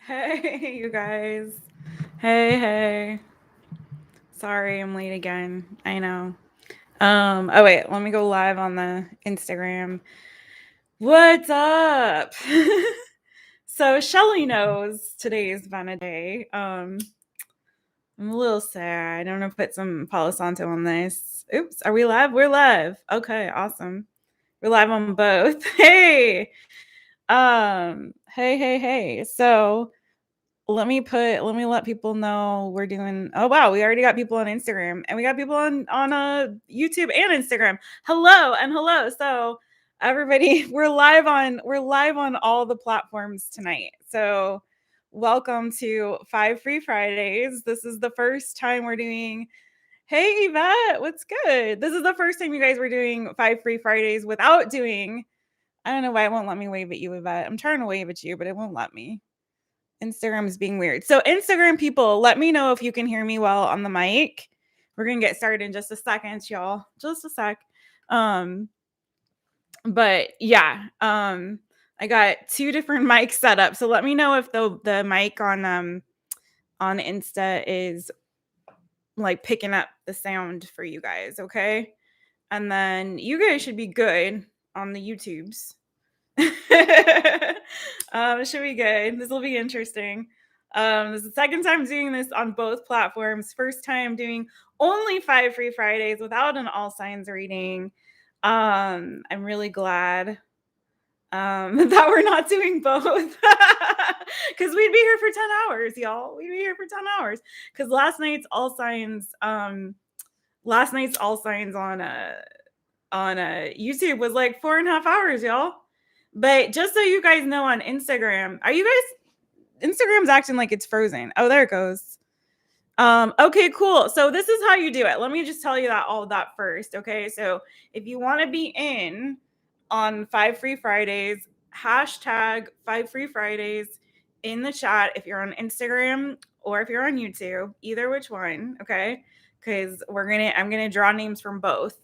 Hey, you guys. Hey. Sorry, I'm late again. I know. Oh wait, let me go live on the Instagram. What's up? So Shelly knows today's Beana Day. I'm a little sad. I'm gonna put some Palo Santo on this. Oops, are we live? We're live. Okay, awesome. We're live on both. Hey. Hey. So let me let people know we're doing. Oh wow, we already got people on Instagram and we got people on YouTube and Instagram. Hello. So everybody, we're live on all the platforms tonight. So welcome to 5 Free Fridays. This is the first time we're doing. Hey Yvette, what's good? This is the first time you guys were doing 5 Free Fridays without doing. I don't know why it won't let me wave at you, Yvette. I'm trying to wave at you, but it won't let me. Instagram is being weird. So Instagram people, let me know if you can hear me well on the mic. We're gonna get started in just a second, y'all. Just a sec. But yeah, I got 2 different mics set up. So let me know if the mic on Insta is like picking up the sound for you guys, okay? And then you guys should be good on the YouTubes. It should be good. This will be interesting. This is the second time doing this on both platforms. First time doing only 5 Free Fridays without an all signs reading. I'm really glad that we're not doing both because we'd be here for 10 hours, y'all. We'd be here for 10 hours because last night's all signs on YouTube was like 4.5 hours, y'all. But just so you guys know, on Instagram, Instagram's acting like it's frozen. Oh, there it goes. Okay, cool. So this is how you do it. Let me just tell you all of that first. Okay. So if you want to be in on 5 Free Fridays, hashtag 5 Free Fridays in the chat if you're on Instagram or if you're on YouTube, either which one. Okay. Because I'm gonna draw names from both.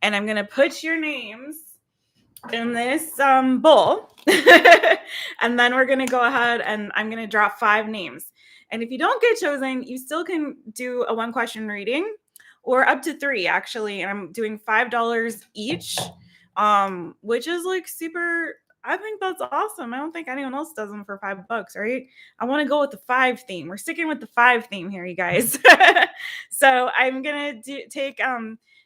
And I'm gonna put your names in this bowl. And then we're going to go ahead and I'm going to drop 5 names. And if you don't get chosen, you still can do a 1 question reading or up to 3 actually. And I'm doing $5 each, which is like super. I think that's awesome. I don't think anyone else does them for $5, right? I want to go with the 5 theme. We're sticking with the 5 theme here, you guys. So I'm going to take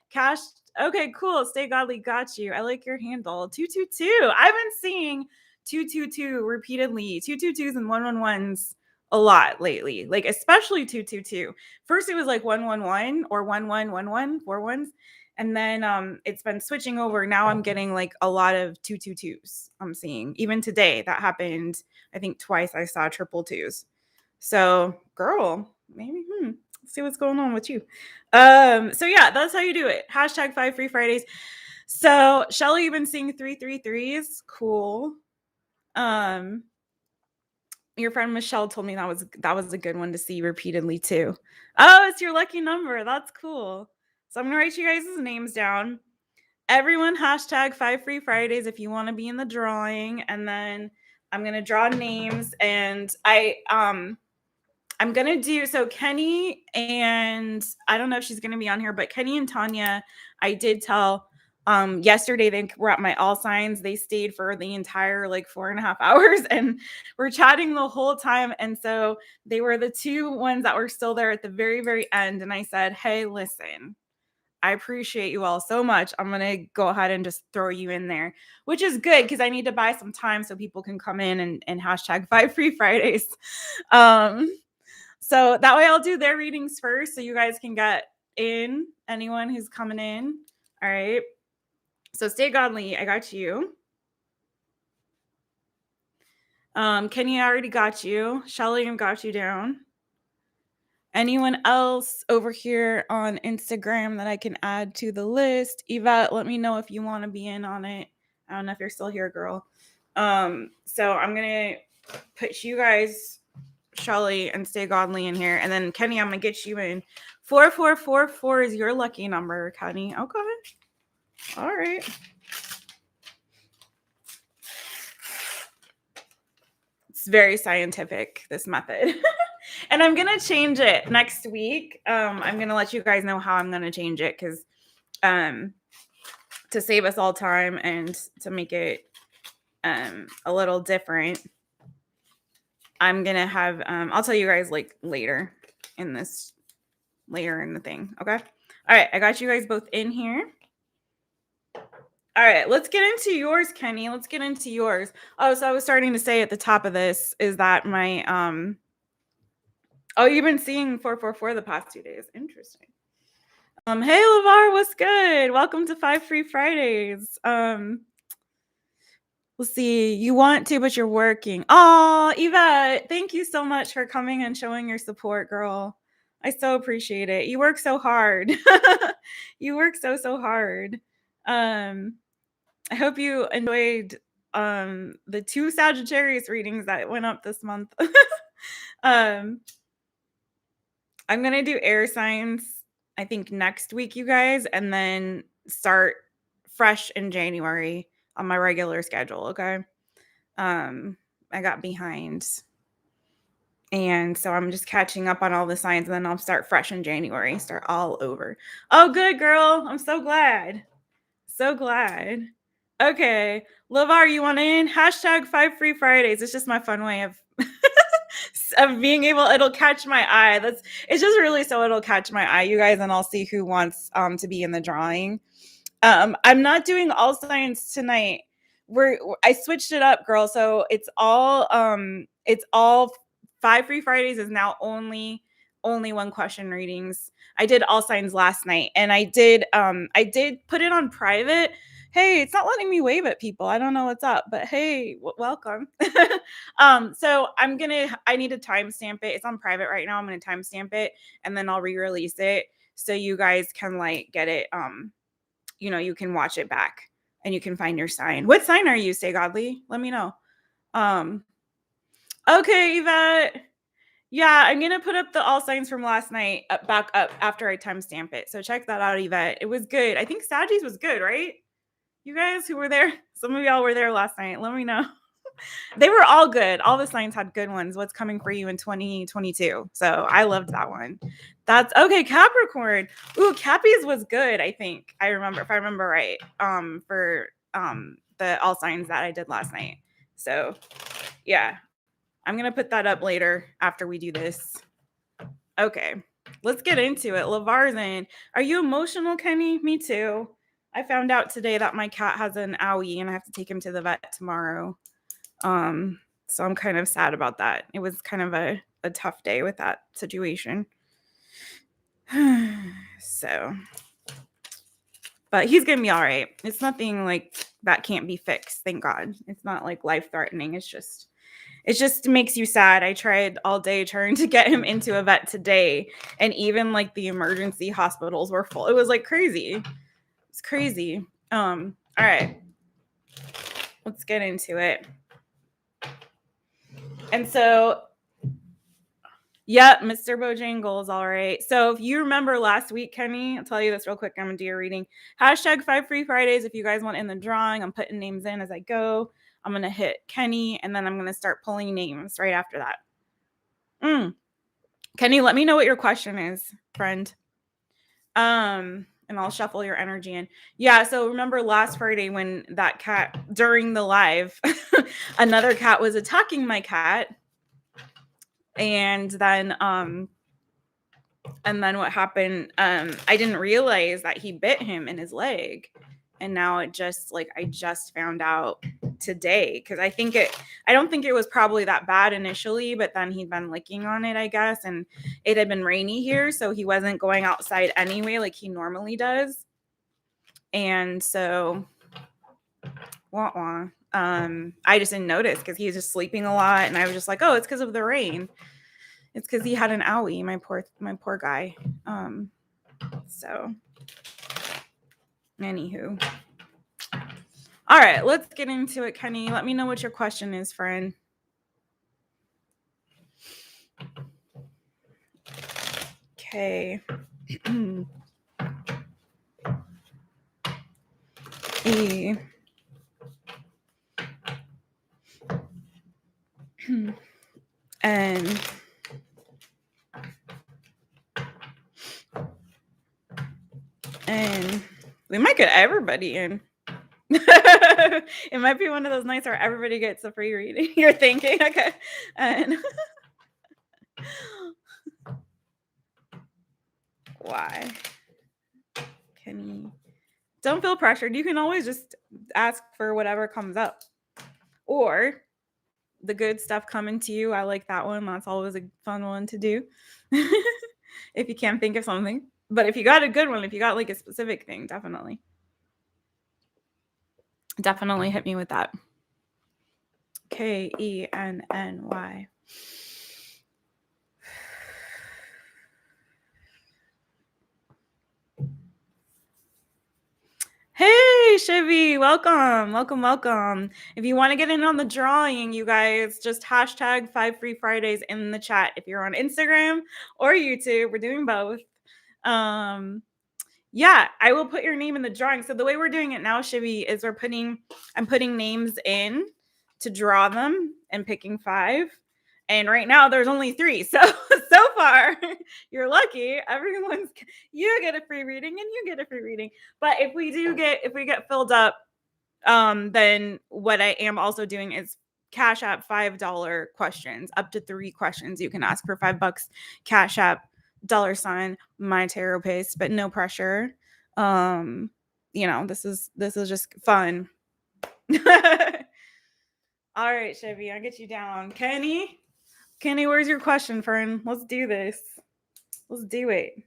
cash. Okay, cool. Stay godly. Got you. I like your handle. 222. I've been seeing 222 repeatedly. 222s and 111s a lot lately. Like especially 222. First it was like 111 or 1111, 4 ones. And then it's been switching over. Now I'm getting like a lot of 222s. I'm seeing. Even today that happened. I think twice I saw triple twos. So, girl, maybe see what's going on with you. So yeah, that's how you do it. Hashtag 5 Free Fridays. So Shelly, you've been seeing 333s. Cool. Your friend Michelle told me that was a good one to see repeatedly too. Oh, it's your lucky number. That's cool. So I'm gonna write you guys' names down. Everyone hashtag 5 Free Fridays if you want to be in the drawing, and then I'm gonna draw names and I'm going to do, so Kenny and I don't know if she's going to be on here, but Kenny and Tanya, I did tell yesterday they were at my all signs. They stayed for the entire like 4.5 hours and we're chatting the whole time. And so they were the 2 ones that were still there at the very, very end. And I said, hey, listen, I appreciate you all so much. I'm going to go ahead and just throw you in there, which is good because I need to buy some time so people can come in and hashtag 5 Free Fridays. So that way I'll do their readings first so you guys can get in, anyone who's coming in. All right. So stay godly. I got you. Kenny, I already got you. Shelly, I got you down. Anyone else over here on Instagram that I can add to the list? Yvette, let me know if you want to be in on it. I don't know if you're still here, girl. So I'm going to put you guys, Shelly and Stay Godly in here. And then Kenny, I'm going to get you in. 4444 is your lucky number, Kenny. Okay. All right. It's very scientific, this method. And I'm going to change it next week. I'm going to let you guys know how I'm going to change it because to save us all time and to make it a little different, I'm going to have, I'll tell you guys like later in the thing. Okay. All right. I got you guys both in here. All right, let's get into yours, Kenny. Let's get into yours. Oh, so I was starting to say at the top of this is that my oh, you've been seeing 444 the past 2 days. Interesting. Hey LAVAR, what's good? Welcome to 5 Free Fridays. Let's see. You want to, but you're working. Oh, Yvette, thank you so much for coming and showing your support, girl. I so appreciate it. You work so hard. You work so hard. I hope you enjoyed the 2 Sagittarius readings that went up this month. I'm gonna do air signs, I think next week, you guys, and then start fresh in January on my regular schedule. Okay. I got behind, and so I'm just catching up on all the signs, and then I'll start fresh in January, start all over. Oh, good girl. I'm so glad. So glad. Okay, LAVAR, you want in? Hashtag 5 Free Fridays. It's just my fun way of of being able. It'll catch my eye. It's just really so it'll catch my eye, you guys, and I'll see who wants to be in the drawing. I'm not doing all signs tonight. I switched it up, girl. So it's all 5 Free Fridays is now only 1 question readings. I did all signs last night, and I did put it on private. Hey, it's not letting me wave at people. I don't know what's up, but hey, welcome. So I need to timestamp it. It's on private right now. I'm gonna timestamp it, and then I'll re-release it so you guys can like get it. You can watch it back and you can find your sign. What sign are you, Stay Godly? Let me know. Okay, Yvette. Yeah, I'm gonna put up the all signs from last night back up after I timestamp it. So check that out, Yvette. It was good. I think Saggies was good, right? You guys who were there, some of y'all were there last night. Let me know. They were all good. All the signs had good ones. What's coming for you in 2022? So I loved that one. That's okay. Capricorn. Ooh, Cappy's was good. I think I remember, if I remember right, for the all signs that I did last night. So yeah, I'm gonna put that up later after we do this. Okay, let's get into it. LAVAR's in. Are you emotional, Kenny? Me too. I found out today that my cat has an owie and I have to take him to the vet tomorrow. So I'm kind of sad about that. It was kind of a tough day with that situation. So, but he's gonna be all right. It's nothing like that can't be fixed. Thank God. It's not like life threatening. It just makes you sad. I tried all day trying to get him into a vet today, and even like the emergency hospitals were full. It was like crazy. It's crazy. All right. Let's get into it. And so, yep, Mr. Bojangles, all right. So if you remember last week, Kenny, I'll tell you this real quick. I'm going to do your reading. Hashtag 5 Free Fridays. If you guys want in the drawing, I'm putting names in as I go. I'm going to hit Kenny, and then I'm going to start pulling names right after that. Kenny, let me know what your question is, friend. And I'll shuffle your energy in. Yeah, so remember last Friday when that cat, during the live, another cat was attacking my cat. And then what happened, I didn't realize that he bit him in his leg. And now I just found out today, because I don't think it was probably that bad initially, but then he'd been licking on it, I guess, and it had been rainy here, so he wasn't going outside anyway like he normally does. And so I just didn't notice because he was just sleeping a lot, and I was just like, oh, it's because of the rain. It's because he had an owie, my poor guy. So anywho. All right, let's get into it, Kenny. Let me know what your question is, friend. Okay. E. And we might get everybody in. It might be one of those nights where everybody gets a free reading. You're thinking, okay. And why? Don't feel pressured. You can always just ask for whatever comes up. Or the good stuff coming to you. I like that one. That's always a fun one to do. If you can't think of something. But if you got a good one, if you got like a specific thing, definitely hit me with that. Kenny. Hey, Chevy, welcome. If you want to get in on the drawing, you guys, just hashtag 5 Free Fridays in the chat. If you're on Instagram or YouTube, we're doing both. Yeah, I will put your name in the drawing. So the way we're doing it now, Chevy, is I'm putting names in to draw them and picking 5. And right now there's only 3. So far, you're lucky. You get a free reading and you get a free reading. But if we get filled up, then what I am also doing is Cash App $5 questions, up to 3 questions you can ask for $5. Cash App $ MyTaropist, but no pressure. This is just fun. All right, Chevy, I'll get you down. Kenny, where's your question, friend? Let's do this. Let's do it.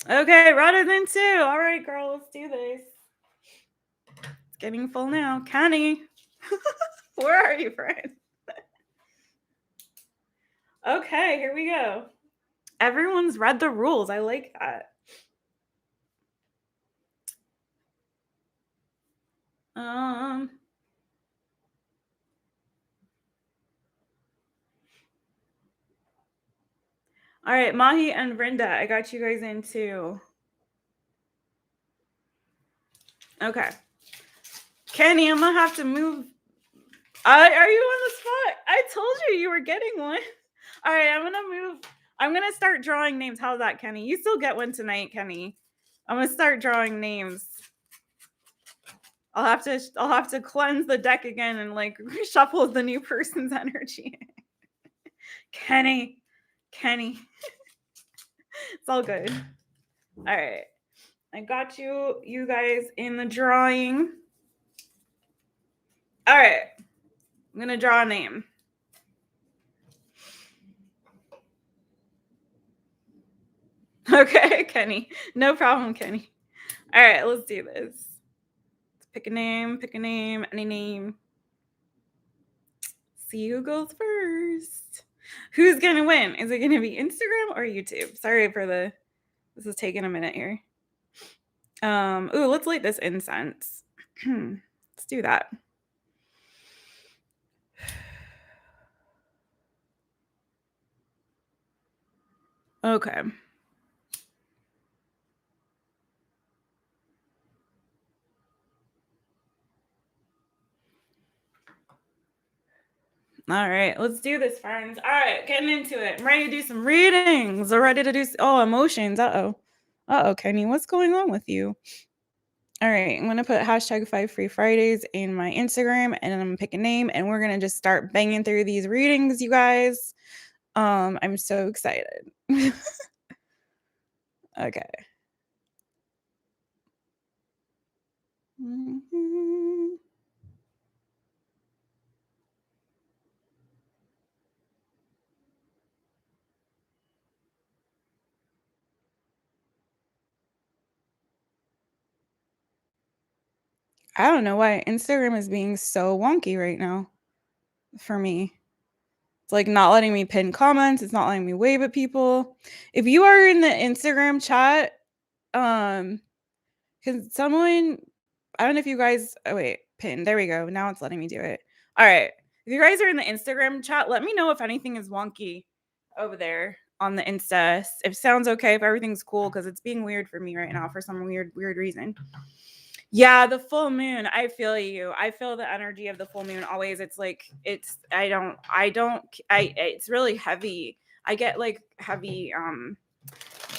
Okay, rather than 2. All right, girl, let's do this. It's getting full now. Kenny, where are you, friend? Okay, here we go. Everyone's read the rules. I like that. All right, Mahi and Brenda, I got you guys in too. Okay. Kenny, I'm gonna have to move. Are you on the spot? I told you were getting one. All right, I'm gonna start drawing names. How's that, Kenny? You still get one tonight, Kenny. I'm gonna start drawing names. I'll have to cleanse the deck again and like shuffle the new person's energy. Kenny. It's all good. All right. I got you guys in the drawing. All right. I'm going to draw a name. Okay, Kenny. No problem, Kenny. All right, let's do this. Let's pick a name, any name. See who goes first. Who's going to win? Is it going to be Instagram or YouTube? Sorry for this is taking a minute here. Ooh, let's light this incense. Let's do that. Okay. All right, let's do this, friends. All right, getting into it. I'm ready to do some readings. I'm ready to do emotions. Uh-oh, Kenny, what's going on with you? All right, I'm gonna put hashtag 5 Free Fridays in my Instagram, and I'm gonna pick a name, and we're gonna just start banging through these readings, you guys. I'm so excited. Okay. I don't know why Instagram is being so wonky right now for me. It's like not letting me pin comments. It's not letting me wave at people. If you are in the Instagram chat, can someone, I don't know if you guys, oh wait, pin, there we go. Now it's letting me do it. All right. If you guys are in the Instagram chat, let me know if anything is wonky over there. on the Insta. If it sounds okay, if everything's cool, because it's being weird for me right now for some weird reason. Yeah, the full moon. I feel you. I feel the energy of the full moon always. It's like it's it's really heavy. I get like heavy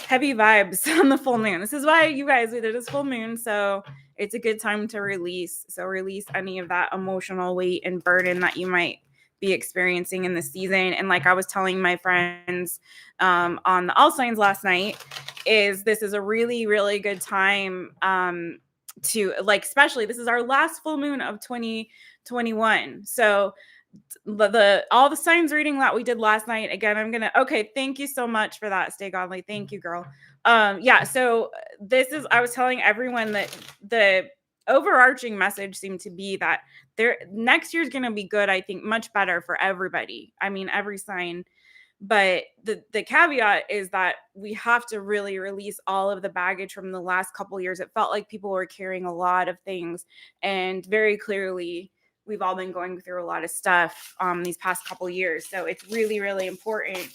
vibes on the full moon. This is why you guys, it is full moon, so it's a good time to release. So release any of that emotional weight and burden that you might be experiencing in the season. And like I was telling my friends on the All Signs last night, this is a really, really good time to, like, especially this is our last full moon of 2021. So all the signs reading that we did last night, again, okay, thank you so much for that, Stay Godly. Thank you, girl. Yeah, so I was telling everyone that the overarching message seemed to be that next year's going to be good. I think much better for everybody. I mean, every sign. But the caveat is that we have to really release all of the baggage from the last couple years. It felt like people were carrying a lot of things, and very clearly we've all been going through a lot of stuff these past couple years. So it's really, really important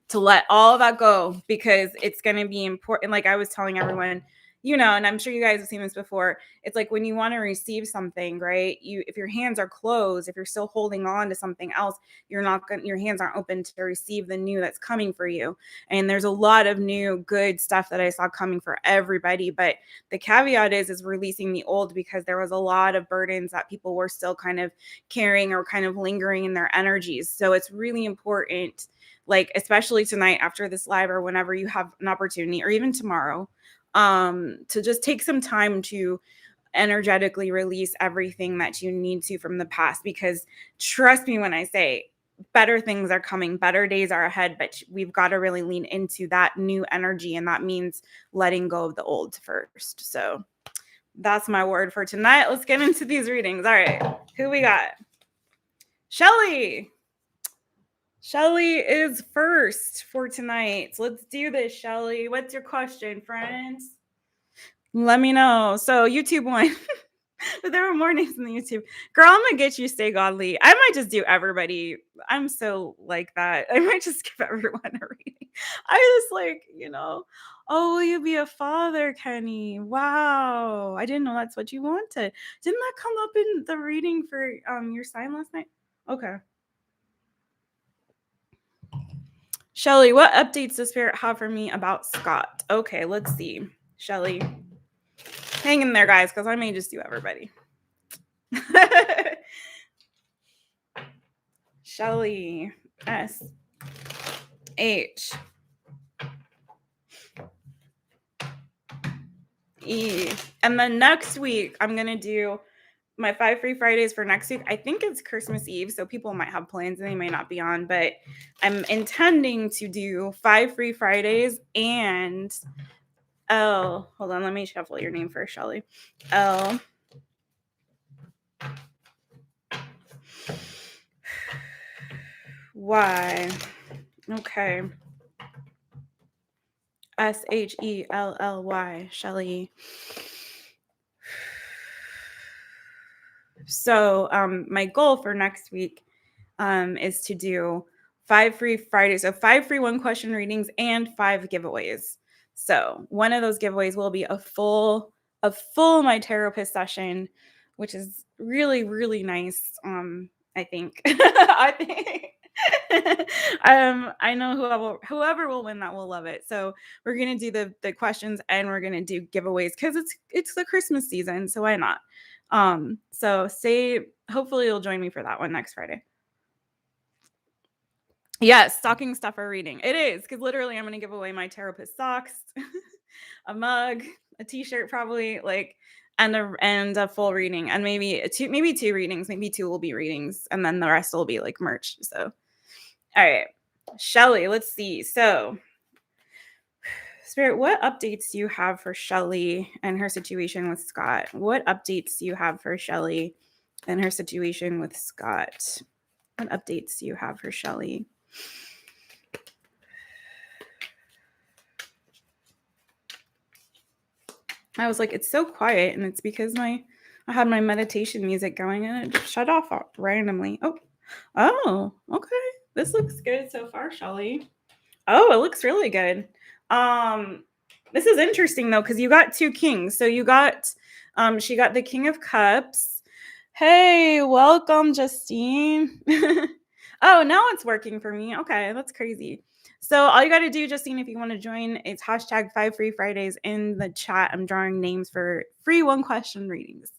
to let all of that go, because it's going to be important. Like I was telling everyone, and I'm sure you guys have seen this before. It's like when you want to receive something, right? If your hands are closed, if you're still holding on to something else, your hands aren't open to receive the new that's coming for you. And there's a lot of new good stuff that I saw coming for everybody. But the caveat is releasing the old, because there was a lot of burdens that people were still kind of carrying or kind of lingering in their energies. So it's really important, like, especially tonight after this live, or whenever you have an opportunity, or even tomorrow, to just take some time to energetically release everything that you need to from the past. Because trust me when I say better things are coming, better days are ahead, but we've got to really lean into that new energy. And that means letting go of the old first. So that's my word for tonight. Let's get into these readings. All right. Who we got? Shelly. Shelly is first for tonight. Let's do this, Shelly. What's your question, friends? Let me know. So YouTube won. But there were more names in the YouTube. Girl, I'm gonna get you Stay Godly. I might just do everybody. I'm so like that. I might just give everyone a reading. I just like, oh, will you be a father, Kenny? Wow. I didn't know that's what you wanted. Didn't that come up in the reading for your sign last night? Okay. Shelly, what updates does Spirit have for me about Scott? Okay, let's see. Shelly, hang in there, guys, because I may just do everybody. Shelly, S H E. And then next week, I'm going to do my 5 free Fridays for next week. I think it's Christmas Eve, so people might have plans and they may not be on, but I'm intending to do 5 free Fridays and hold on, let me shuffle your name first, Shelly. L Y. Okay. SHELLY, Shelly. So my goal for next week is to do 5 free Fridays, so 5 free 1-question readings and 5 giveaways. So one of those giveaways will be a full MyTaropist session, which is really, really nice. I think. I know whoever will win that will love it. So we're gonna do the questions and we're gonna do giveaways because it's the Christmas season, so why not? So hopefully you'll join me for that one next Friday. Yes, stocking stuffer reading. It is, because literally I'm gonna give away my Taropist socks, a mug, a t-shirt, probably, like, and a full reading, and maybe two readings. Maybe 2 will be readings, and then the rest will be like merch. So all right, Shelly, let's see. So Spirit, what updates do you have for Shelly and her situation with Scott? What updates do you have for Shelly and her situation with Scott? What updates do you have for Shelly? I was like, it's so quiet, and it's because I had my meditation music going and it just shut off randomly. Oh, okay. This looks good so far, Shelly. Oh, it looks really good. Um, this is interesting though, because you got two kings. So you got she got the King of Cups. Hey, welcome, Justine. Oh, now it's working for me. Okay, that's crazy. So all you got to do, Justine, if you want to join, it's hashtag 5 free Fridays in the chat. I'm drawing names for free one question readings.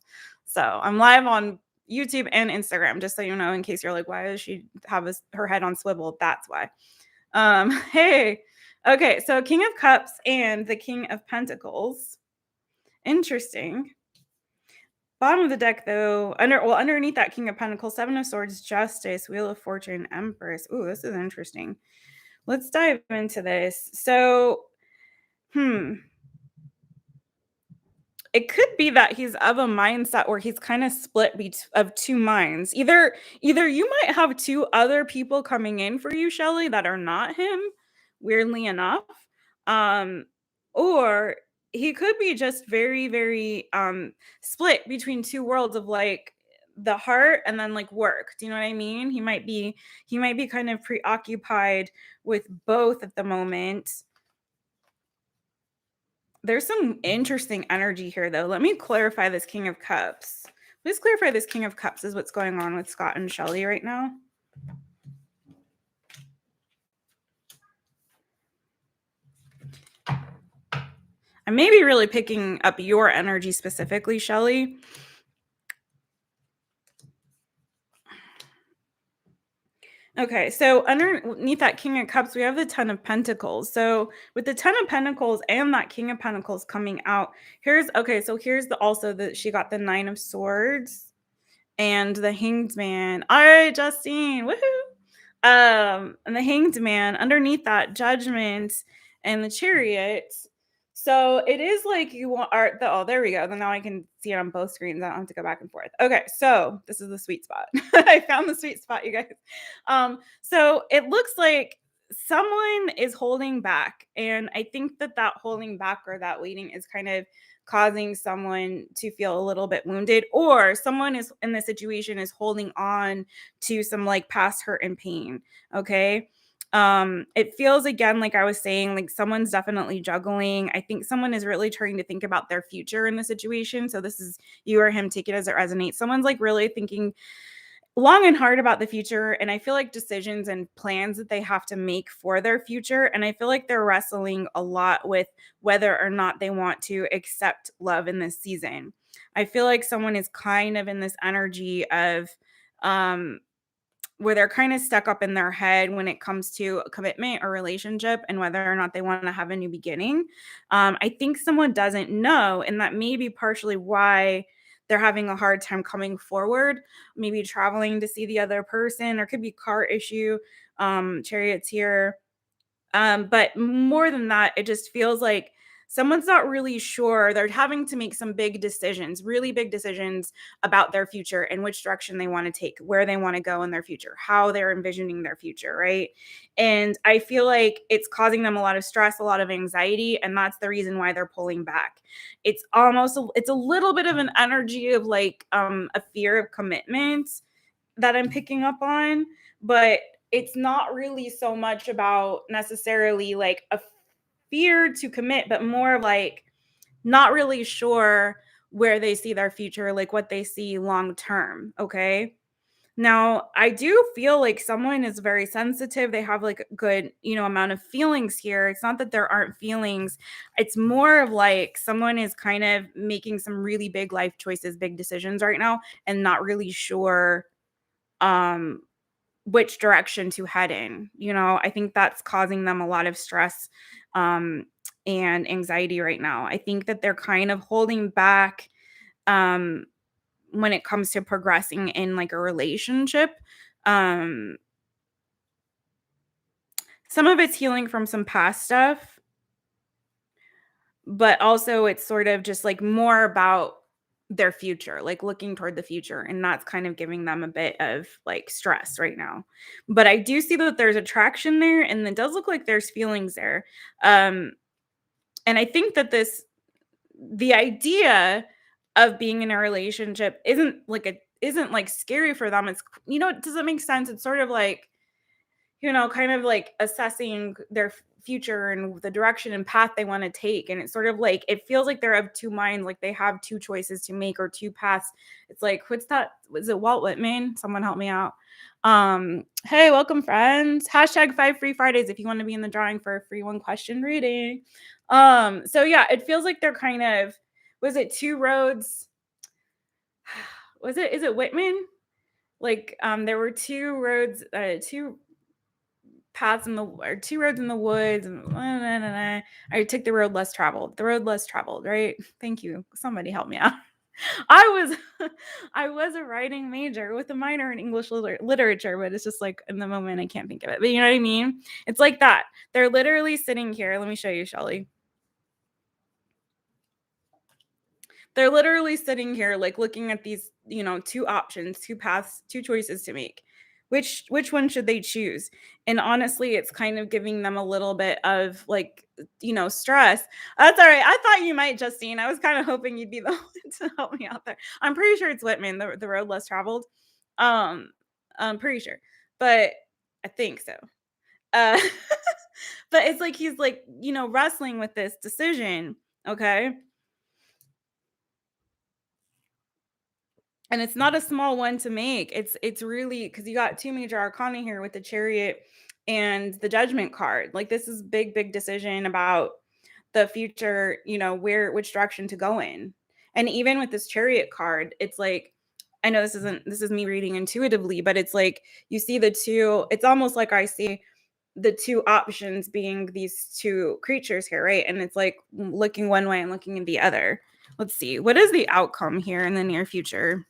So I'm live on YouTube and Instagram, just so you know, in case you're like, why does she have her head on swivel? That's why. Hey. Okay, so King of Cups and the King of Pentacles. Interesting. Bottom of the deck, though, underneath that King of Pentacles, Seven of Swords, Justice, Wheel of Fortune, Empress. Ooh, this is interesting. Let's dive into this. So, it could be that he's of a mindset where he's kind of split of two minds. Either you might have two other people coming in for you, Shelly, that are not him, weirdly enough. Or he could be just very, very split between two worlds of like the heart and then like work. Do you know what I mean? He might be kind of preoccupied with both at the moment. There's some interesting energy here, though. Let me clarify this King of Cups. Please clarify this King of Cups is what's going on with Scott and Shelly right now. I may be really picking up your energy specifically, Shelly. Okay, so underneath that King of Cups, we have the Ten of Pentacles. So with the Ten of Pentacles and that King of Pentacles coming out, here's also that she got the Nine of Swords and the Hanged Man. All right, Justine, woohoo! And the Hanged Man, underneath that Judgment and the Chariot. So it is like you want art. Oh, there we go. Then now I can see it on both screens. I don't have to go back and forth. Okay, so this is the sweet spot. I found the sweet spot, you guys. So it looks like someone is holding back, and I think that holding back or that waiting is kind of causing someone to feel a little bit wounded, or someone is in the situation is holding on to some like past hurt and pain. Okay. It feels again like I was saying, like someone's definitely juggling. I think someone is really trying to think about their future in the situation. So this is you or him, take it as it resonates. Someone's like really thinking long and hard about the future, and I feel like decisions and plans that they have to make for their future, and I feel like they're wrestling a lot with whether or not they want to accept love in this season. I feel like someone is kind of in this energy of um where they're kind of stuck up in their head when it comes to a commitment or relationship and whether or not they want to have a new beginning. I think someone doesn't know, and that may be partially why they're having a hard time coming forward, maybe traveling to see the other person, or could be car issue, chariots here. But more than that, it just feels like someone's not really sure. They're having to make some big decisions, really big decisions about their future and which direction they want to take, where they want to go in their future, how they're envisioning their future, right? And I feel like it's causing them a lot of stress, a lot of anxiety, and that's the reason why they're pulling back. It's a little bit of an energy of like a fear of commitment that I'm picking up on, but it's not really so much about necessarily like a fear to commit, but more like not really sure where they see their future, like what they see long term. Okay. Now, I do feel like someone is very sensitive. They have like a good, amount of feelings here. It's not that there aren't feelings. It's more of like someone is kind of making some really big life choices, big decisions right now, and not really sure um which direction to head in. I think that's causing them a lot of stress um and anxiety right now. I think that they're kind of holding back um when it comes to progressing in like a relationship. um some of it's healing from some past stuff, but also it's sort of just like more about their future, like looking toward the future, and that's kind of giving them a bit of like stress right now. But I do see that there's attraction there, and it does look like there's feelings there. um and I think that the idea of being in a relationship isn't like scary for them. It's, does it make sense? It's sort of like, kind of like assessing their future and the direction and path they want to take. And it's sort of like, it feels like they're of two minds, like they have two choices to make or two paths. It's like, what's that? Was it Walt Whitman? Someone help me out. Hey, welcome friends. Hashtag 5 free Fridays if you want to be in the drawing for a free 1-question reading. So yeah, it feels like they're kind of, was it two roads? Is it Whitman? Like, there were two roads, two paths in the, or two roads in the woods, and I took the road less traveled. The road less traveled, right? Thank you. Somebody help me out. I was a writing major with a minor in English literature, but it's just like in the moment I can't think of it. But you know what I mean? It's like that. They're literally sitting here. Let me show you, Shelly. They're literally sitting here, like looking at these, two options, two paths, two choices to make. Which one should they choose? And honestly, it's kind of giving them a little bit of like, stress. That's all right. I thought you might, Justine. I was kind of hoping you'd be the one to help me out there. I'm pretty sure it's Whitman, the road less traveled. I'm pretty sure, but I think so. Uh, but it's like he's like, wrestling with this decision. Okay. And it's not a small one to make. It's really, because you got two major arcana here with the Chariot and the Judgment card. Like, this is big decision about the future, which direction to go in. And even with this Chariot card, it's like, I know this is me reading intuitively, but it's like you see the two, it's almost like I see the two options being these two creatures here, right? And it's like looking one way and looking in the other. Let's see. What is the outcome here in the near future?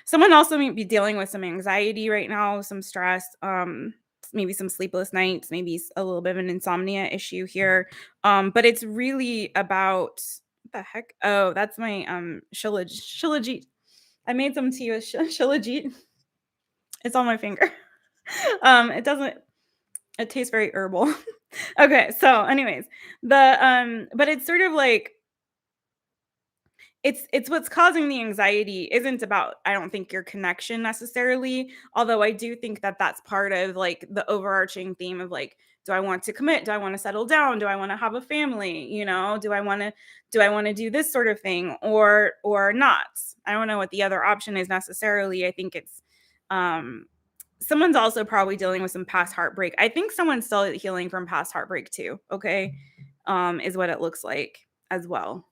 Someone also may be dealing with some anxiety right now, some stress, maybe some sleepless nights, maybe a little bit of an insomnia issue here. But it's really about, what the heck? Oh, that's my shilajit. I made some tea with shilajit. It's on my finger. It tastes very herbal. Okay, so anyways, but it's sort of like, it's what's causing the anxiety isn't about, I don't think, your connection necessarily, although I do think that that's part of like the overarching theme of like, do I want to commit? Do I want to settle down? Do I want to have a family? Do I want to do this sort of thing or not? I don't know what the other option is necessarily. I think it's someone's also probably dealing with some past heartbreak. I think someone's still healing from past heartbreak too, okay? Is what it looks like as well.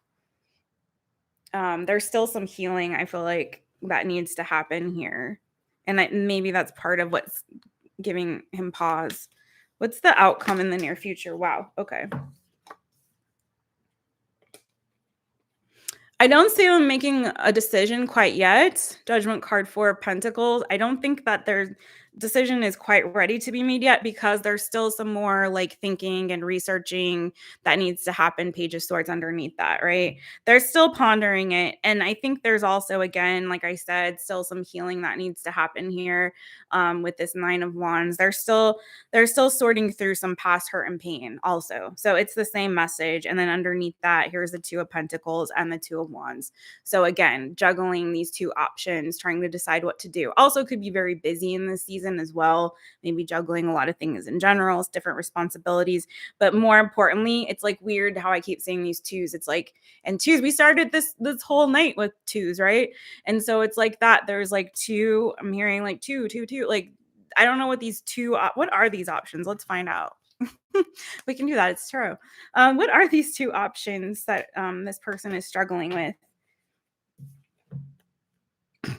There's still some healing, I feel like, that needs to happen here. And maybe that's part of what's giving him pause. What's the outcome in the near future? Wow. Okay. I don't see them making a decision quite yet. Judgment card, 4 of Pentacles. I don't think that their decision is quite ready to be made yet because there's still some more like thinking and researching that needs to happen. Page of Swords underneath that, right? They're still pondering it. And I think there's also, again, like I said, still some healing that needs to happen here with this 9 of Wands. They're still sorting through some past hurt and pain also. So it's the same message. And then underneath that, here's the 2 of Pentacles and the 2 of Wands. So again, juggling these two options, trying to decide what to do. Also could be very busy in this season as well. Maybe juggling a lot of things in general, different responsibilities. But more importantly, it's like weird how I keep saying these 2s. It's like, and 2s, we started this whole night with 2s, right? And so it's like that. There's like 2, I'm hearing like 2. Like, I don't know what these 2, what are these options? Let's find out. We can do that. It's true. What are these 2 options that this person is struggling with?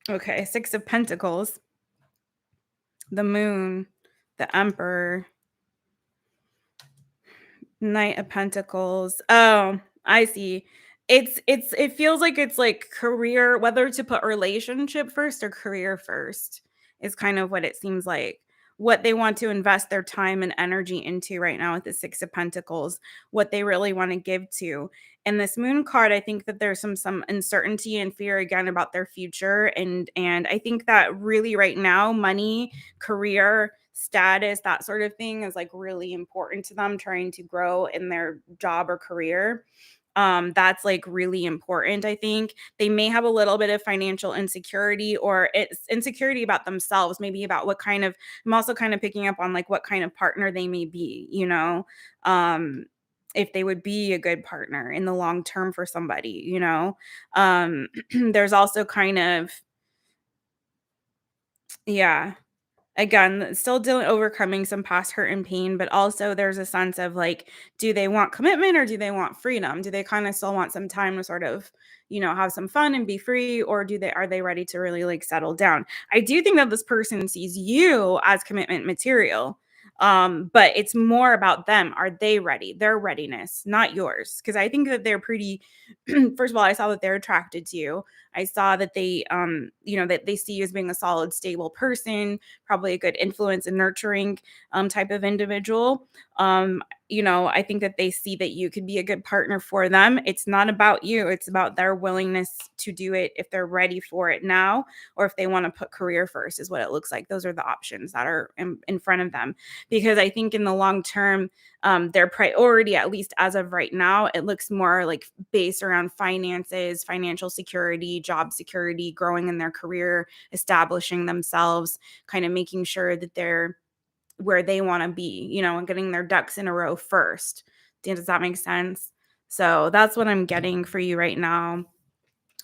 Okay, 6 of Pentacles, the Moon, the Emperor, Knight of Pentacles. Oh, I see. It feels like it's like career, whether to put relationship first or career first is kind of what it seems like. What they want to invest their time and energy into right now with the 6 of Pentacles, what they really want to give to. And this Moon card, I think that there's some uncertainty and fear again about their future. And I think that really right now, money, career, status, that sort of thing is like really important to them, trying to grow in their job or career. That's like really important. I think they may have a little bit of financial insecurity, or it's insecurity about themselves, maybe about what kind of, I'm also kind of picking up on like what kind of partner they may be, you know, if they would be a good partner in the long term for somebody, you know. There's also kind of, yeah, again, still dealing overcoming some past hurt and pain, but also there's a sense of like, do they want commitment or do they want freedom? Do they kind of still want some time to sort of, you know, have some fun and be free, or are they ready to really like settle down? I do think that this person sees you as commitment material. But it's more about them. Are they ready? Their readiness, not yours. Because I think that they're pretty first of all, I saw that they're attracted to you. I saw that they you know, that they see you as being a solid, stable person, probably a good influence and nurturing type of individual. You know, I think that they see that you could be a good partner for them. It's not about you, it's about their willingness to do it if they're ready for it now, or if they want to put career first, is what it looks like. Those are the options that are in front of them. Because I think in the long term, their priority, at least as of right now, it looks more like based around finances, financial security, job security, growing in their career, establishing themselves, kind of making sure that they're where they want to be, you know, and getting their ducks in a row first. Does that make sense? So that's what I'm getting for you right now.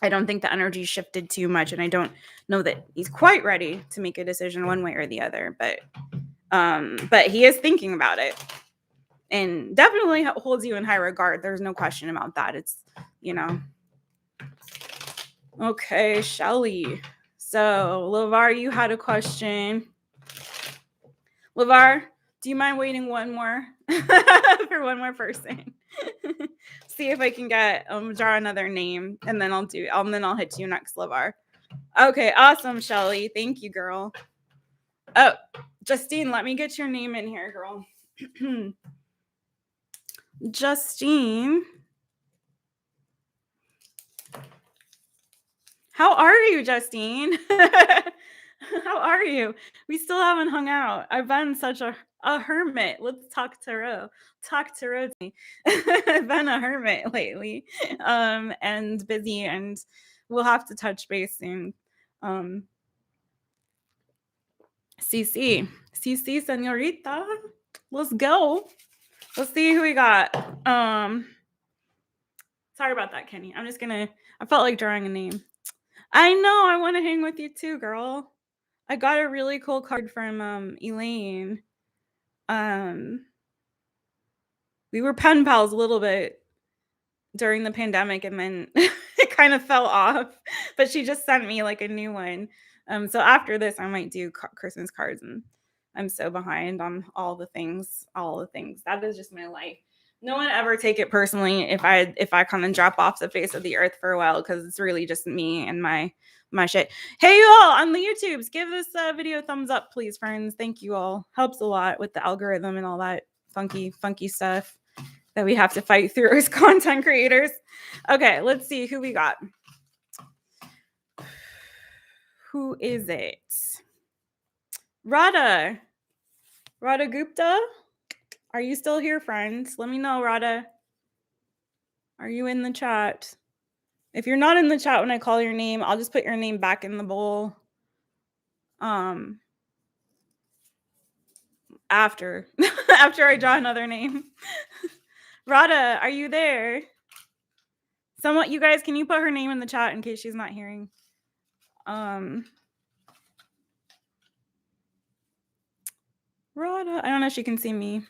I don't think the energy shifted too much, and I don't know that he's quite ready to make a decision one way or the other, but he is thinking about it and definitely holds you in high regard. There's no question about that. It's, you know. Okay, Shelly. So, LAVAR, you had a question. LAVAR, do you mind waiting one more for one more person? See if I can get draw another name, and then I'll hit you next, LAVAR. Okay, awesome, Shelly. Thank you, girl. Oh, Justine, let me get your name in here, girl. Justine. How are you, Justine? How are you? We still haven't hung out. I've been such a hermit. Let's talk tarot. Talk tarot to me. I've been a hermit lately, and busy, and we'll have to touch base soon. CC, señorita. Let's go. Let's see who we got. Sorry about that, Kenny. I felt like drawing a name. I know, I want to hang with you too, girl. I got a really cool card from Elaine. We were pen pals a little bit during the pandemic, and then it kind of fell off. But she just sent me like a new one. So after this, I might do Christmas cards, and I'm so behind on all the things. That is just my life. No one ever take it personally if I come and drop off the face of the earth for a while, because it's really just me and my shit. Hey, you all on the YouTubes, give this video a thumbs up, please, friends. Thank you all. Helps a lot with the algorithm and all that funky stuff that we have to fight through as content creators. Okay, let's see who we got. Who is it? Radha Gupta? Are you still here, friends? Let me know, Radha. Are you in the chat? If you're not in the chat when I call your name, I'll just put your name back in the bowl. After I draw another name. Radha, are you there? You guys, can you put her name in the chat in case she's not hearing? Radha, I don't know if she can see me.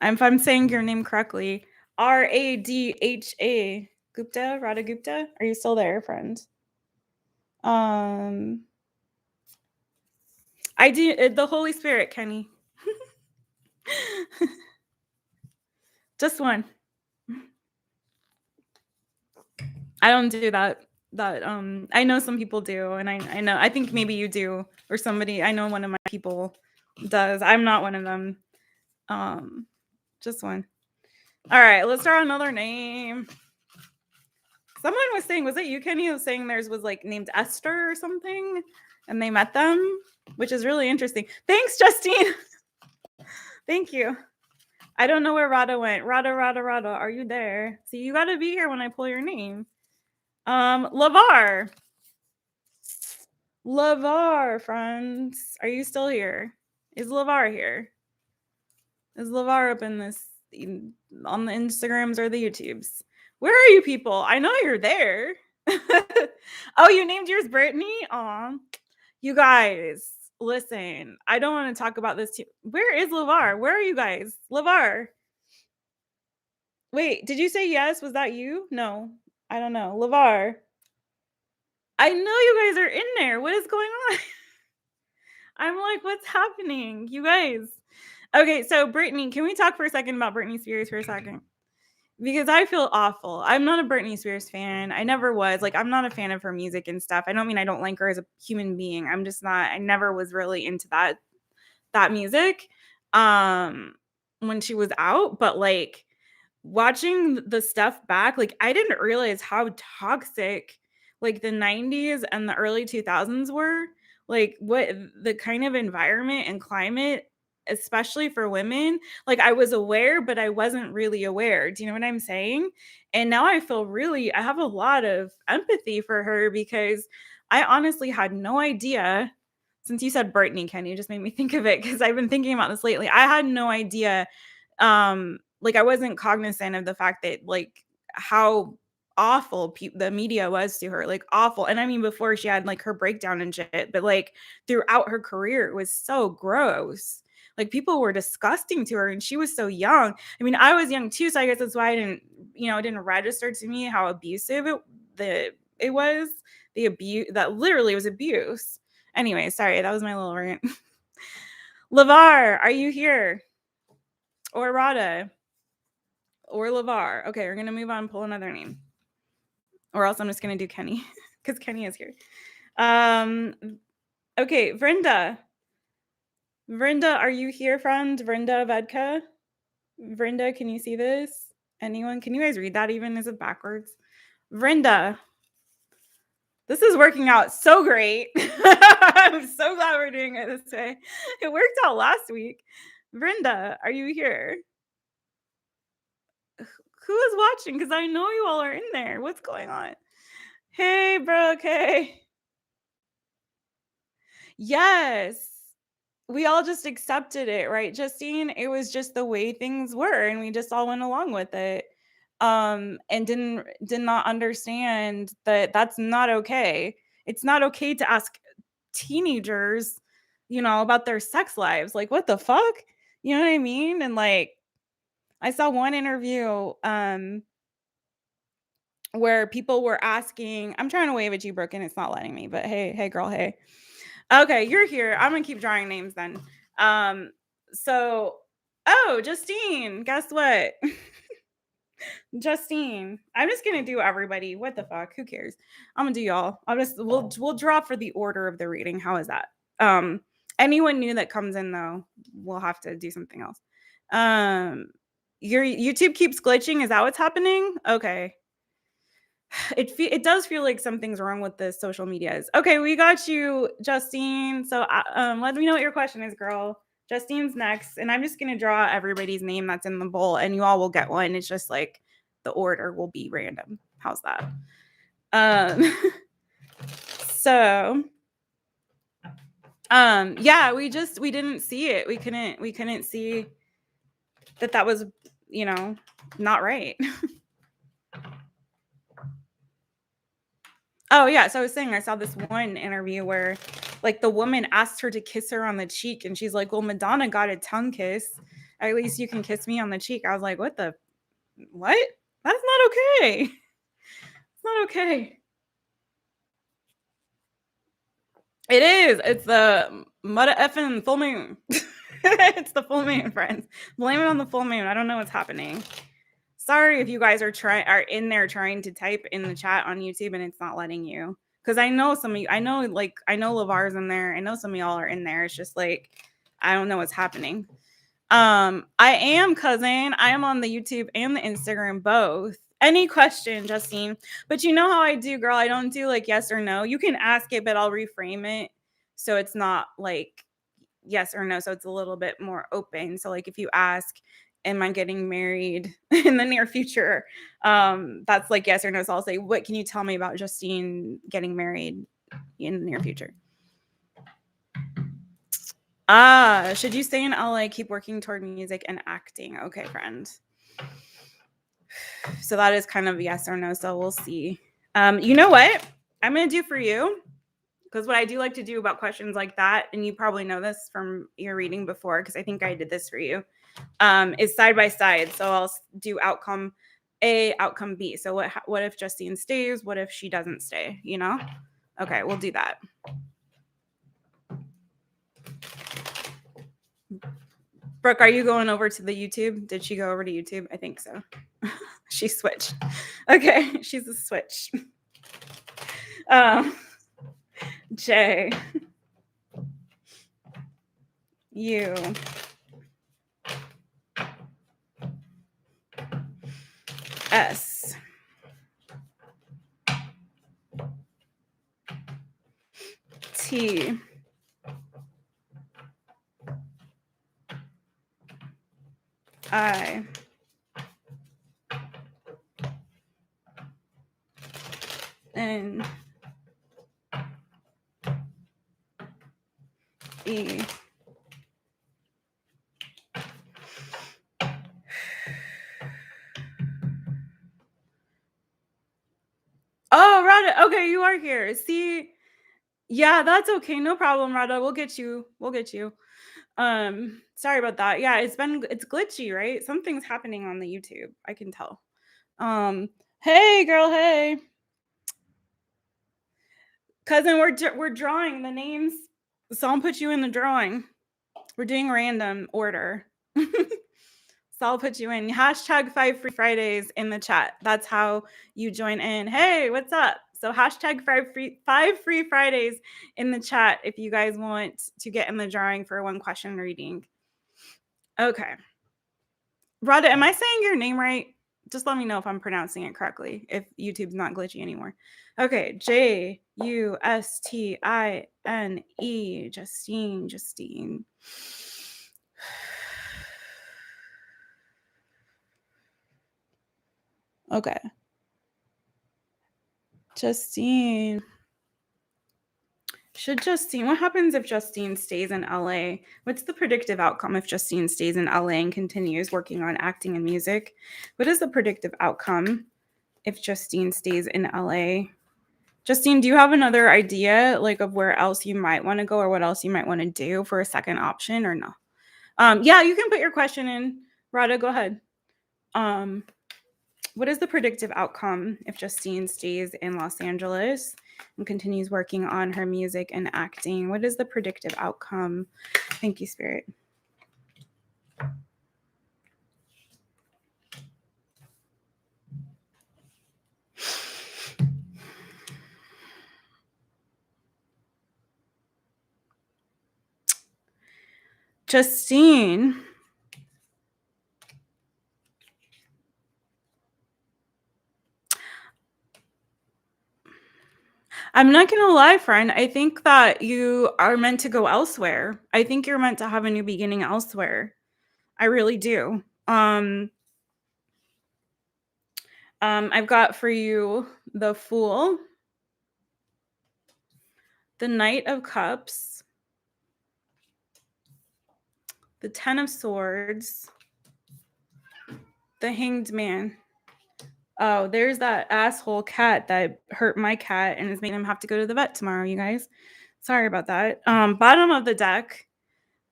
If I'm saying your name correctly. Radha Gupta, Radha Gupta. Are you still there, friend? I do the Holy Spirit, Kenny. Just one. I don't do that. I know some people do, and I think maybe you do, or somebody. I know one of my people does. I'm not one of them. Just one. All right, let's draw another name. Someone was saying, was it you, Kenny, who was saying theirs was like named Esther or something, and they met them, which is really interesting. Thanks, Justine. Thank you. I don't know where Radha went. Radha, are you there? See, you got to be here when I pull your name. LAVAR. LAVAR, friends. Are you still here? Is LAVAR here? Is LAVAR up in this on the Instagrams or the YouTubes? Where are you people? I know you're there. Oh, you named yours Brittany? Aw. You guys, listen. I don't want to talk about this too. Where is LAVAR? Where are you guys? LAVAR. Wait, did you say yes? Was that you? No. I don't know. LAVAR. I know you guys are in there. What is going on? I'm like, what's happening? You guys. Okay, so Brittany, can we talk for a second about Britney Spears for a second? Because I feel awful. I'm not a Britney Spears fan. I never was. Like, I'm not a fan of her music and stuff. I don't mean I don't like her as a human being. I'm just not. I never was really into that music when she was out, but like watching the stuff back, like I didn't realize how toxic like the 90s and the early 2000s were, like what the kind of environment and climate, especially for women. Like I was aware, but I wasn't really aware. Do you know what I'm saying? And now I feel really, I have a lot of empathy for her because I honestly had no idea. Since you said Brittany, Kenny, you just made me think of it because I've been thinking about this lately. I had no idea. Like I wasn't cognizant of the fact that like how awful the media was to her, like awful. And I mean, before she had like her breakdown and shit, but like throughout her career, it was so gross. Like people were disgusting to her, and she was so young. I mean, I was young too, so I guess that's why I didn't, it didn't register to me how abusive it was. The abuse that literally was abuse. Anyway, sorry, that was my little rant. LAVAR, are you here? Or Radha? Or LAVAR? Okay, we're gonna move on. Pull another name, or else I'm just gonna do Kenny because Kenny is here. Okay, Vrinda. Vrinda, are you here, friend? Vrinda Vedka. Vrinda, can you see this? Anyone? Can you guys read that? Even is it backwards? Vrinda. This is working out so great. I'm so glad we're doing it this way. It worked out last week. Vrinda, are you here? Who is watching? Because I know you all are in there. What's going on? Hey, Brooke. Hey. Yes. We all just accepted it, right, Justine? It was just the way things were, and we just all went along with it. And did not understand that that's not okay. It's not okay to ask teenagers, about their sex lives. Like, what the fuck? You know what I mean? And like, I saw one interview where people were asking, I'm trying to wave at you, Brooke, and it's not letting me, but hey, girl, hey. Okay, you're here. I'm gonna keep drawing names then. Oh, Justine, guess what? Justine, I'm just gonna do everybody. What the fuck? Who cares? I'm gonna do y'all. We'll draw for the order of the reading. How is that? Anyone new that comes in though, we'll have to do something else. Your YouTube keeps glitching. Is that what's happening? Okay. It does feel like something's wrong with the social medias. Okay, we got you, Justine. So let me know what your question is, girl. Justine's next, and I'm just gonna draw everybody's name that's in the bowl, and you all will get one. It's just like the order will be random. How's that? So yeah, we didn't see it. We couldn't see that was not right. Oh, yeah, so I was saying I saw this one interview where, like, the woman asked her to kiss her on the cheek, and she's like, "Well, Madonna got a tongue kiss. At least you can kiss me on the cheek." I was like, what? That's not okay. It's not okay. It is. It's the mudda effing full moon. It's the full moon, friends. Blame it on the full moon. I don't know what's happening. Sorry if you guys are in there trying to type in the chat on YouTube and it's not letting you. Because I know some of you, I know LAVAR's in there. I know some of y'all are in there. It's just like, I don't know what's happening. I am cousin. I am on the YouTube and the Instagram both. Any question, Justine? But you know how I do, girl. I don't do like yes or no. You can ask it, but I'll reframe it so it's not like yes or no. So it's a little bit more open. So like if you ask, am I getting married in the near future? That's like yes or no. So I'll say, what can you tell me about Justine getting married in the near future? Should you stay in LA, keep working toward music and acting? Okay, friend. So that is kind of yes or no. So we'll see. You know what I'm going to do for you? Because what I do like to do about questions like that, and you probably know this from your reading before, because I think I did this for you, is side by side. So I'll do outcome A, outcome B. So what if Justine stays? What if she doesn't stay? You know? Okay, we'll do that. Brooke, are you going over to the YouTube? Did she go over to YouTube? I think so. She switched. Okay, she's a switch. J U S T I N E Oh, Radha. Okay, you are here. See, yeah, that's okay. No problem, Radha. We'll get you. We'll get you. Sorry about that. Yeah, it's glitchy, right? Something's happening on the YouTube. I can tell. Hey, girl. Hey, cousin. We're drawing the names. So I'll put you in the drawing. We're doing random order. So I'll put you in. Hashtag 5 Free Fridays in the chat. That's how you join in. Hey, what's up? So hashtag 5 Free Fridays in the chat if you guys want to get in the drawing for one question reading. Okay. Radha, am I saying your name right? Just let me know if I'm pronouncing it correctly, if YouTube's not glitchy anymore. Okay, Justine, Justine. Okay. Justine. What happens if Justine stays in LA? What's the predictive outcome if Justine stays in LA and continues working on acting and music? What is the predictive outcome if Justine stays in LA? Justine, do you have another idea like of where else you might want to go or what else you might want to do for a second option or no? Yeah, you can put your question in. Radha, go ahead. What is the predictive outcome if Justine stays in Los Angeles and continues working on her music and acting? What is the predictive outcome? Thank you, Spirit. Justine. I'm not going to lie, friend. I think that you are meant to go elsewhere. I think you're meant to have a new beginning elsewhere. I really do. I've got for you the Fool, the Knight of Cups, the Ten of Swords, the Hanged Man. Oh, there's that asshole cat that hurt my cat and is making him have to go to the vet tomorrow, you guys. Sorry about that. Bottom of the deck,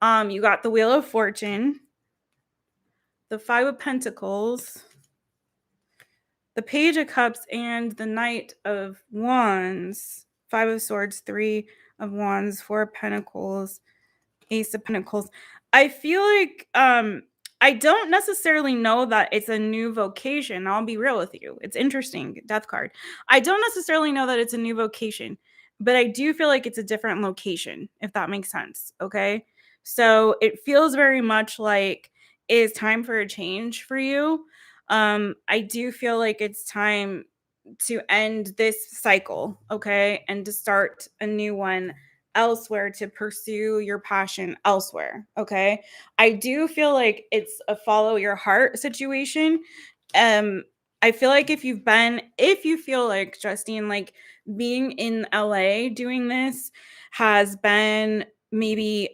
you got the Wheel of Fortune, the Five of Pentacles, the Page of Cups, and the Knight of Wands. Five of Swords, Three of Wands, Four of Pentacles, Ace of Pentacles. I feel like I don't necessarily know that it's a new vocation. I'll be real with you. It's interesting, Death card. I don't necessarily know that it's a new vocation, but I do feel like it's a different location, if that makes sense. Okay. So it feels very much like it's time for a change for you. I do feel like it's time to end this cycle, okay, and to start a new one elsewhere to pursue your passion elsewhere. Okay. I do feel like it's a follow your heart situation. Um, I feel like if you feel like Justine, like being in LA doing this has been maybe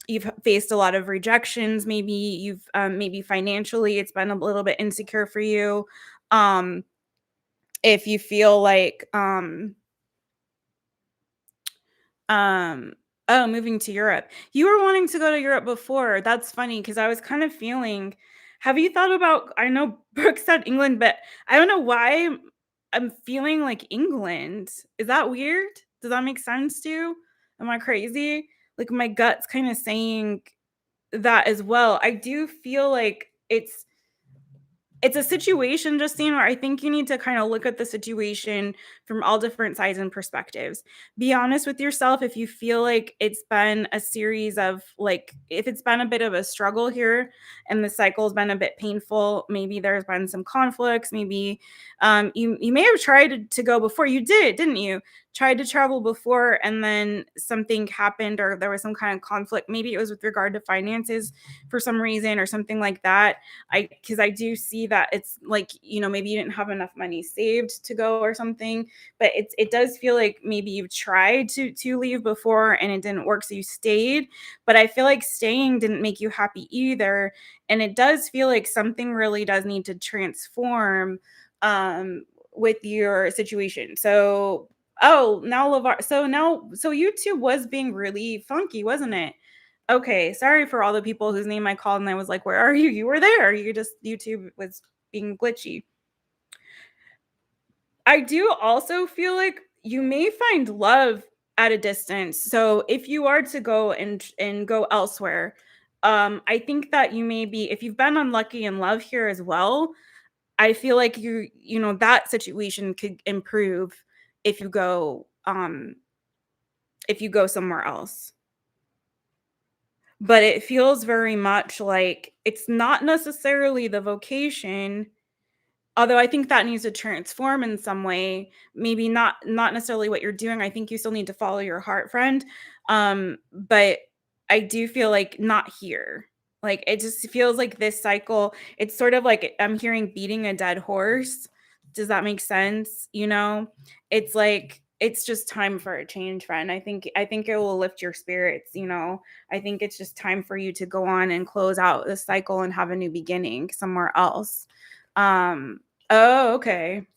you've faced a lot of rejections, maybe you've maybe financially it's been a little bit insecure for you. Um, if you feel like um, oh, moving to Europe. You were wanting to go to Europe before. That's funny because I was kind of feeling. Have you thought about? I know Brooke said England, but I don't know why I'm feeling like England. Is that weird? Does that make sense to you? Am I crazy? Like my gut's kind of saying that as well. I do feel like it's a situation, Justine, where I think you need to kind of look at the situation from all different sides and perspectives. Be honest with yourself if you feel like it's been a series of like if it's been a bit of a struggle here and the cycle's been a bit painful, maybe there's been some conflicts, maybe you may have tried to go before. You did, didn't you? Tried to travel before and then something happened or there was some kind of conflict. Maybe it was with regard to finances for some reason or something like that. Because I do see that it's like, maybe you didn't have enough money saved to go or something, but it does feel like maybe you've tried to leave before and it didn't work, so you stayed. But I feel like staying didn't make you happy either, and it does feel like something really does need to transform with your situation. So now LAVAR, so YouTube was being really funky, wasn't it? Okay, sorry for all the people whose name I called and I was like, "Where are you?" You were there. YouTube was being glitchy. I do also feel like you may find love at a distance. So if you are to go and go elsewhere, I think that you may be if you've been unlucky in love here as well, I feel like that situation could improve if you go somewhere else. But it feels very much like it's not necessarily the vocation, although I think that needs to transform in some way. Maybe not necessarily what you're doing. I think you still need to follow your heart, friend. But I do feel like not here. Like it just feels like this cycle, it's sort of like I'm hearing beating a dead horse. Does that make sense? It's like it's just time for a change, friend. I think it will lift your spirits. I think it's just time for you to go on and close out the cycle and have a new beginning somewhere else. Um Oh, okay.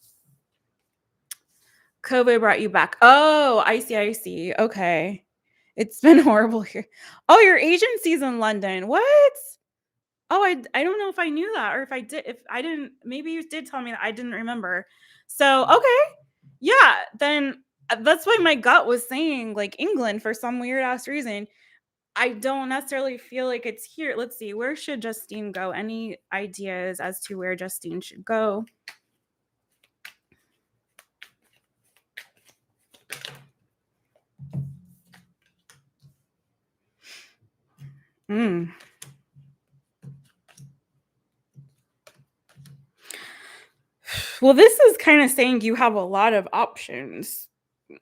COVID brought you back. Oh, I see, I see. Okay. It's been horrible here. Oh, your agency's in London. What? Oh, I don't know if I knew that or if I didn't, maybe you did tell me that I didn't remember. So, okay. Yeah, then that's why my gut was saying like England for some weird ass reason. I don't necessarily feel like it's here. Let's see. Where should Justine go? Any ideas as to where Justine should go? Mm. Well, this is kind of saying you have a lot of options.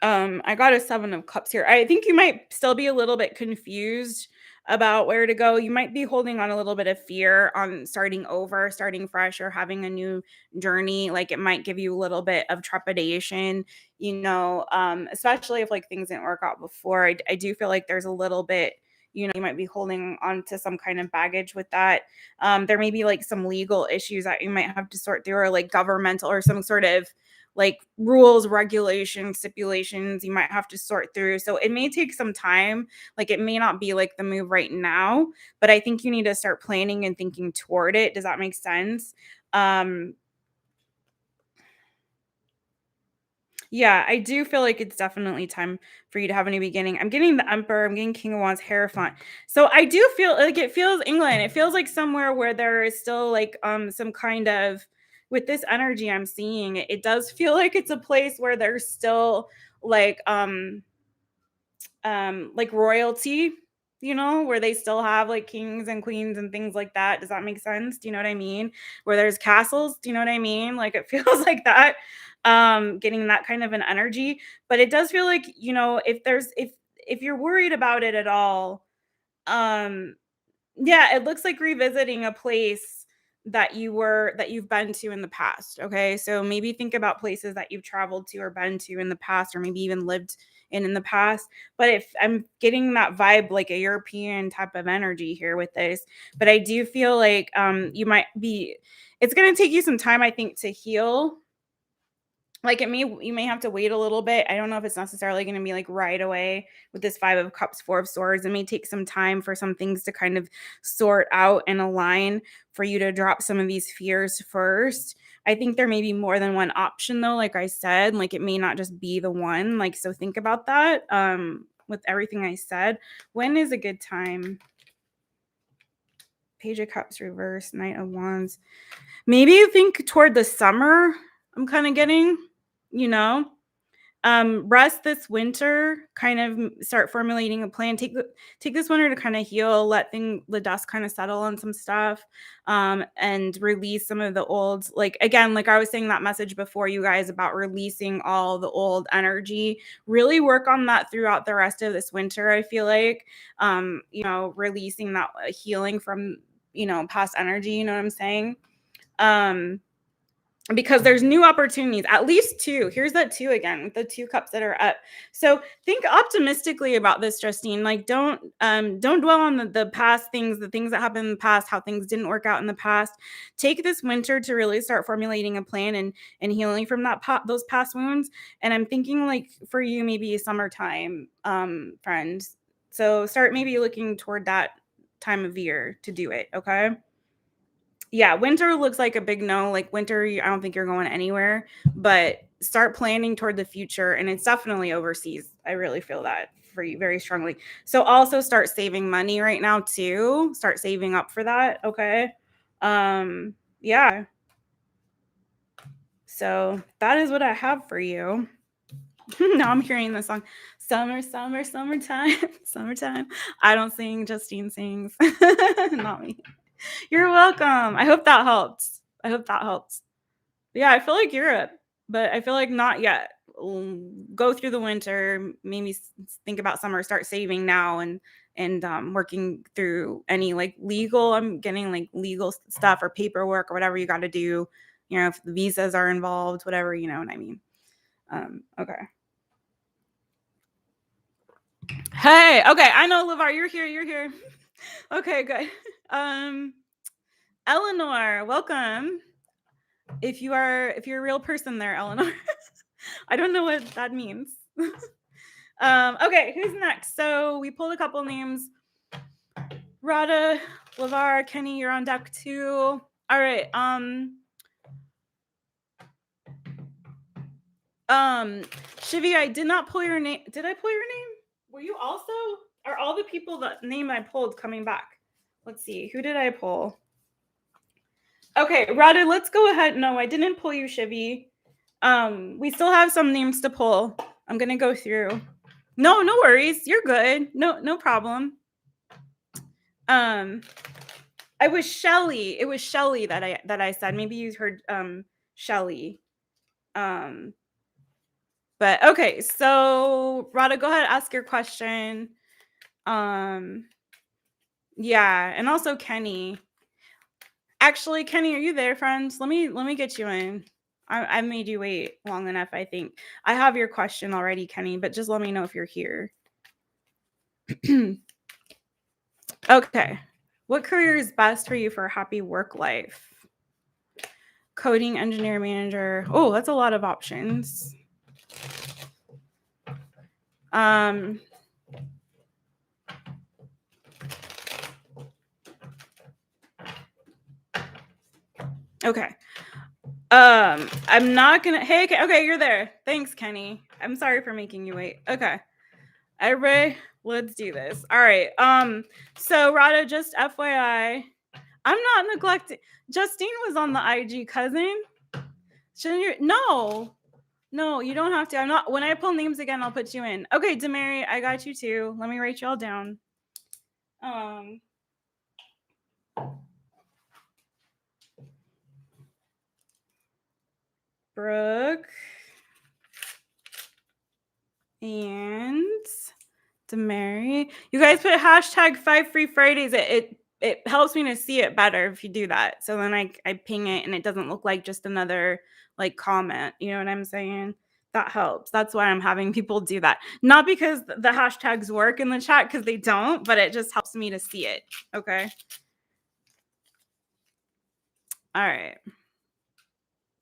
I got a 7 of cups here. I think you might still be a little bit confused about where to go. You might be holding on a little bit of fear on starting over, starting fresh, or having a new journey. Like it might give you a little bit of trepidation, especially if like things didn't work out before. I do feel like there's a little bit, you might be holding on to some kind of baggage with that. There may be like some legal issues that you might have to sort through, or like governmental or some sort of like rules, regulations, stipulations you might have to sort through. So it may take some time. Like it may not be like the move right now, but I think you need to start planning and thinking toward it. Does that make sense? Um, Yeah, I do feel like it's definitely time for you to have a new beginning. I'm getting the Emperor, I'm getting King of Wands, Hierophant. So I do feel like it feels England. It feels like somewhere where there is still like some kind of with this energy I'm seeing, it does feel like it's a place where there's still like like royalty, where they still have like kings and queens and things like that. Does that make sense? Do you know what I mean? Where there's castles, do you know what I mean? Like it feels like that, getting that kind of an energy. But it does feel like, if if you're worried about it at all, yeah, it looks like revisiting a place that you've been to in the past. Okay. So maybe think about places that you've traveled to or been to in the past, or maybe even lived in the past. But if I'm getting that vibe, like a European type of energy here with this, but I do feel like it's going to take you some time, I think, to heal. Like you may have to wait a little bit. I don't know if it's necessarily going to be like right away with this 5 of Cups, 4 of Swords. It may take some time for some things to kind of sort out and align, for you to drop some of these fears first. I think there may be more than one option though. Like I said, like it may not just be the one. Like, so think about that. With everything I said, when is a good time? Page of Cups reverse, Knight of Wands. Maybe you think toward the summer. I'm kind of getting, rest this winter, kind of start formulating a plan. Take this winter to kind of heal, let the dust kind of settle on some stuff, and release some of the old, like, again, like I was saying that message before, you guys, about releasing all the old energy. Really work on that throughout the rest of this winter. I feel like, releasing that, healing from, past energy, you know what I'm saying? Because there's new opportunities, at least 2. Here's that 2 again, with the 2 cups that are up. So think optimistically about this, Justine. Like, don't dwell on the past things, the things that happened in the past, how things didn't work out in the past. Take this winter to really start formulating a plan and healing from those past wounds. And I'm thinking, like, for you, maybe summertime, friends. So start maybe looking toward that time of year to do it. Okay. Yeah, winter looks like a big no. Like winter, I don't think you're going anywhere, but start planning toward the future. And it's definitely overseas. I really feel that for you very strongly. So also start saving money right now too. Start saving up for that. Okay. Yeah. So that is what I have for you. Now I'm hearing the song, summer, summer, summertime, summertime. I don't sing, Justine sings. Not me. You're welcome. I hope that helps. Yeah, I feel like Europe, but I feel like not yet. Go through the winter, maybe think about summer, start saving now, and working through any like legal. I'm getting like legal stuff or paperwork or whatever you got to do. If the visas are involved, whatever, you know what I mean. Okay. Hey, okay, I know, LAVAR, you're here. Okay, good. Eleanor, welcome. If you're a real person there, Eleanor. I don't know what that means. Okay, who's next? So we pulled a couple names. RADHA, LAVAR, Kenny, you're on deck 2. All right. Shivi, I did not pull your name. Did I pull your name? Were you also? Are all the people that name I pulled coming back? Let's see. Who did I pull? Okay, RADHA, let's go ahead. No, I didn't pull you, Shivi. We still have some names to pull. I'm gonna go through. No worries. You're good. No problem. It was Shelly. It was Shelly that I said. Maybe you heard Shelly. But okay, so RADHA, go ahead, ask your question. Yeah, and also Kenny. Actually, Kenny, are you there, friends? Let me get you in. I made you wait long enough, I think. I have your question already, Kenny, but just let me know if you're here. Okay. What career is best for you for a happy work life? Coding, engineer, manager. Oh, that's a lot of options. Okay. I'm not gonna. Hey, okay, you're there. Thanks, Kenny. I'm sorry for making you wait. Okay. Everybody, let's do this. All right. So RADHA, just FYI, I'm not neglecting. Justine was on the IG, cousin. Shouldn't you? No, you don't have to. I'm not. When I pull names again, I'll put you in. Okay, DAMARY, I got you too. Let me write you all down. Brooke and DAMARY. You guys put hashtag 5 free Fridays. It helps me to see it better if you do that. So then I ping it and it doesn't look like just another like comment. You know what I'm saying? That helps. That's why I'm having people do that. Not because the hashtags work in the chat, because they don't, but it just helps me to see it. Okay. All right.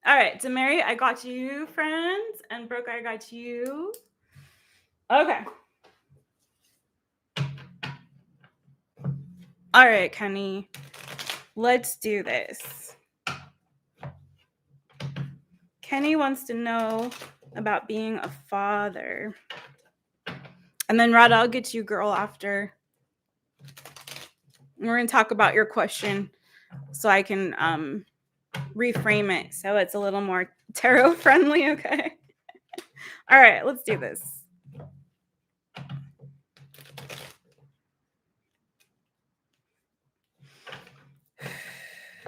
All right, DAMARY, I got you, friends. And Brooke, I got you. Okay. All right, Kenny. Let's do this. Kenny wants to know about being a father. And then Radha, I'll get you, girl, after. We're going to talk about your question so I can reframe it so it's a little more tarot friendly, okay? All right, let's do this.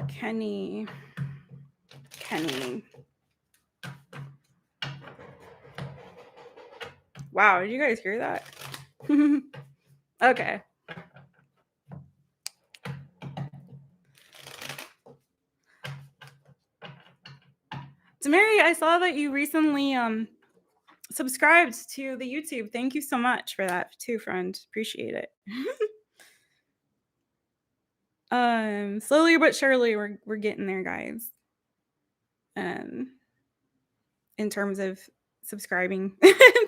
Kenny. Wow, did you guys hear that? Okay. DAMARY, I saw that you recently subscribed to the YouTube. Thank you so much for that too, friend. Appreciate it. Slowly but surely we're getting there, guys. In terms of subscribing,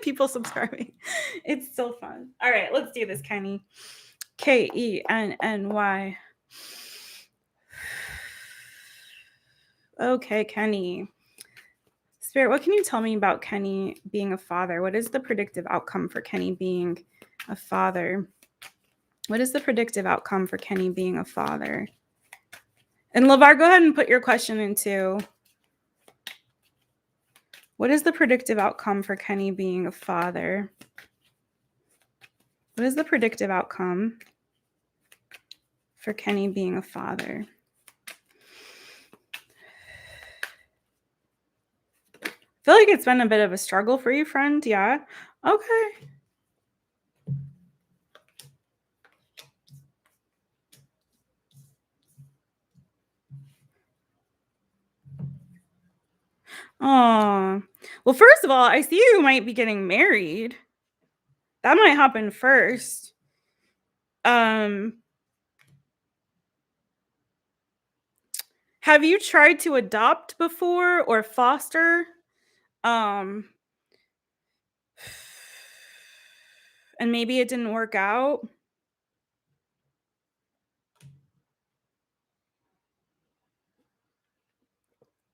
people subscribing. It's so fun. All right, let's do this, Kenny. Kenny. Okay, Kenny. Spirit, what can you tell me about Kenny being a father? What is the predictive outcome for Kenny being a father? What is the predictive outcome for Kenny being a father? And LAVAR, go ahead and put your question in too. What is the predictive outcome for Kenny being a father? What is the predictive outcome for Kenny being a father? I feel like it's been a bit of a struggle for you, friend. Yeah. Okay. Oh, well, first of all, I see you might be getting married. That might happen first. Have you tried to adopt before or foster? And maybe it didn't work out.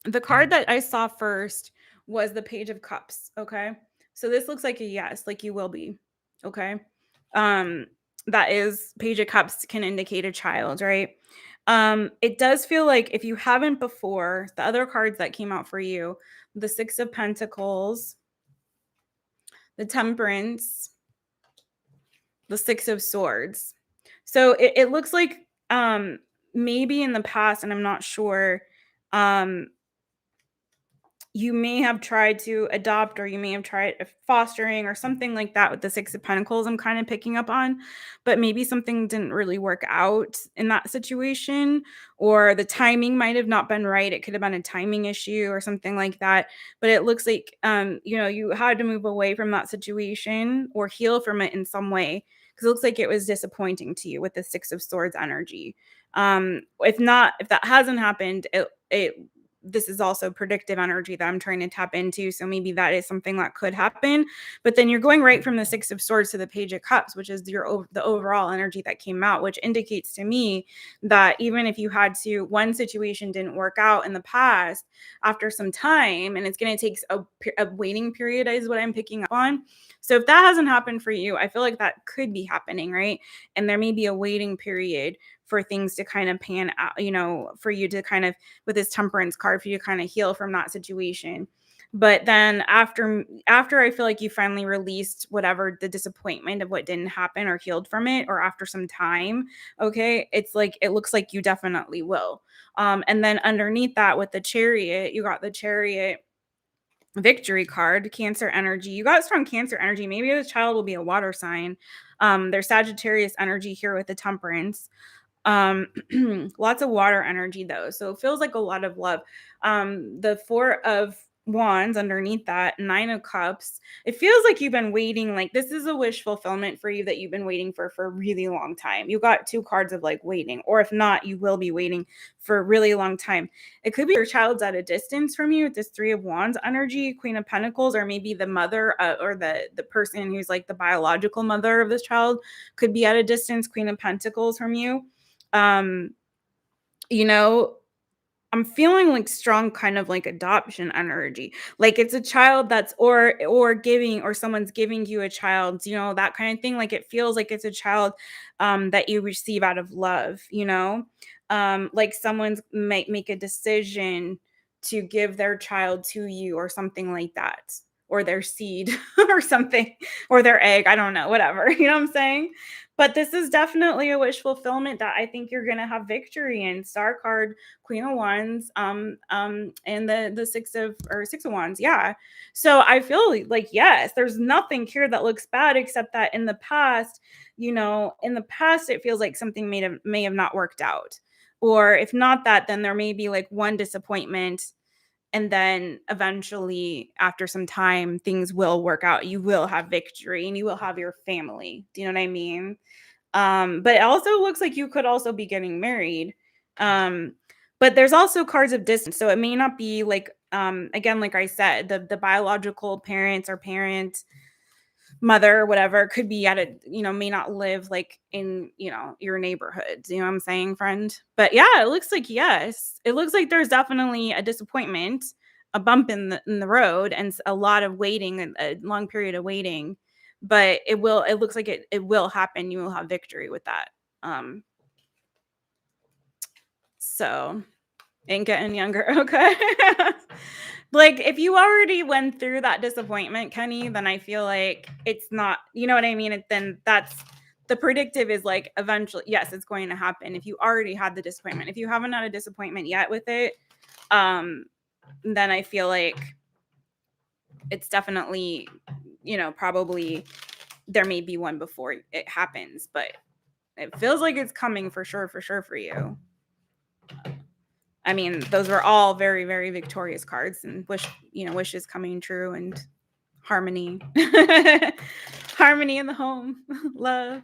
The card that I saw first was the Page of Cups. Okay. So this looks like a yes, like you will be. Okay. That is, Page of Cups can indicate a child, right? It does feel like if you haven't before, the other cards that came out for you, the Six of Pentacles, the Temperance, the Six of Swords. So it looks like maybe in the past, and I'm not sure, you may have tried to adopt, or you may have tried fostering or something like that with the Six of Pentacles I'm kind of picking up on, but maybe something didn't really work out in that situation, or the timing might have not been right. It could have been a timing issue or something like that. But it looks like, you had to move away from that situation or heal from it in some way, because it looks like it was disappointing to you with the Six of Swords energy. If that hasn't happened, this is also predictive energy that I'm trying to tap into. So maybe that is something that could happen. But then you're going right from the Six of Swords to the Page of Cups, which is the overall energy that came out, which indicates to me that even if you had to, one situation didn't work out in the past, after some time, and it's going to take a waiting period is what I'm picking up on. So if that hasn't happened for you, I feel like that could be happening, right? And there may be a waiting period for things to kind of pan out, for you to kind of, with this Temperance card, for you to kind of heal from that situation. But then after I feel like you finally released whatever the disappointment of what didn't happen or healed from it, or after some time, okay, it's like, it looks like you definitely will. And then underneath that with the Chariot, you got the Chariot victory card, Cancer energy. You got strong Cancer energy. Maybe the child will be a water sign. There's Sagittarius energy here with the Temperance. Lots of water energy though, so it feels like a lot of love. The Four of Wands underneath that, Nine of Cups, it feels like you've been waiting, like this is a wish fulfillment for you that you've been waiting for a really long time. You got two cards of like waiting, or if not, you will be waiting for a really long time. It could be your child's at a distance from you with this Three of Wands energy, Queen of Pentacles, or maybe the mother or the person who's like the biological mother of this child could be at a distance, Queen of Pentacles from you. You know, I'm feeling like strong kind of like adoption energy. Like it's a child that's or giving, or someone's giving you a child, you know, that kind of thing. Like it feels like it's a child that you receive out of love, you know? Like someone's might make a decision to give their child to you or something like that, or their seed or something, or their egg, I don't know, whatever. You know what I'm saying? But this is definitely a wish fulfillment that I think you're gonna have victory in. Star card, Queen of Wands, and the Six of Wands. Yeah. So I feel like, yes, there's nothing here that looks bad, except that in the past, you know, in the past, it feels like something may have not worked out. Or if not that, then there may be like one disappointment. And then eventually, after some time, things will work out. You will have victory and you will have your family. Do you know what I mean? But it also looks like you could also be getting married. But there's also cards of distance. So it may not be like, again, like I said, the biological parents or parent, mother, whatever, could be at a, you know, may not live like in, you know, your neighborhood. You know what I'm saying, friend? But yeah, it looks like, yes, it looks like there's definitely a disappointment, a bump in the road, and a lot of waiting, a long period of waiting. But it looks like it will happen. You will have victory with that. So ain't getting younger. Okay. Like if you already went through that disappointment, Kenny, then I feel like it's not, you know what I mean? Then that's the predictive is like eventually, yes, it's going to happen. If you already had the disappointment, if you haven't had a disappointment yet with it, then I feel like it's definitely, you know, probably there may be one before it happens, but it feels like it's coming for sure for you. I mean, those were all very, very victorious cards, and wishes coming true and harmony. Harmony in the home. Love.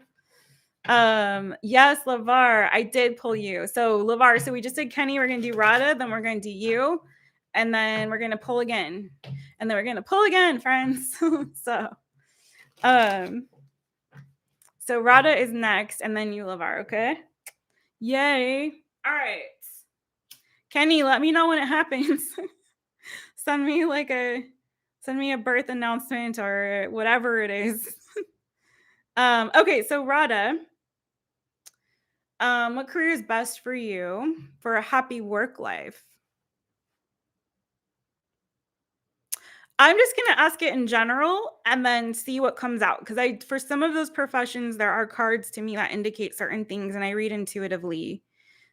Yes, LAVAR, I did pull you. So LAVAR, so we just did Kenny, we're gonna do RADHA, then we're gonna do you, and then we're gonna pull again. And then we're gonna pull again, friends. So RADHA is next, and then you, LAVAR, okay? Yay. All right. Kenny, let me know when it happens. Send me a birth announcement or whatever it is. Okay, so RADHA, what career is best for you for a happy work life? I'm just gonna ask it in general and then see what comes out, because for some of those professions, there are cards to me that indicate certain things, and I read intuitively.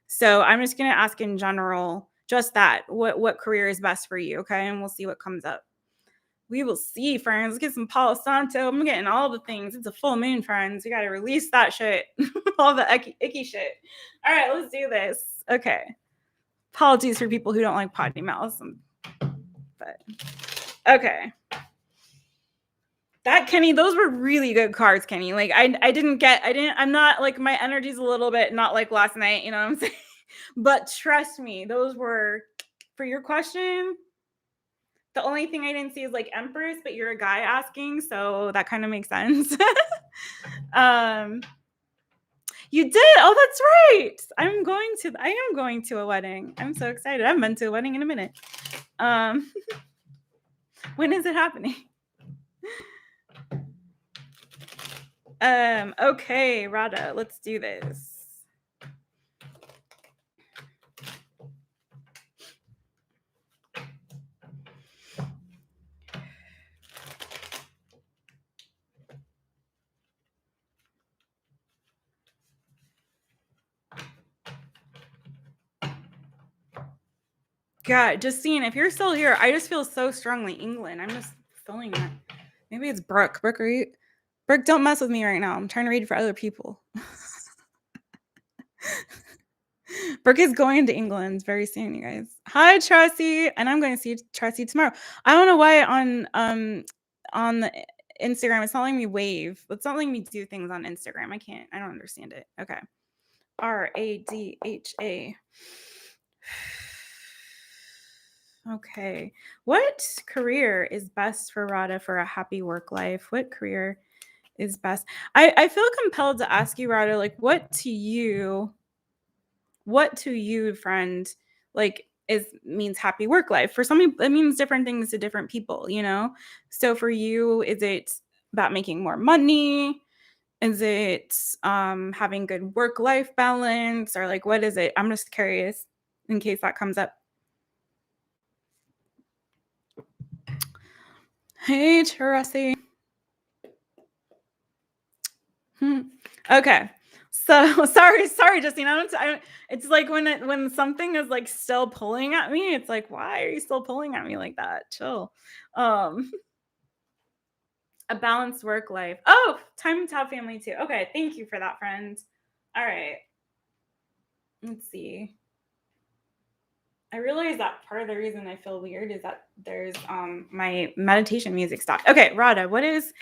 So I'm just gonna ask in general, just that. What career is best for you? Okay, and we'll see what comes up. We will see, friends. Let's get some Palo Santo. I'm getting all the things. It's a full moon, friends. We got to release that shit. All the icky shit. All right, let's do this. Okay. Apologies for people who don't like potty mouths. But okay. That, Kenny, those were really good cards, Kenny. Like I'm not like, my energy's a little bit not like last night, you know what I'm saying? But trust me, those were, for your question, the only thing I didn't see is like Empress, but you're a guy asking, so that kind of makes sense. You did. Oh, that's right. I am going to a wedding. I'm so excited. I haven't been to a wedding in a minute. When is it happening? Okay, RADHA, let's do this. God, Justine, if you're still here, I just feel so strongly England. I'm just feeling that. Maybe it's Brooke. Brooke, are you? Brooke, don't mess with me right now. I'm trying to read for other people. Brooke is going to England very soon, you guys. Hi, Tracy, and I'm going to see Tracy tomorrow. I don't know why on the Instagram it's not letting me wave. It's not letting me do things on Instagram. I don't understand it. Okay. RADHA. Okay. What career is best for Radha for a happy work life? What career is best? I feel compelled to ask you, Radha, like what to you, friend, like means happy work life. For some people, it means different things to different people, you know? So for you, is it about making more money? Is it having good work-life balance? Or like what is it? I'm just curious in case that comes up. Hey, Tracy. Okay. So sorry, Justine. It's like when something is like still pulling at me, it's like, why are you still pulling at me like that? Chill. A balanced work life. Oh, time to have family too. Okay, thank you for that, friend. All right. Let's see. I realize that part of the reason I feel weird is that there's my meditation music stopped. Okay, Radha, what is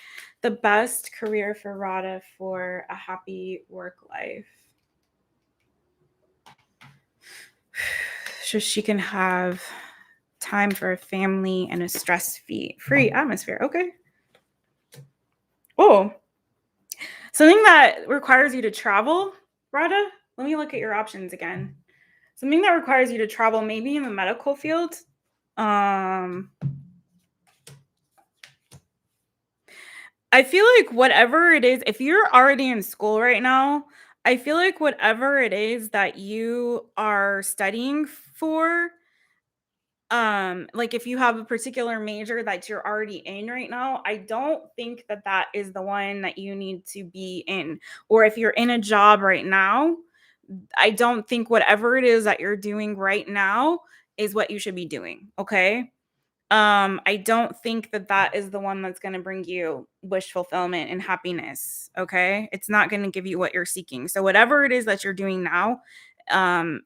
the best career for Radha for a happy work life? So she can have time for a family and a stress-free atmosphere. Okay. Oh, something that requires you to travel, Radha? Let me look at your options again. Something that requires you to travel, maybe in the medical field. I feel like whatever it is, if you're already in school right now, I feel like whatever it is that you are studying for, like if you have a particular major that you're already in right now, I don't think that that is the one that you need to be in. Or if you're in a job right now, I don't think whatever it is that you're doing right now is what you should be doing. Okay. I don't think that that is the one that's going to bring you wish fulfillment and happiness. Okay. It's not going to give you what you're seeking. So whatever it is that you're doing now,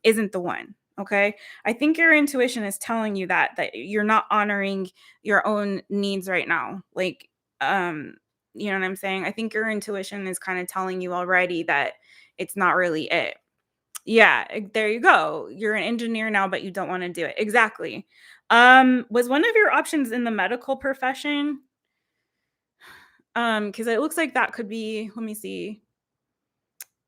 isn't the one. Okay. I think your intuition is telling you that you're not honoring your own needs right now. Like, you know what I'm saying? I think your intuition is kind of telling you already that it's not really it. Yeah, there you go. You're an engineer now, but you don't want to do it. Exactly. Was one of your options in the medical profession? Because it looks like that could be, let me see.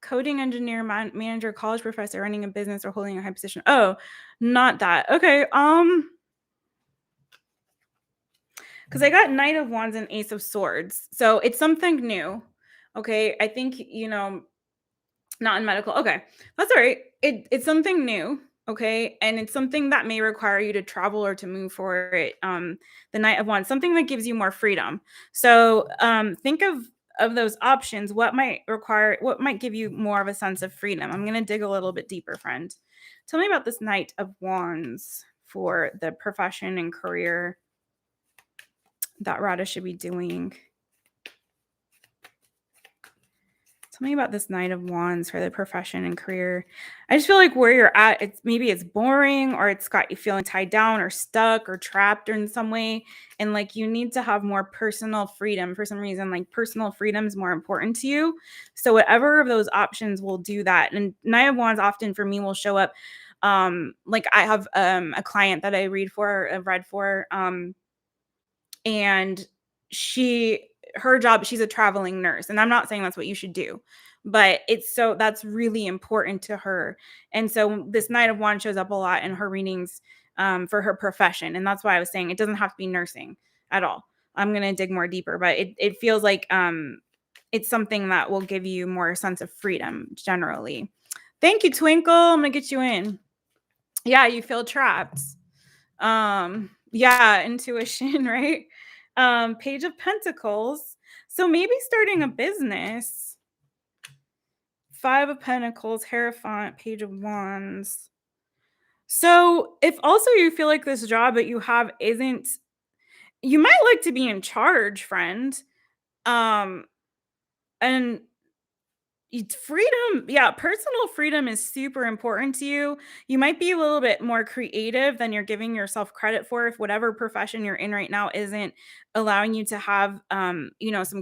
Coding engineer, manager, college professor, running a business, or holding a high position. Oh, not that. Okay. Because I got Knight of Wands and Ace of Swords. So it's something new. Okay. I think, not in medical. Okay. That's all right. It's something new. Okay. And it's something that may require you to travel or to move for it. The Knight of Wands, something that gives you more freedom. So think of those options. What might give you more of a sense of freedom? I'm going to dig a little bit deeper, friend. Tell me about this Knight of Wands for the profession and career that Radha should be doing. Tell me about this Knight of Wands for the profession and career. I just feel like where you're at, it's boring, or it's got you feeling tied down or stuck or trapped in some way. And like you need to have more personal freedom for some reason. Like personal freedom is more important to you. So whatever of those options will do that. And Knight of Wands often for me will show up. Like I have a client that I've read for. And her job, she's a traveling nurse, and I'm not saying that's what you should do, but that's really important to her. And so this Knight of Wands shows up a lot in her readings for her profession, and that's why I was saying it doesn't have to be nursing at all. I'm going to dig more deeper, but it feels like it's something that will give you more sense of freedom generally. Thank you, Twinkle. I'm going to get you in. Yeah, you feel trapped. Yeah, intuition, right? Page of Pentacles. So maybe starting a business. 5 of Pentacles, Hierophant, Page of Wands. So if also you feel like this job that you have you might like to be in charge, friend. And freedom, yeah, personal freedom is super important to you. You might be a little bit more creative than you're giving yourself credit for if whatever profession you're in right now isn't allowing you to have some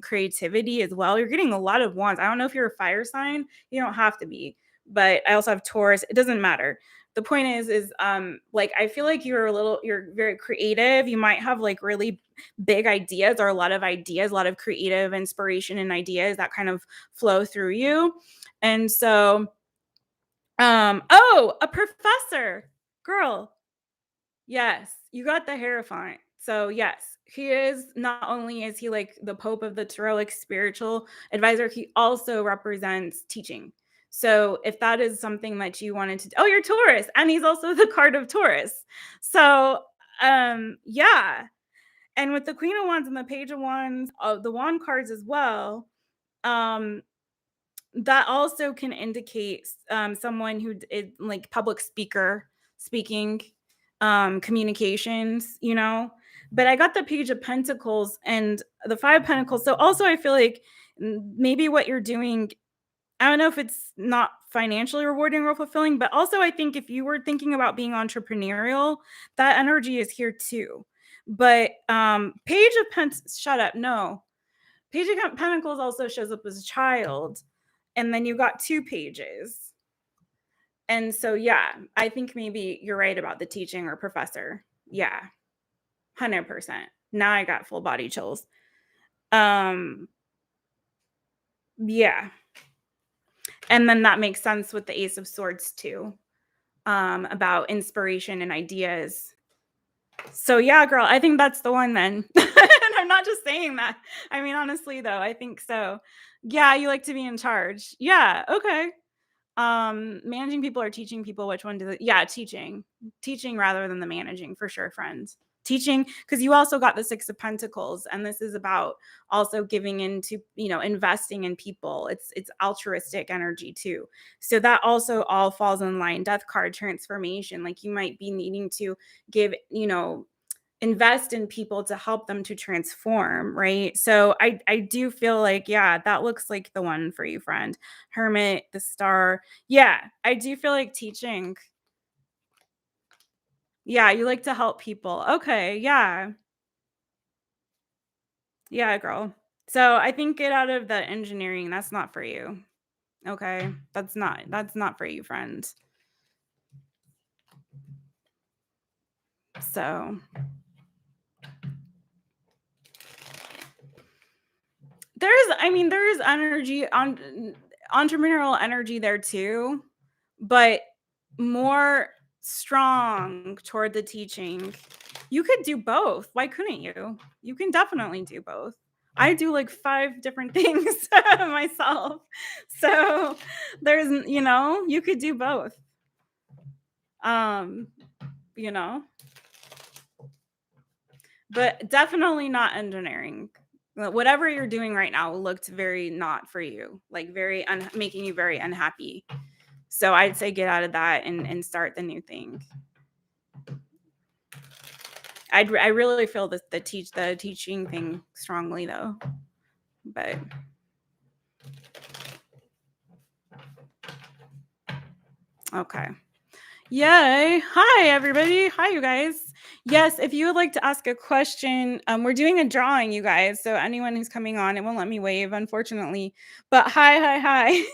creativity as well. You're getting a lot of wands. I don't know if you're a fire sign, you don't have to be, but I also have Taurus. It doesn't matter. The point is like I feel like you're very creative. You might have like really big ideas or a lot of ideas, a lot of creative inspiration and ideas that kind of flow through you. And so, oh, a professor, girl. Yes, you got the Hierophant. So yes, he is not only is he like the Pope of the Tarot, like spiritual advisor, he also represents teaching. So if that is something that you wanted to, oh, you're Taurus, and he's also the card of Taurus. So yeah. And with the Queen of Wands and the Page of Wands, the wand cards as well, um, that also can indicate someone who is like public speaking, communications, But I got the Page of Pentacles and the Five of Pentacles. So also I feel like maybe what you're doing, I don't know if it's not financially rewarding or fulfilling, but also I think if you were thinking about being entrepreneurial, that energy is here too. But Page of Pentacles, shut up, no. Page of Pentacles also shows up as a child, and then you got two pages. And so, yeah, I think maybe you're right about the teaching or professor. Yeah, 100%. Now I got full body chills. Yeah. And then that makes sense with the Ace of Swords too, about inspiration and ideas. So yeah, girl, I think that's the one then. And I'm not just saying that. I mean, honestly though, I think so. Yeah, you like to be in charge. Yeah, okay. Managing people or teaching people, which one does it? Yeah, teaching rather than the managing, for sure, friends. Teaching, because you also got the Six of Pentacles, and this is about also giving into, investing in people. It's altruistic energy too. So that also all falls in line. Death card, transformation. Like you might be needing to give, invest in people to help them to transform, right? So I do feel like, yeah, that looks like the one for you, friend. Hermit, the Star. Yeah, I do feel like teaching. Yeah, you like to help people. Okay, yeah. Yeah, girl. So I think get out of the engineering. That's not for you. Okay. That's not for you, friend. So there's energy on entrepreneurial energy there too, but more strong toward the teaching. You could do both. Why couldn't you? You can definitely do both. I do like 5 different things myself. So there's, you could do both. Um, you know, but definitely not engineering. Whatever you're doing right now looked very not for you, like very making you very unhappy. So I'd say get out of that and start the new thing. I really feel the teaching thing strongly though, but okay. Yay! Hi everybody. Hi you guys. Yes, if you would like to ask a question, we're doing a drawing, you guys. So anyone who's coming on, it won't let me wave, unfortunately. But hi.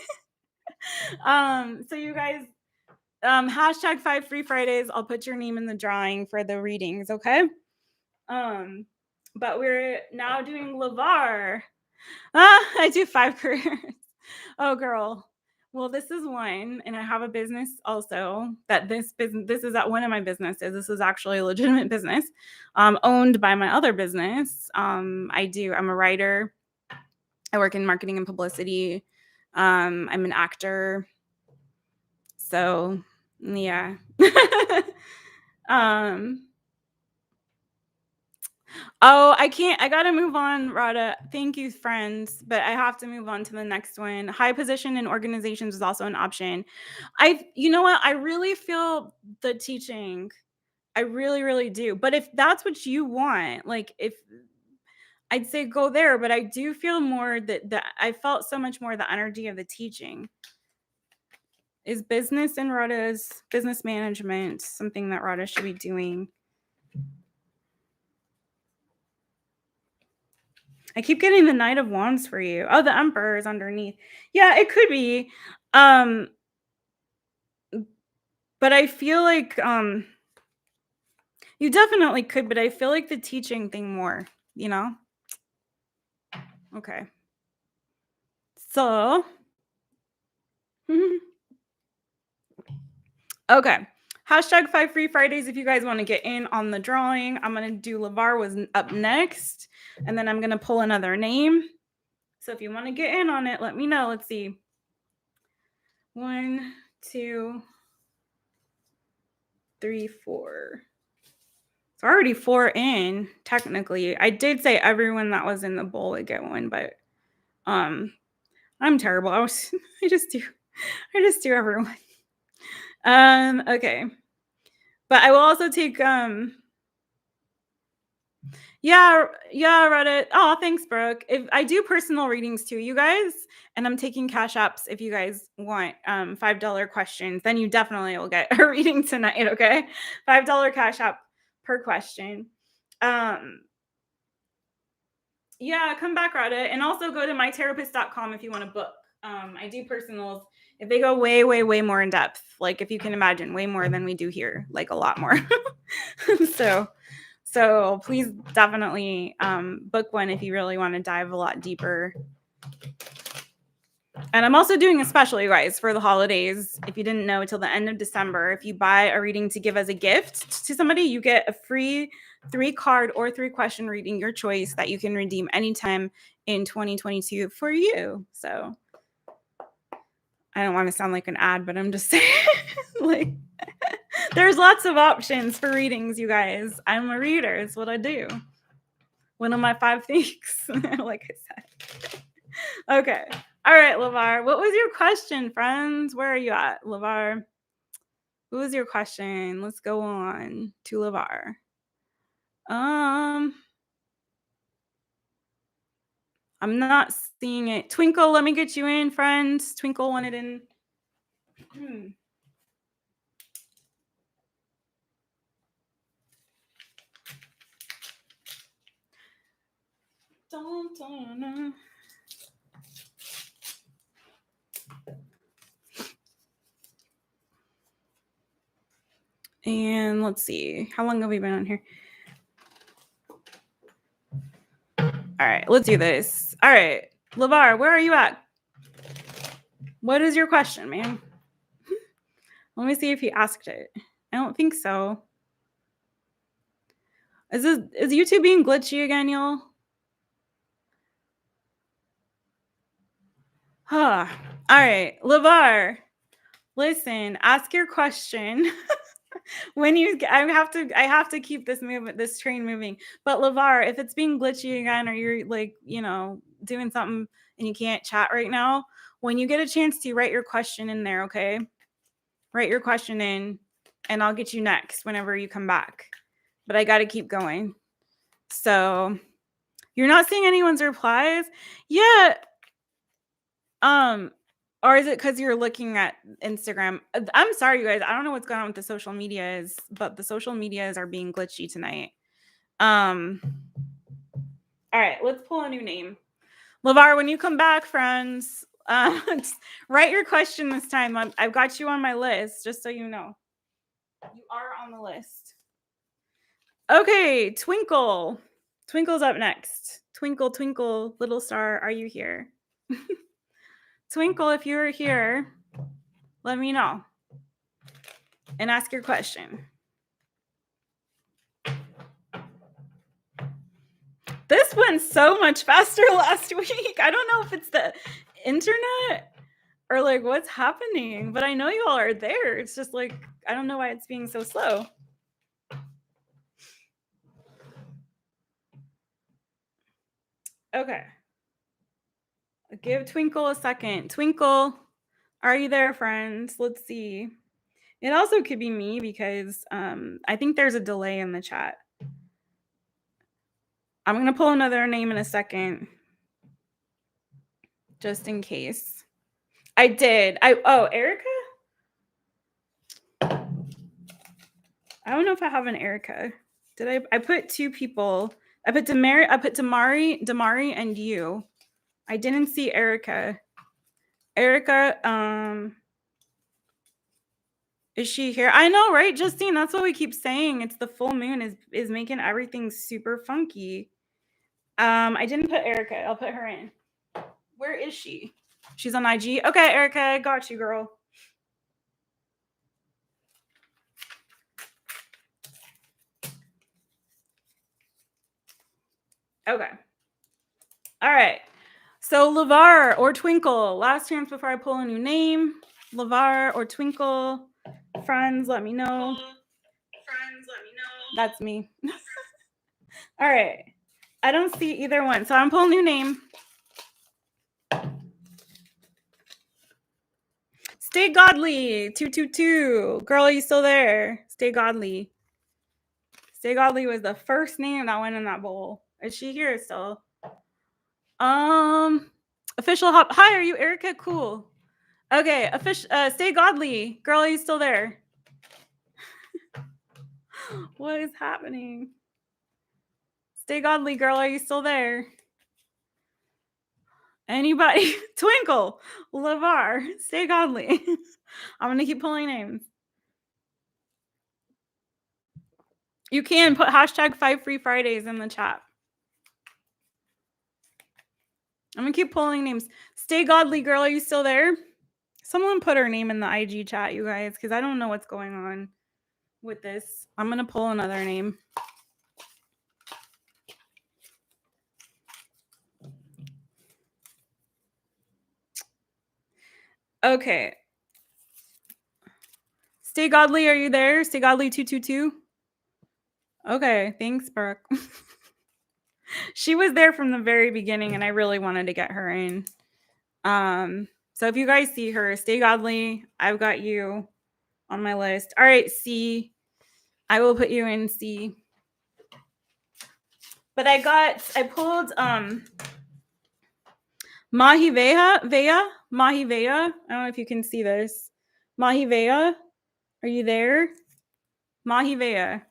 So you guys, hashtag 5 free Fridays. I'll put your name in the drawing for the readings, okay? But we're now doing LAVAR. I do 5 careers. Oh, girl. Well, this is one, and I have a business also. This is at one of my businesses. This is actually a legitimate business, owned by my other business. I'm a writer. I work in marketing and publicity. I'm an actor. So, yeah. Oh, I can't. I got to move on, Radha. Thank you, friends. But I have to move on to the next one. High position in organizations is also an option. You know what? I really feel the teaching. I really, really do. But if that's what you want, like I'd say go there, but I do feel more that I felt so much more the energy of the teaching. Is business and Radha's business management something that Radha should be doing? I keep getting the Knight of Wands for you. Oh, the Emperor is underneath. Yeah, it could be. But I feel like you definitely could, but I feel like the teaching thing more, you know? Okay. So, okay. Hashtag 5 free Fridays if you guys want to get in on the drawing. I'm going to do LAVAR was up next, and then I'm going to pull another name. So if you want to get in on it, let me know. Let's see. 1, 2, 3, 4. It's already 4 in, technically. I did say everyone that was in the bowl would get one, but I'm terrible. I just do everyone. Okay. But I will also take yeah, Reddit. Oh, thanks, Brooke. If I do personal readings too, you guys, and I'm taking cash apps if you guys want $5 questions, then you definitely will get a reading tonight, okay? $5 cash app per question. Yeah, come back, Reddit. And also go to mytaropist.com if you want to book. I do personals. If they go way, way, way more in depth, like if you can imagine, way more than we do here, like a lot more. So please definitely book one if you really want to dive a lot deeper. And I'm also doing a special, you guys, for the holidays. If you didn't know, till the end of December, if you buy a reading to give as a gift to somebody, you get a free 3-card or 3-question reading, your choice, that you can redeem anytime in 2022 for you. So I don't want to sound like an ad, but I'm just saying, like, there's lots of options for readings, you guys. I'm a reader. It's what I do. One of my 5 things, like I said. Okay. All right, LAVAR. What was your question, friends? Where are you at, LAVAR? What was your question? Let's go on to LAVAR. I'm not seeing it. Twinkle, let me get you in, friends. Twinkle wanted in. And let's see. How long have we been on here? All right, let's do this. All right, LAVAR, where are you at? What is your question, man? Let me see if he asked it. I don't think so. Is YouTube being glitchy again, y'all? Huh. All right, LAVAR, listen, ask your question. When you, I have to keep this train moving. But LAVAR, if it's being glitchy again, or you're like, doing something and you can't chat right now, when you get a chance to, write your question in there, okay? Write your question in, and I'll get you next whenever you come back. But I got to keep going. So you're not seeing anyone's replies? Yeah. Or is it because you're looking at Instagram? I'm sorry, you guys. I don't know what's going on with the social medias, but the social medias are being glitchy tonight. All right, let's pull a new name. LAVAR, when you come back, friends, write your question this time. I've got you on my list, just so you know. You are on the list. Okay, Twinkle. Twinkle's up next. Twinkle, twinkle, little star, are you here? Twinkle, if you're here, let me know and ask your question. This went so much faster last week. I don't know if it's the internet or like what's happening, but I know you all are there. It's just like, I don't know why it's being so slow. Okay. Give Twinkle a second. Twinkle, are you there, friends? Let's see. It also could be me because I think there's a delay in the chat. I'm going to pull another name in a second, just in case. I did. Oh, Erica? I don't know if I have an Erica. Did I put two people. I put Damari, and you. I didn't see Erica. Erica, is she here? I know, right, Justine? That's what we keep saying. It's the full moon is making everything super funky. I didn't put Erica. I'll put her in. Where is she? She's on IG. Okay, Erica, I got you, girl. Okay. All right. So LAVAR or Twinkle. Last chance before I pull a new name. LAVAR or Twinkle. Friends, let me know. That's me. All right. I don't see either one. So I'm pulling a new name. Stay Godly. 222. Girl, are you still there? Stay Godly. Stay Godly was the first name that went in that bowl. Is she here still? Official hop. Hi, are you Erica? Cool. Okay, Stay Godly. Girl, are you still there? What is happening? Stay Godly, girl, are you still there? Anybody? Twinkle, LAVAR, Stay Godly. I'm gonna keep pulling names. You can put hashtag 5 Free Fridays in the chat. I'm gonna keep pulling names. Stay Godly, girl, are you still there? Someone put her name in the IG chat, you guys, because I don't know what's going on with this. I'm gonna pull another name. Okay. Stay Godly, are you there? Stay Godly 222. Okay, thanks, Brooke. She was there from the very beginning, and I really wanted to get her in. So if you guys see her, Stay Godly, I've got you on my list. All right, C. I will put you in C. But I pulled Mahi VEYA. Mahi VEYA. I don't know if you can see this. Mahi VEYA. Are you there? Mahi VEYA.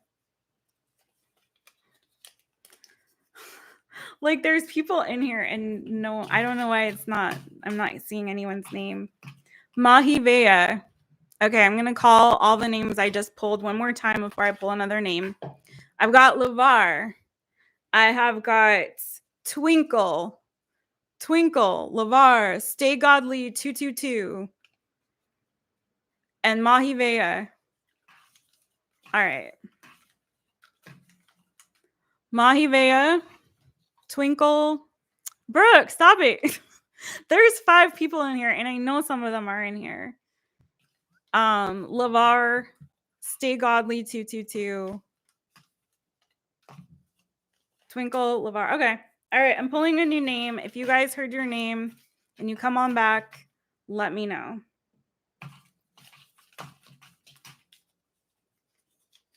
Like, there's people in here, and no, I don't know why I'm not seeing anyone's name. Mahi VEYA. Okay, I'm going to call all the names I just pulled one more time before I pull another name. I've got LAVAR. I have got Twinkle, LAVAR, Stay Godly 222, and Mahi VEYA. All right. Mahi VEYA, Twinkle. Brooke, stop it. There's 5 people in here, and I know some of them are in here. LAVAR, Stay Godly 222, Twinkle, LAVAR. Okay. All right. I'm pulling a new name. If you guys heard your name and you come on back, let me know.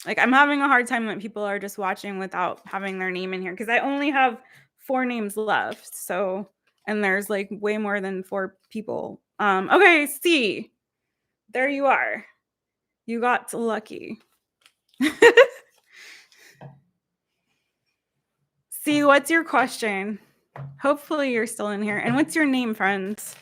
Like, I'm having a hard time when people are just watching without having their name in here, because I only have 4 names left. So, and there's like way more than 4 people. Okay, C. There you are. You got lucky. C, what's your question? Hopefully you're still in here. And what's your name, friends?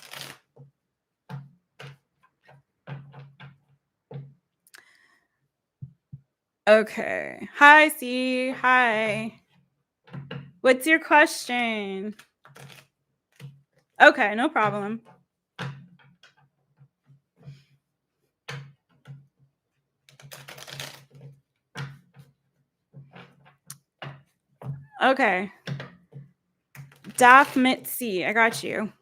Okay. Hi, C. Hi. What's your question? Okay, no problem. Okay. DAPHNE C. I got you.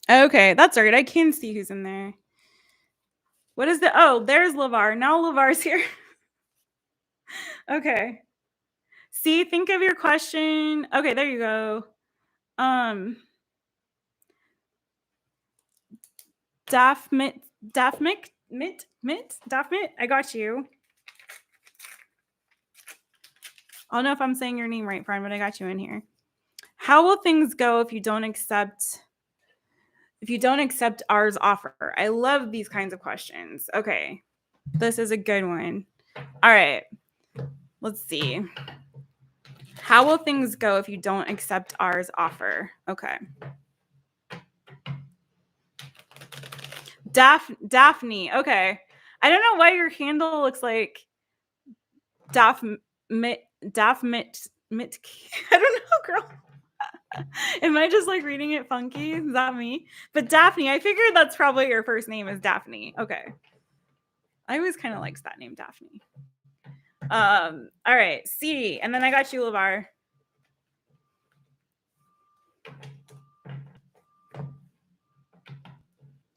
Okay, that's all right. I can see who's in there. What is the... Oh, there's LAVAR. Now LAVAR's here. Okay. See, think of your question. Okay, there you go. Daphne, Daphne, I got you. I don't know if I'm saying your name right, friend, but I got you in here. How will things go if you don't accept ours offer? I love these kinds of questions. Okay. This is a good one. All right. Let's see. How will things go if you don't accept ours offer? Okay. Daphne. Okay. I don't know why your handle looks like Daphne. I don't know, girl. Am I just like reading it funky? Is that me? But Daphne, I figured that's probably your first name is Daphne. Okay. I always kind of likes that name, Daphne. All right, C. And then I got you, LAVAR.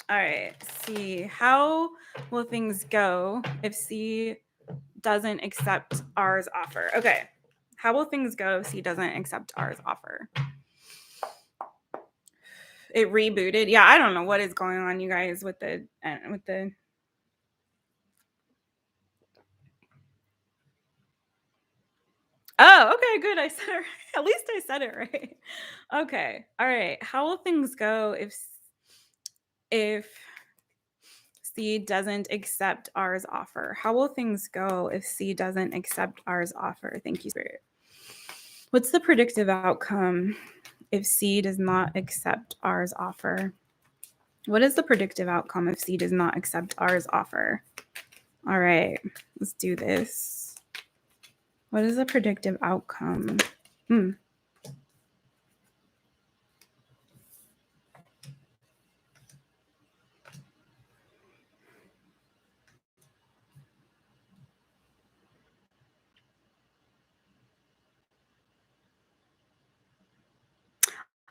All right, C. How will things go if C doesn't accept ours offer? Okay. How will things go if C doesn't accept ours offer? It rebooted. Yeah, I don't know what is going on, you guys, with the Oh, okay, good. I said it right. At least I said it right. Okay. All right. How will things go if C doesn't accept ours offer? How will things go if C doesn't accept ours offer? Thank you, Spirit. What's the predictive outcome if C does not accept ours offer? What is the predictive outcome if C does not accept ours offer? All right, let's do this. What is the predictive outcome?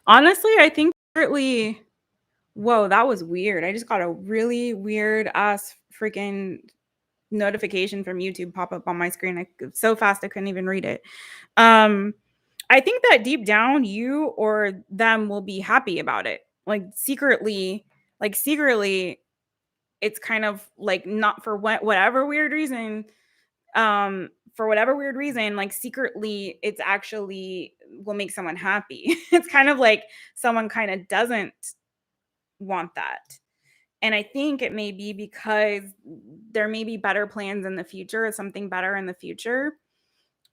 Honestly, I think currently, whoa, that was weird. I just got a really weird ass freaking notification from YouTube pop up on my screen. So fast I couldn't even read it. I think that deep down you or them will be happy about it. Like secretly, it's kind of like not for whatever weird reason. For whatever weird reason, like secretly, it's actually will make someone happy. It's kind of like someone kind of doesn't want that. And I think it may be because there may be better plans in the future, something better in the future,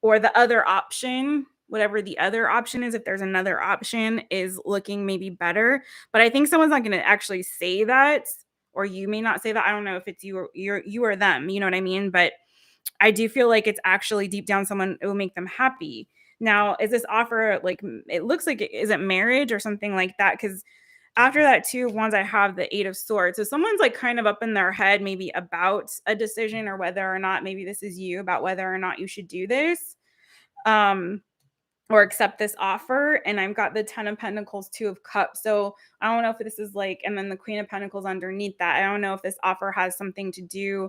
or the other option, whatever the other option is, if there's another option, is looking maybe better. But I think someone's not going to actually say that, or you may not say that. I don't know if it's you or them. You know what I mean? But I do feel like it's actually deep down someone it will make them happy. Now, is this offer like it looks like is it marriage or something like that? Because after that, two of wands, I have the eight of swords. So someone's like kind of up in their head, maybe about a decision or whether or not maybe this is you about whether or not you should do this or accept this offer. And I've got the 10 of Pentacles, 2 of Cups. So I don't know if this is like, and then the Queen of Pentacles underneath that. I don't know if this offer has something to do.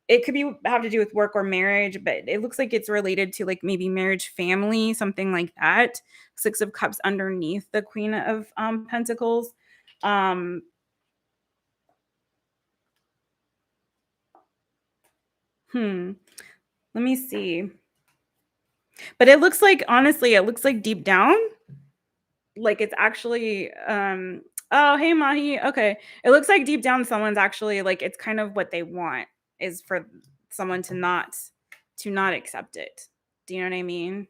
It could have to do with work or marriage, but it looks like it's related to like maybe marriage, family, something like that. 6 of Cups underneath the Queen of Pentacles. Let me see. But it looks like, honestly, it looks like deep down, like it's actually, oh, hey, Mahi. Okay. It looks like deep down, someone's actually like, it's kind of what they want is for someone to not accept it. Do you know what I mean?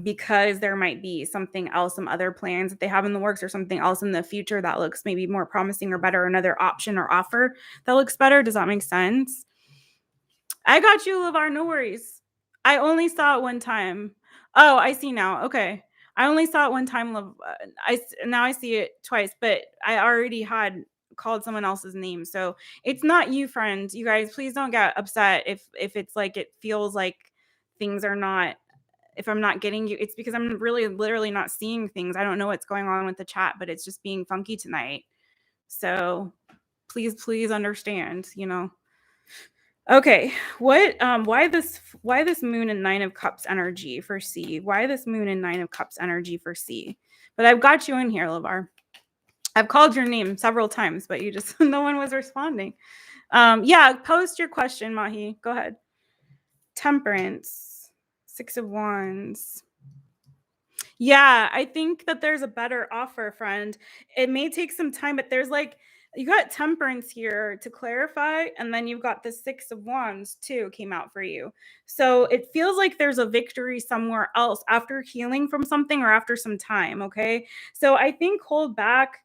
Because there might be something else, some other plans that they have in the works or something else in the future that looks maybe more promising or better, another option or offer that looks better. Does that make sense? I got you, LAVAR. No worries. I only saw it one time. Oh, I see now. Okay. I only saw it one time. Now I see it twice, but I already had called someone else's name. So it's not you, friends. You guys, please don't get upset if it's like it feels like things are not, if I'm not getting you. It's because I'm really literally not seeing things. I don't know what's going on with the chat, but it's just being funky tonight. So please understand, you know. Okay, what why this moon and 9 of cups energy for C? Why this moon and 9 of cups energy for C? But I've got you in here, LAVAR. I've called your name several times, but you just, no one was responding. Yeah, post your question, Mahi. Go ahead. Temperance, 6 of Wands. Yeah, I think that there's a better offer, friend. It may take some time, but there's like, you got temperance here to clarify, and then you've got the 6 of Wands too came out for you. So it feels like there's a victory somewhere else after healing from something or after some time. Okay. So I think hold back.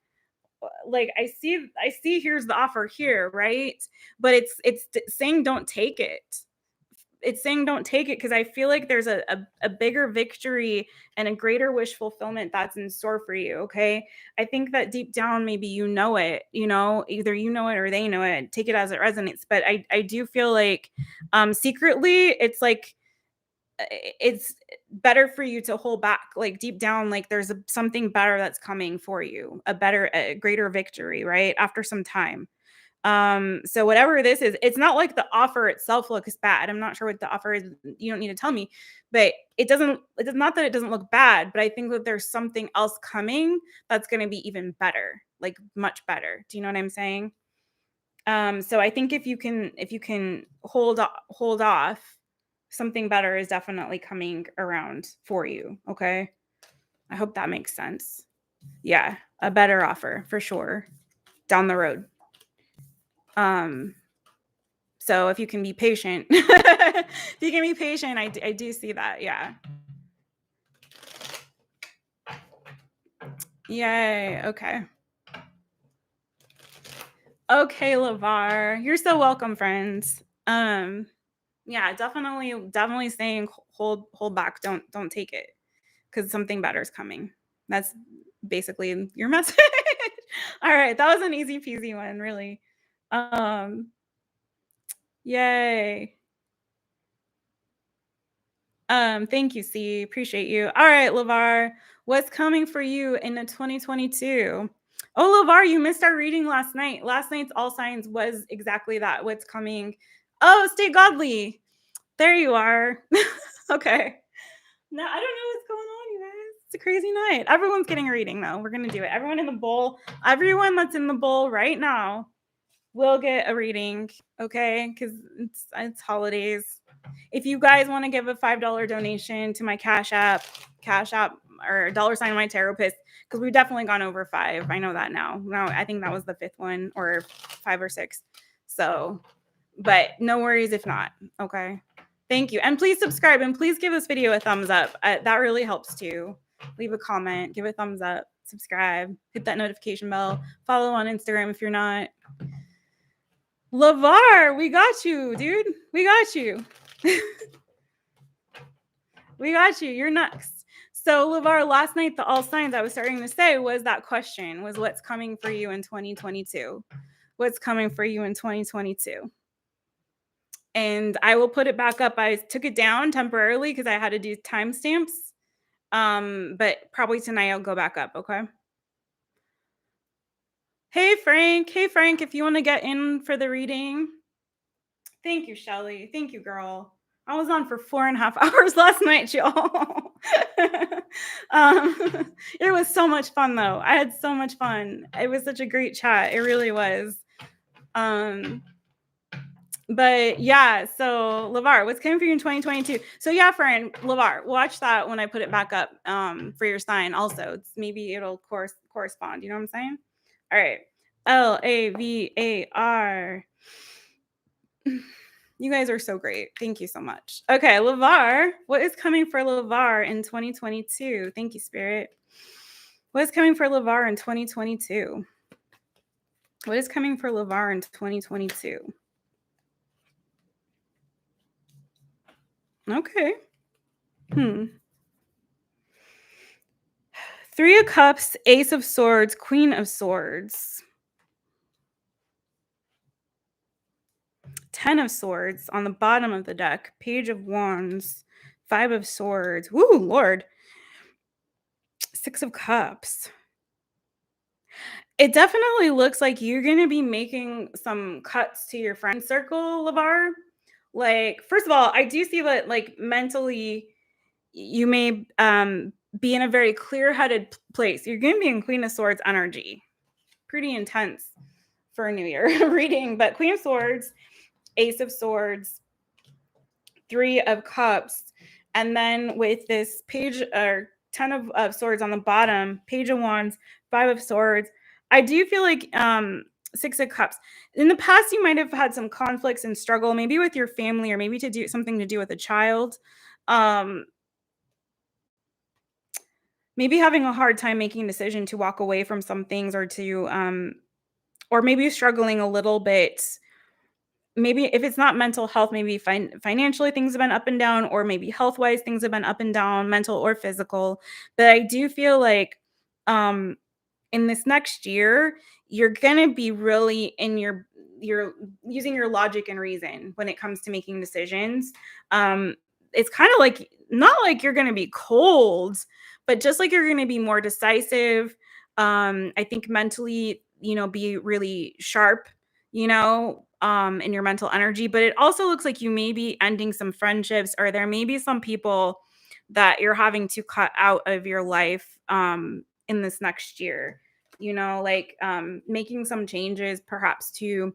Like I see here's the offer here, right? But it's saying don't take it. It's saying don't take it because I feel like there's a bigger victory and a greater wish fulfillment that's in store for you. Okay. I think that deep down, maybe you know it, either you know it or they know it. Take it as it resonates. But I do feel like secretly it's like it's better for you to hold back, like deep down, like there's something better that's coming for you, a greater victory, right? After some time. So whatever this is, it's not like the offer itself looks bad. I'm not sure what the offer is. You don't need to tell me, but it's not that it doesn't look bad, but I think that there's something else coming that's going to be even better, like much better. Do you know what I'm saying? So I think if you can hold off, something better is definitely coming around for you. Okay. I hope that makes sense. Yeah. A better offer for sure down the road. So if you can be patient, if you can be patient, I do see that. Yeah. Yay. Okay. Okay, LAVAR. You're so welcome, friends. Yeah, definitely saying hold back. Don't take it because something better is coming. That's basically your message. All right, that was an easy peasy one, really. Yay. Thank you, C. Appreciate you. All right, LAVAR. What's coming for you in the 2022? Oh, LAVAR, you missed our reading last night. Last night's All Signs was exactly that. What's coming? Oh, stay godly. There you are. Okay. No, I don't know what's going on, you guys. It's a crazy night. Everyone's getting a reading, though. We're going to do it. Everyone in the bowl, everyone that's in the bowl right now will get a reading, okay? Because it's holidays. If you guys want to give a $5 donation to my Cash App, or $ MyTaropist, because we've definitely gone over 5. I know that now. No, I think that was the 5th one, or 5 or 6. So, but no worries if not, okay? Thank you. And please subscribe, and please give this video a thumbs up. That really helps too. Leave a comment, give a thumbs up, subscribe, hit that notification bell, follow on Instagram if you're not. LAVAR, we got you, dude. We got you. We got you. You're next. So LAVAR, last night, the all signs I was starting to say was that question was what's coming for you in 2022? What's coming for you in 2022? And I will put it back up. I took it down temporarily because I had to do timestamps. But probably tonight I'll go back up. Okay. Hey Frank. Hey Frank, if you want to get in for the reading. Thank you, Shelly. Thank you, girl. I was on for 4.5 hours last night, y'all. It was so much fun, though. I had so much fun. It was such a great chat. It really was. But yeah, so LAVAR, what's coming for you in 2022? So yeah, friend, LAVAR, watch that when I put it back up for your sign. Also, maybe it'll correspond. You know what I'm saying? All right. LAVAR. You guys are so great. Thank you so much. Okay, LAVAR, what is coming for LAVAR in 2022? Thank you, Spirit. What is coming for LAVAR in 2022? What is coming for LAVAR in 2022? Okay. 3 of Cups, Ace of Swords, Queen of Swords. 10 of Swords on the bottom of the deck. Page of Wands. 5 of Swords. Woo, Lord. 6 of Cups. It definitely looks like you're going to be making some cuts to your friend circle, LAVAR. Like, first of all, I do see that, like, mentally, you may be in a very clear-headed place. You're going to be in Queen of Swords energy. Pretty intense for a New Year reading, but Queen of Swords, Ace of Swords, Three of Cups, and then with this page or 10 of Swords on the bottom, Page of Wands, Five of Swords. I do feel like Six of Cups. In the past, you might have had some conflicts and struggle, maybe with your family or maybe to do something to do with a child. Maybe having a hard time making a decision to walk away from some things or to or maybe struggling a little bit. Maybe if it's not mental health, maybe financially things have been up and down, or maybe health-wise things have been up and down, mental or physical. But I do feel like um in this next year, you're gonna be really in your using your logic and reason when it comes to making decisions. Um, it's kind of like not like you're gonna be cold, but just like you're gonna be more decisive. I think mentally, be really sharp, in your mental energy. But it also looks like you may be ending some friendships, or there may be some people that you're having to cut out of your life in this next year, like making some changes perhaps to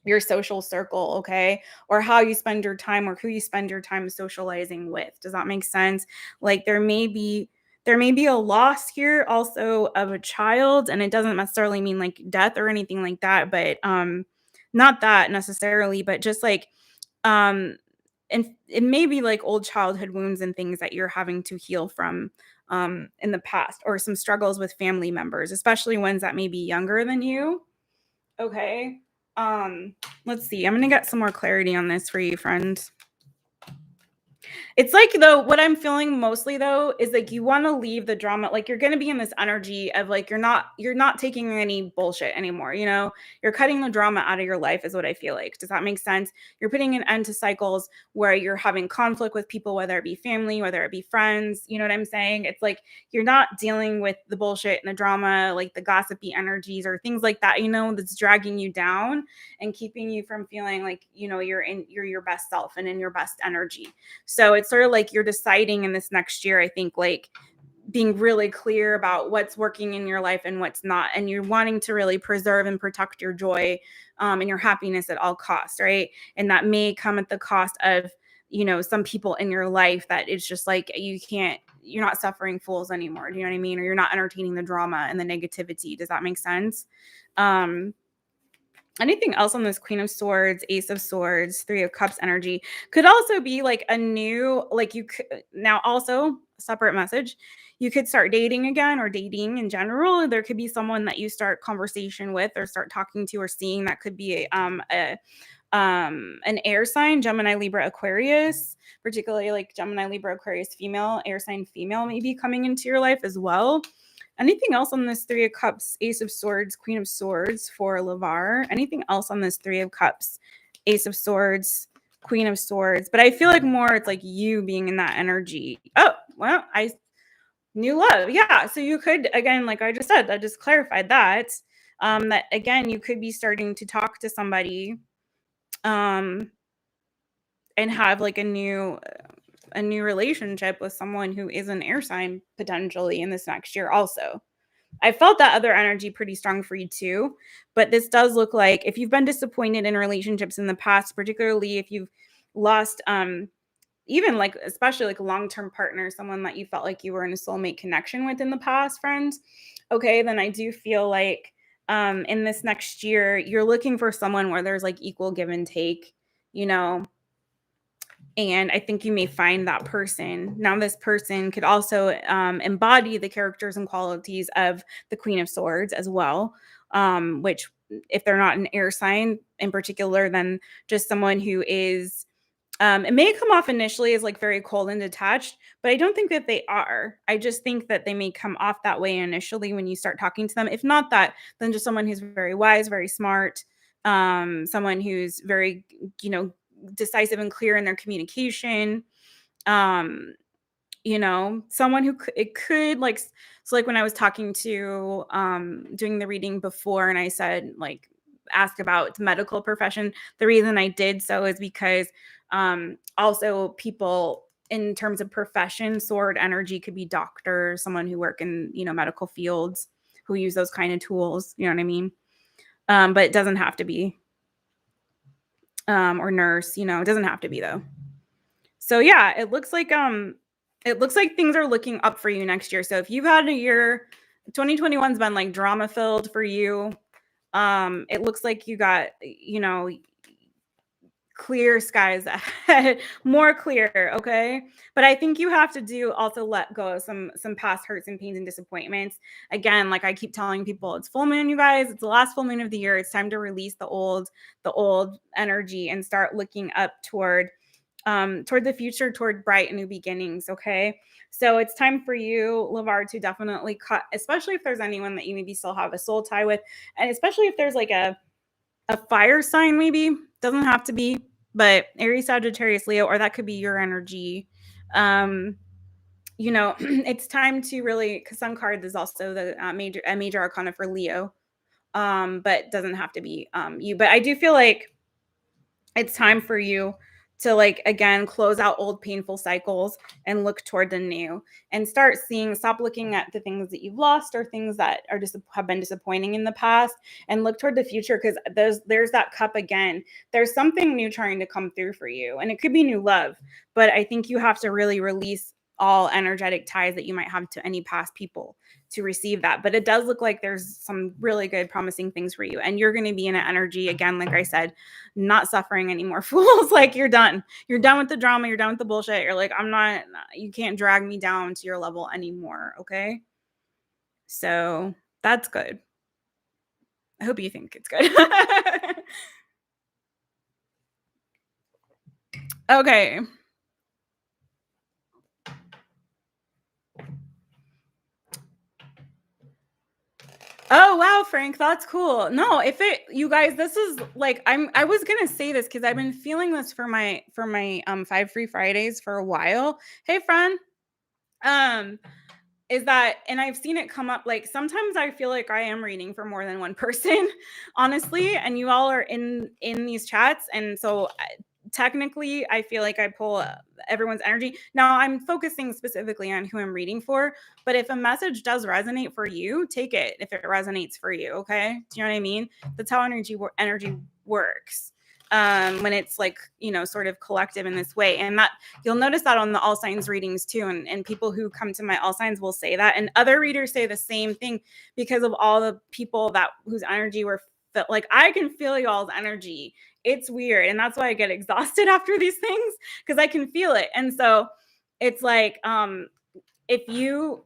your social circle, okay, or how you spend your time or who you spend your time socializing with. Does that make sense? Like there may be a loss here also of a child, and it doesn't necessarily mean like death or anything like that, but not that necessarily, but just like um and it may be like old childhood wounds and things that you're having to heal from in the past, or some struggles with family members, especially ones that may be younger than you. Okay. Let's see. I'm gonna get some more clarity on this for you, friend. It's like, though, what I'm feeling mostly though is like you want to leave the drama. Like you're going to be in this energy of like you're not taking any bullshit anymore, You're cutting the drama out of your life is what I feel like. Does that make sense? You're putting an end to cycles where you're having conflict with people, whether it be family, whether it be friends, you know what I'm saying? It's like you're not dealing with the bullshit and the drama, like the gossipy energies or things like that, that's dragging you down and keeping you from feeling like, you're your best self and in your best energy. So it's sort of like you're deciding in this next year, I think, like being really clear about what's working in your life and what's not. And you're wanting to really preserve and protect your joy and your happiness at all costs, right? And that may come at the cost of, some people in your life that it's just like you're not suffering fools anymore. Do you know what I mean? Or you're not entertaining the drama and the negativity. Does that make sense? Anything else on this Queen of Swords, Ace of Swords, Three of Cups energy could also be like a new, like you could now also separate message. You could start dating again or dating in general. There could be someone that you start conversation with or start talking to or seeing that could be an air sign, Gemini, Libra, Aquarius, particularly like Gemini, Libra, Aquarius female, air sign female maybe coming into your life as well. Anything else on this Three of Cups, Ace of Swords, Queen of Swords for LAVAR? Anything else on this Three of Cups, Ace of Swords, Queen of Swords? But I feel like more it's like you being in that energy. Oh, well, new love. Yeah. So you could, again, like I just said, I just clarified that. That again, you could be starting to talk to somebody and have like a new relationship with someone who is an air sign potentially in this next year also. I felt that other energy pretty strong for you too, but this does look like if you've been disappointed in relationships in the past, particularly if you've lost even like especially like a long-term partner, someone that you felt like you were in a soulmate connection with in the past, friends, okay, then I do feel like in this next year you're looking for someone where there's like equal give and take, and I think you may find that person. Now, this person could also embody the characters and qualities of the Queen of Swords as well, which if they're not an air sign in particular, then just someone who is, it may come off initially as like very cold and detached, but I don't think that they are. I just think that they may come off that way initially when you start talking to them. If not that, then just someone who's very wise, very smart, someone who's very, decisive and clear in their communication, someone who it could like, so like when I was talking to doing the reading before and I said like ask about the medical profession, the reason I did so is because also people in terms of profession, sword energy could be doctor, someone who work in, you know, medical fields, who use those kind of tools, you know what I mean? But it doesn't have to be. Or nurse, you know, it doesn't have to be though. So yeah, it looks like things are looking up for you next year. So if you've had a year, 2021's been like drama filled for you. It looks like you got, you know, clear skies ahead, more clear, okay? But I think you have to also let go of some past hurts and pains and disappointments. Again, like I keep telling people, it's full moon, you guys. It's the last full moon of the year. It's time to release the old energy and start looking up toward the future, toward bright new beginnings, okay? So it's time for you, LAVAR, to definitely cut, especially if there's anyone that you maybe still have a soul tie with, and especially if there's like a fire sign, maybe doesn't have to be, but Aries, Sagittarius, Leo, or that could be your energy. You know, it's time to really, because some cards is also the major arcana for Leo, but doesn't have to be you. But I do feel like it's time for you to, like, again, close out old painful cycles and look toward the new, and stop looking at the things that you've lost or things that have been disappointing in the past, and look toward the future, because there's that cup again. There's something new trying to come through for you, and it could be new love, but I think you have to really release all energetic ties that you might have to any past people to receive that. But it does look like there's some really good promising things for you, and you're going to be in an energy, again, like I said, not suffering anymore. Fools, like you're done with the drama, you're done with the bullshit. You're like, you can't drag me down to your level anymore, okay? So that's good. I hope you think it's good. Okay. Oh wow, Frank, that's cool. No, you guys, this is like, I was gonna say this because I've been feeling this for my 5 free Fridays for a while. Hey friend. Is that, and I've seen it come up, like sometimes I feel like I am reading for more than one person, honestly, and you all are in these chats, and so technically I feel like I pull everyone's energy. Now I'm focusing specifically on who I'm reading for, but if a message does resonate for you, take it if it resonates for you, okay? Do you know what I mean? That's how energy works. When it's like, you know, sort of collective in this way. And that you'll notice that on the all signs readings too. And people who come to my all signs will say that. And other readers say the same thing because of all the people whose energy were felt. Like I can feel y'all's energy. It's weird. And that's why I get exhausted after these things, because I can feel it. And so it's like, if you,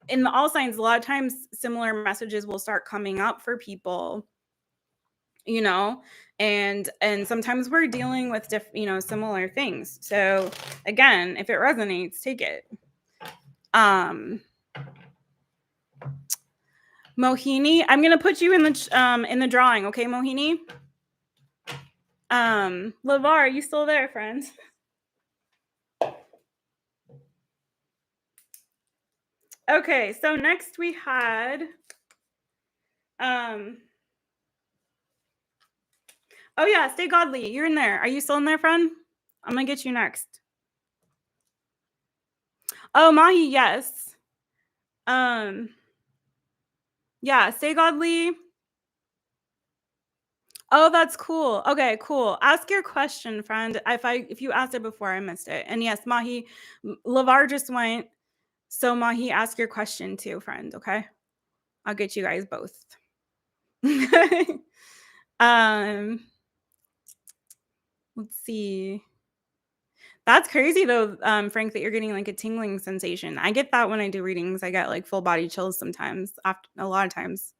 in the all signs, a lot of times similar messages will start coming up for people, you know, and sometimes we're dealing with similar things. So again, if it resonates, take it. Mohini, I'm gonna put you in the drawing, okay, Mohini? LAVAR, are you still there, friend? Okay, so next we had oh yeah, stay godly. You're in there. Are you still in there, friend? I'm gonna get you next. Oh, Mahi, yes. Yeah, stay godly. Oh, that's cool. Okay, cool. Ask your question, friend. If you asked it before, I missed it. And yes, Mahi, LAVAR just went. So Mahi, ask your question too, friend. Okay, I'll get you guys both. Let's see. That's crazy though, Frank, that you're getting like a tingling sensation. I get that when I do readings. I get like full body chills sometimes, after a lot of times.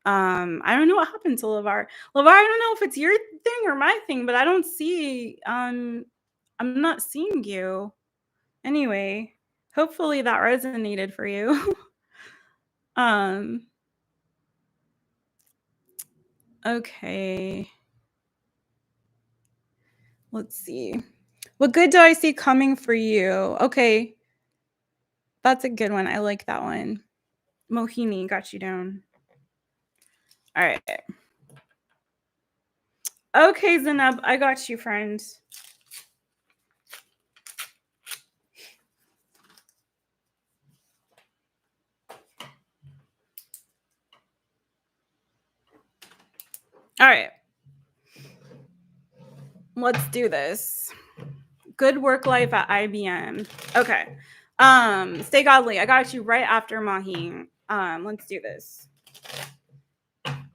I don't know what happened to LAVAR. LAVAR, I don't know if it's your thing or my thing, but I don't see, I'm not seeing you. Anyway, hopefully that resonated for you. Okay. Let's see. What good do I see coming for you? Okay. That's a good one. I like that one. Mohini, got you down. All right. Okay, ZANEB, I got you, friend. All right. Let's do this. Good work life at IBM. Okay. Stay godly. I got you right after Mahi. Let's do this.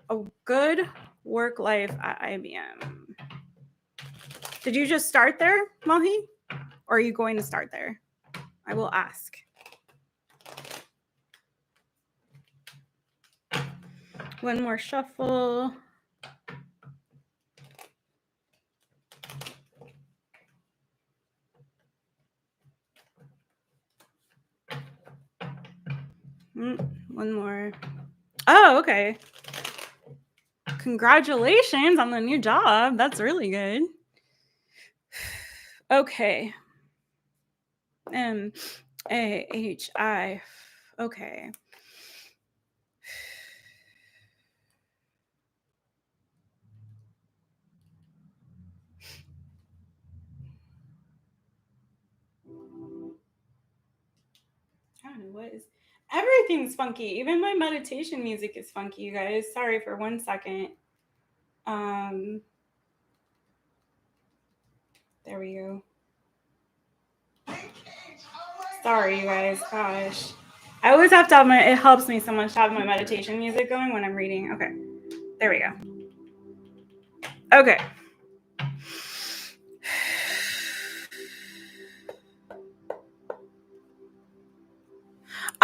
A good work life at IBM. Did you just start there, Mahi? Or are you going to start there? I will ask. One more shuffle. One more. Oh, okay. Congratulations on the new job. That's really good. Okay. MAHI. Okay. I don't know what is. Everything's funky. Even my meditation music is funky, you guys. Sorry for 1 second. There we go. Sorry, you guys. Gosh. I always have to have it helps me so much to have my meditation music going when I'm reading. Okay. There we go. Okay.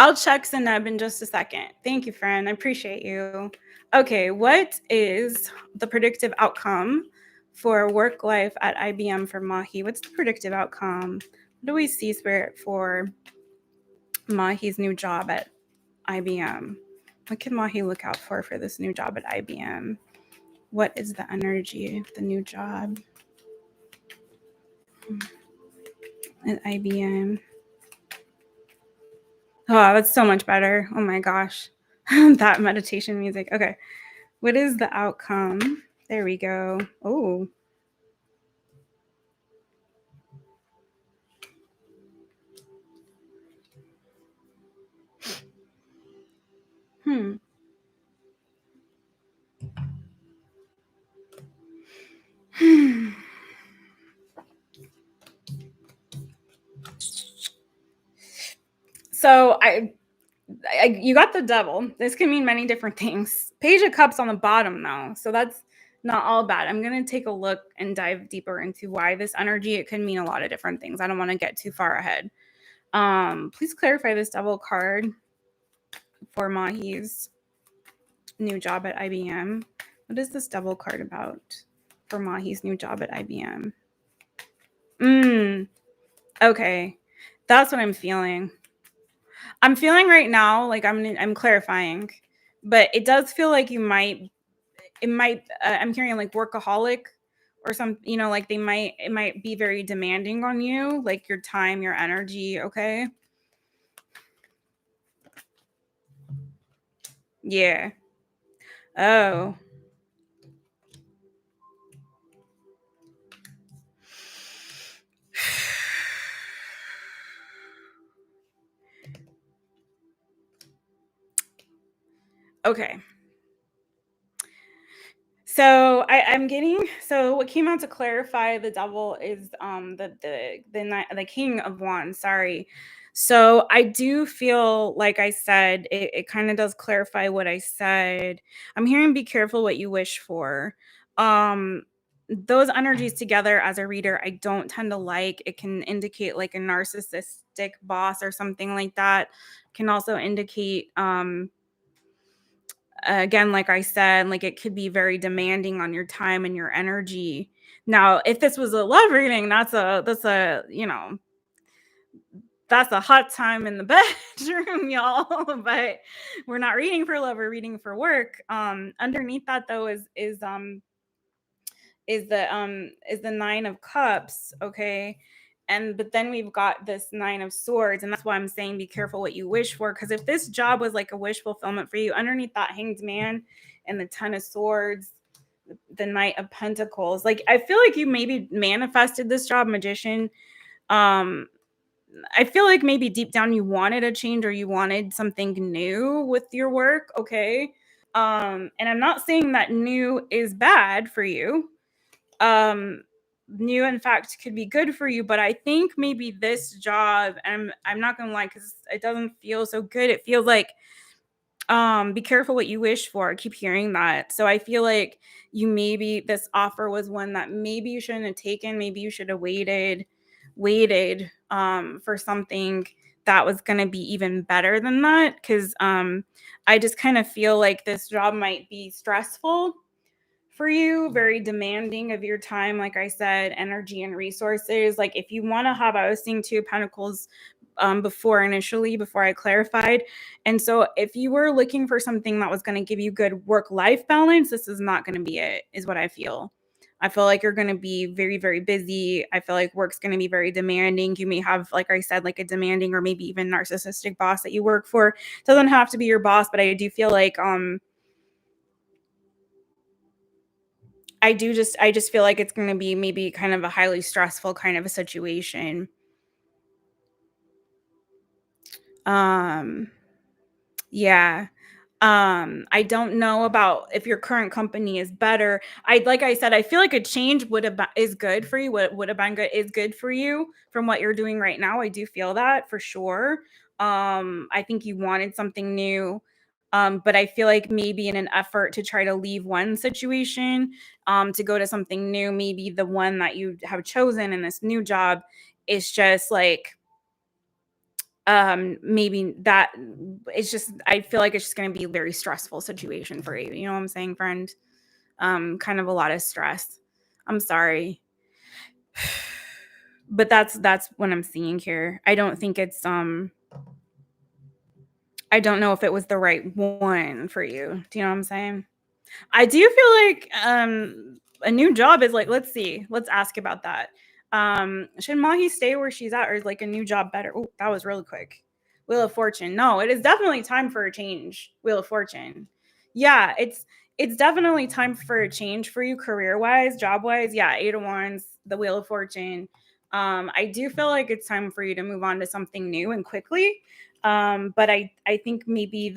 I'll check ZANEB in just a second. Thank you, friend. I appreciate you. Okay, what is the predictive outcome for work life at IBM for Mahi? What's the predictive outcome? What do we see, Spirit, for Mahi's new job at IBM? What can Mahi look out for this new job at IBM? What is the energy of the new job at IBM? Oh, that's so much better. Oh my gosh. That meditation music. Okay. What is the outcome? There we go. Oh. So you got the devil. This can mean many different things. Page of Cups on the bottom, though. So that's not all bad. I'm going to take a look and dive deeper into why this energy. It can mean a lot of different things. I don't want to get too far ahead. Please clarify this devil card for Mahi's new job at IBM. What is this devil card about for Mahi's new job at IBM? Okay. That's what I'm feeling. I'm feeling right now like I'm clarifying, but it does feel like I'm hearing like workaholic or some, like it might be very demanding on you, like your time, your energy. Okay. Yeah. Oh. Okay. So I'm getting, so what came out to clarify the devil is the King of Wands. Sorry. So I do feel like I said it kind of does clarify what I said. I'm hearing be careful what you wish for. Those energies together as a reader, I don't tend to like. It can indicate like a narcissistic boss or something like that. Can also indicate again, like I said, like it could be very demanding on your time and your energy. Now, if this was a love reading, that's a that's a hot time in the bedroom, y'all. But we're not reading for love, we're reading for work. Underneath that though is the Nine of Cups, okay? But then we've got this Nine of Swords, and that's why I'm saying be careful what you wish for, because if this job was like a wish fulfillment for you, underneath that Hanged Man and the Ten of Swords, the Knight of Pentacles, like I feel like you maybe manifested this job, Magician. I feel like maybe deep down you wanted a change or you wanted something new with your work, okay? And I'm not saying that new is bad for you. New, in fact, could be good for you, but I think maybe this job, and I'm not gonna lie, because it doesn't feel so good. It feels like be careful what you wish for. I keep hearing that. So I feel like maybe this offer was one that maybe you shouldn't have taken. Maybe you should have waited for something that was going to be even better than that. Because I just kind of feel like this job might be stressful for you, very demanding of your time, like I said, energy and resources. Like if you want to have, I was seeing Two of Pentacles before I clarified. And so if you were looking for something that was going to give you good work-life balance, this is not going to be it, is what I feel. I feel like you're going to be very, very busy. I feel like work's going to be very demanding. You may have, like I said, like a demanding or maybe even narcissistic boss that you work for. It doesn't have to be your boss, but I do feel like I just feel like it's going to be maybe kind of a highly stressful kind of a situation. Yeah. I don't know about if your current company is better. Like I said, I feel like a change is good for you. What would have been good is good for you from what you're doing right now. I do feel that for sure. I think you wanted something new. But I feel like maybe in an effort to try to leave one situation, to go to something new, maybe the one that you have chosen in this new job is just like maybe that it's just, I feel like it's just going to be a very stressful situation for you. You know what I'm saying, friend? Kind of a lot of stress. I'm sorry. But that's what I'm seeing here. I don't think it's I don't know if it was the right one for you. Do you know what I'm saying? I do feel like a new job is like, let's see. Let's ask about that. Should Mahi stay where she's at, or is like a new job better? Oh, that was really quick. Wheel of Fortune. No, it is definitely time for a change. Wheel of Fortune. Yeah, it's definitely time for a change for you career-wise, job-wise. Yeah, Eight of Wands, the Wheel of Fortune. I do feel like it's time for you to move on to something new and quickly. But I think maybe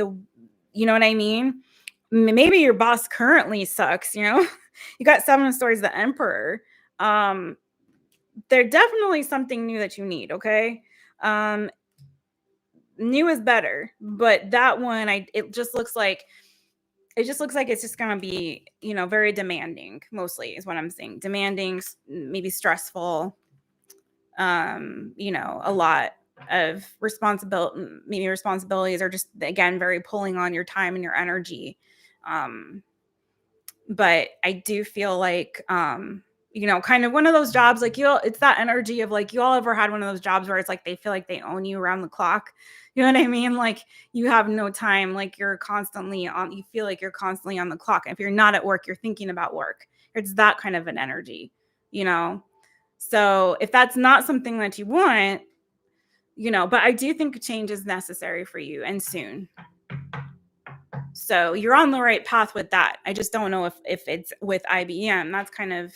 you know what I mean? Maybe your boss currently sucks, you know? You got Seven of Swords, the Emperor. There's definitely something new that you need, okay? New is better, but that one, it just looks like it's just gonna be, you know, very demanding, mostly is what I'm saying. Demanding, maybe stressful, you know, a lot of responsibilities are just, again, very pulling on your time and your energy. But I do feel like you know, kind of one of those jobs, like it's that energy of like, you all ever had one of those jobs where it's like they feel like they own you around the clock. You know what I mean? Like you have no time, like you feel like you're constantly on the clock. If you're not at work, you're thinking about work. It's that kind of an energy, you know? So if that's not something that you want, you know, but I do think change is necessary for you, and soon. So you're on the right path with that. I just don't know if it's with IBM. That's kind of,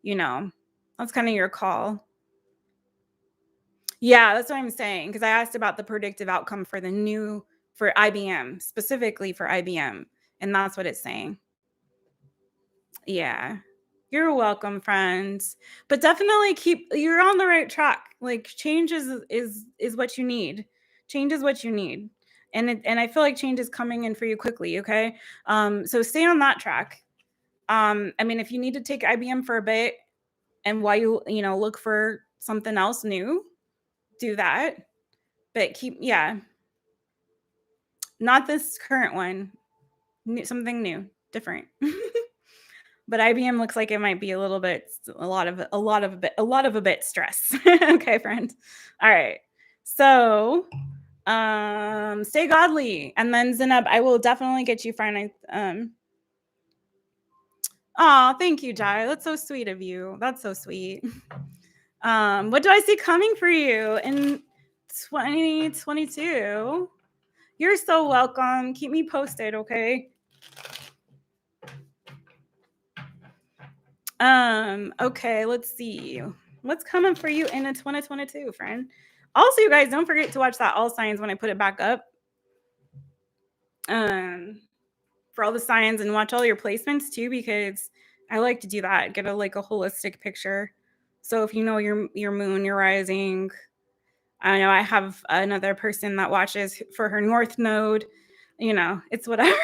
you know, that's kind of your call. Yeah, that's what I'm saying. Because I asked about the predictive outcome for IBM, specifically for IBM. And that's what it's saying. Yeah. You're welcome, friends. But definitely you're on the right track. Like change is what you need. Change is what you need. And I feel like change is coming in for you quickly, okay? So stay on that track. I mean, if you need to take IBM for a bit and while you know, look for something else new, do that. But not this current one. Something new, different. But IBM looks like it might be a lot of a bit stress. Okay, friend. All right. So, stay godly. And then ZANEB, I will definitely get you friend. Oh, thank you, Jai. That's so sweet of you. That's so sweet. What do I see coming for you in 2022? You're so welcome. Keep me posted, okay? Okay, let's see. What's coming for you in 2022, friend? Also, you guys, don't forget to watch that All Signs when I put it back up. for all the signs and watch all your placements too, because I like to do that. Get a holistic picture. So if you know your moon, your rising, I know I have another person that watches for her north node. It's whatever,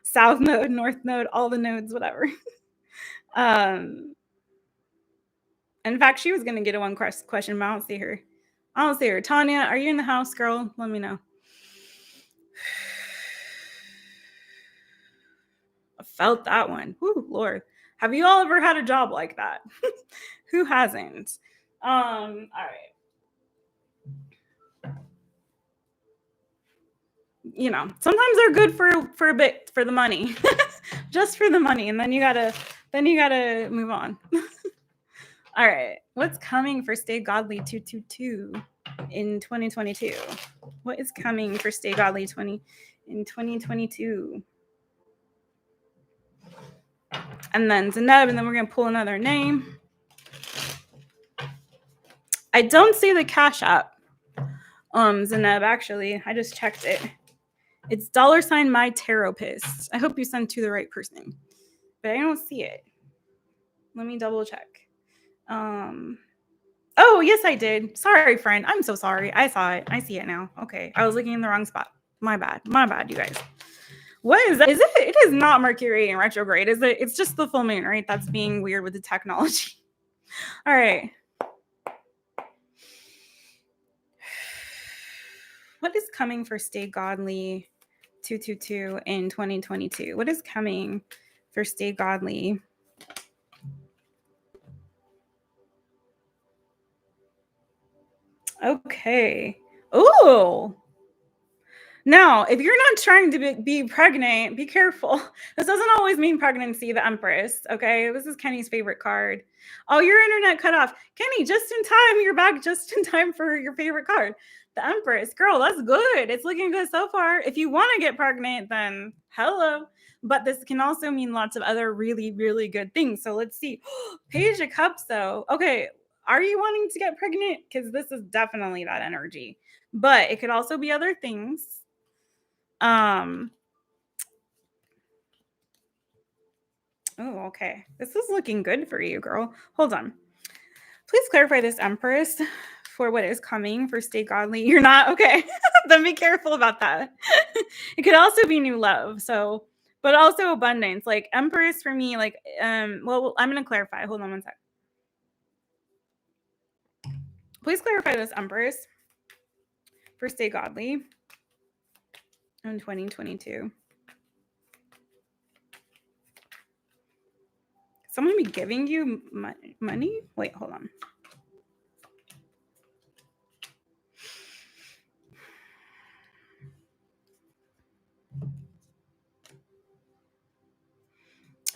south node, north node, all the nodes, whatever. In fact, she was going to get a one question, but I don't see her. Tanya, are you in the house, girl? Let me know. I felt that one. Whew, Lord. Have you all ever had a job like that? Who hasn't? All right. Sometimes they're good for a bit, for the money. Just for the money, and then you gotta move on. All right. What's coming for Stay Godly 222 in 2022? What is coming for Stay Godly in 2022? And then ZANEB, and then we're going to pull another name. I don't see the Cash App. ZANEB, actually. I just checked it. It's $MyTaropist. I hope you sent to the right person. But I don't see it. Let me double check. Oh, yes, I did. Sorry, friend. I'm so sorry. I saw it. I see it now. Okay. I was looking in the wrong spot. My bad, you guys. What is that? It is not Mercury in retrograde, is it? It's just the full moon, right? That's being weird with the technology. All right. What is coming for Stay Godly 222 in 2022? What is coming for Stay Godly? Okay. Ooh. Now, if you're not trying to be pregnant, be careful. This doesn't always mean pregnancy, the Empress, okay? This is Kenny's favorite card. Oh, your internet cut off. Kenny, just in time. You're back just in time for your favorite card. The Empress. Girl, that's good. It's looking good so far. If you want to get pregnant, then hello. But this can also mean lots of other really, really good things. So let's see. Page of Cups, though. Okay, are you wanting to get pregnant? Because this is definitely that energy. But it could also be other things. Oh, okay. This is looking good for you, girl. Hold on. Please clarify this, Empress, for what is coming for Stay Godly. You're not? Okay. Then be careful about that. It could also be new love. So, but also abundance. Like Empress for me, well, I'm going to clarify. Hold on one sec. Please clarify this, Empress, for Stay Godly in 2022. Someone be giving you money? Wait, hold on.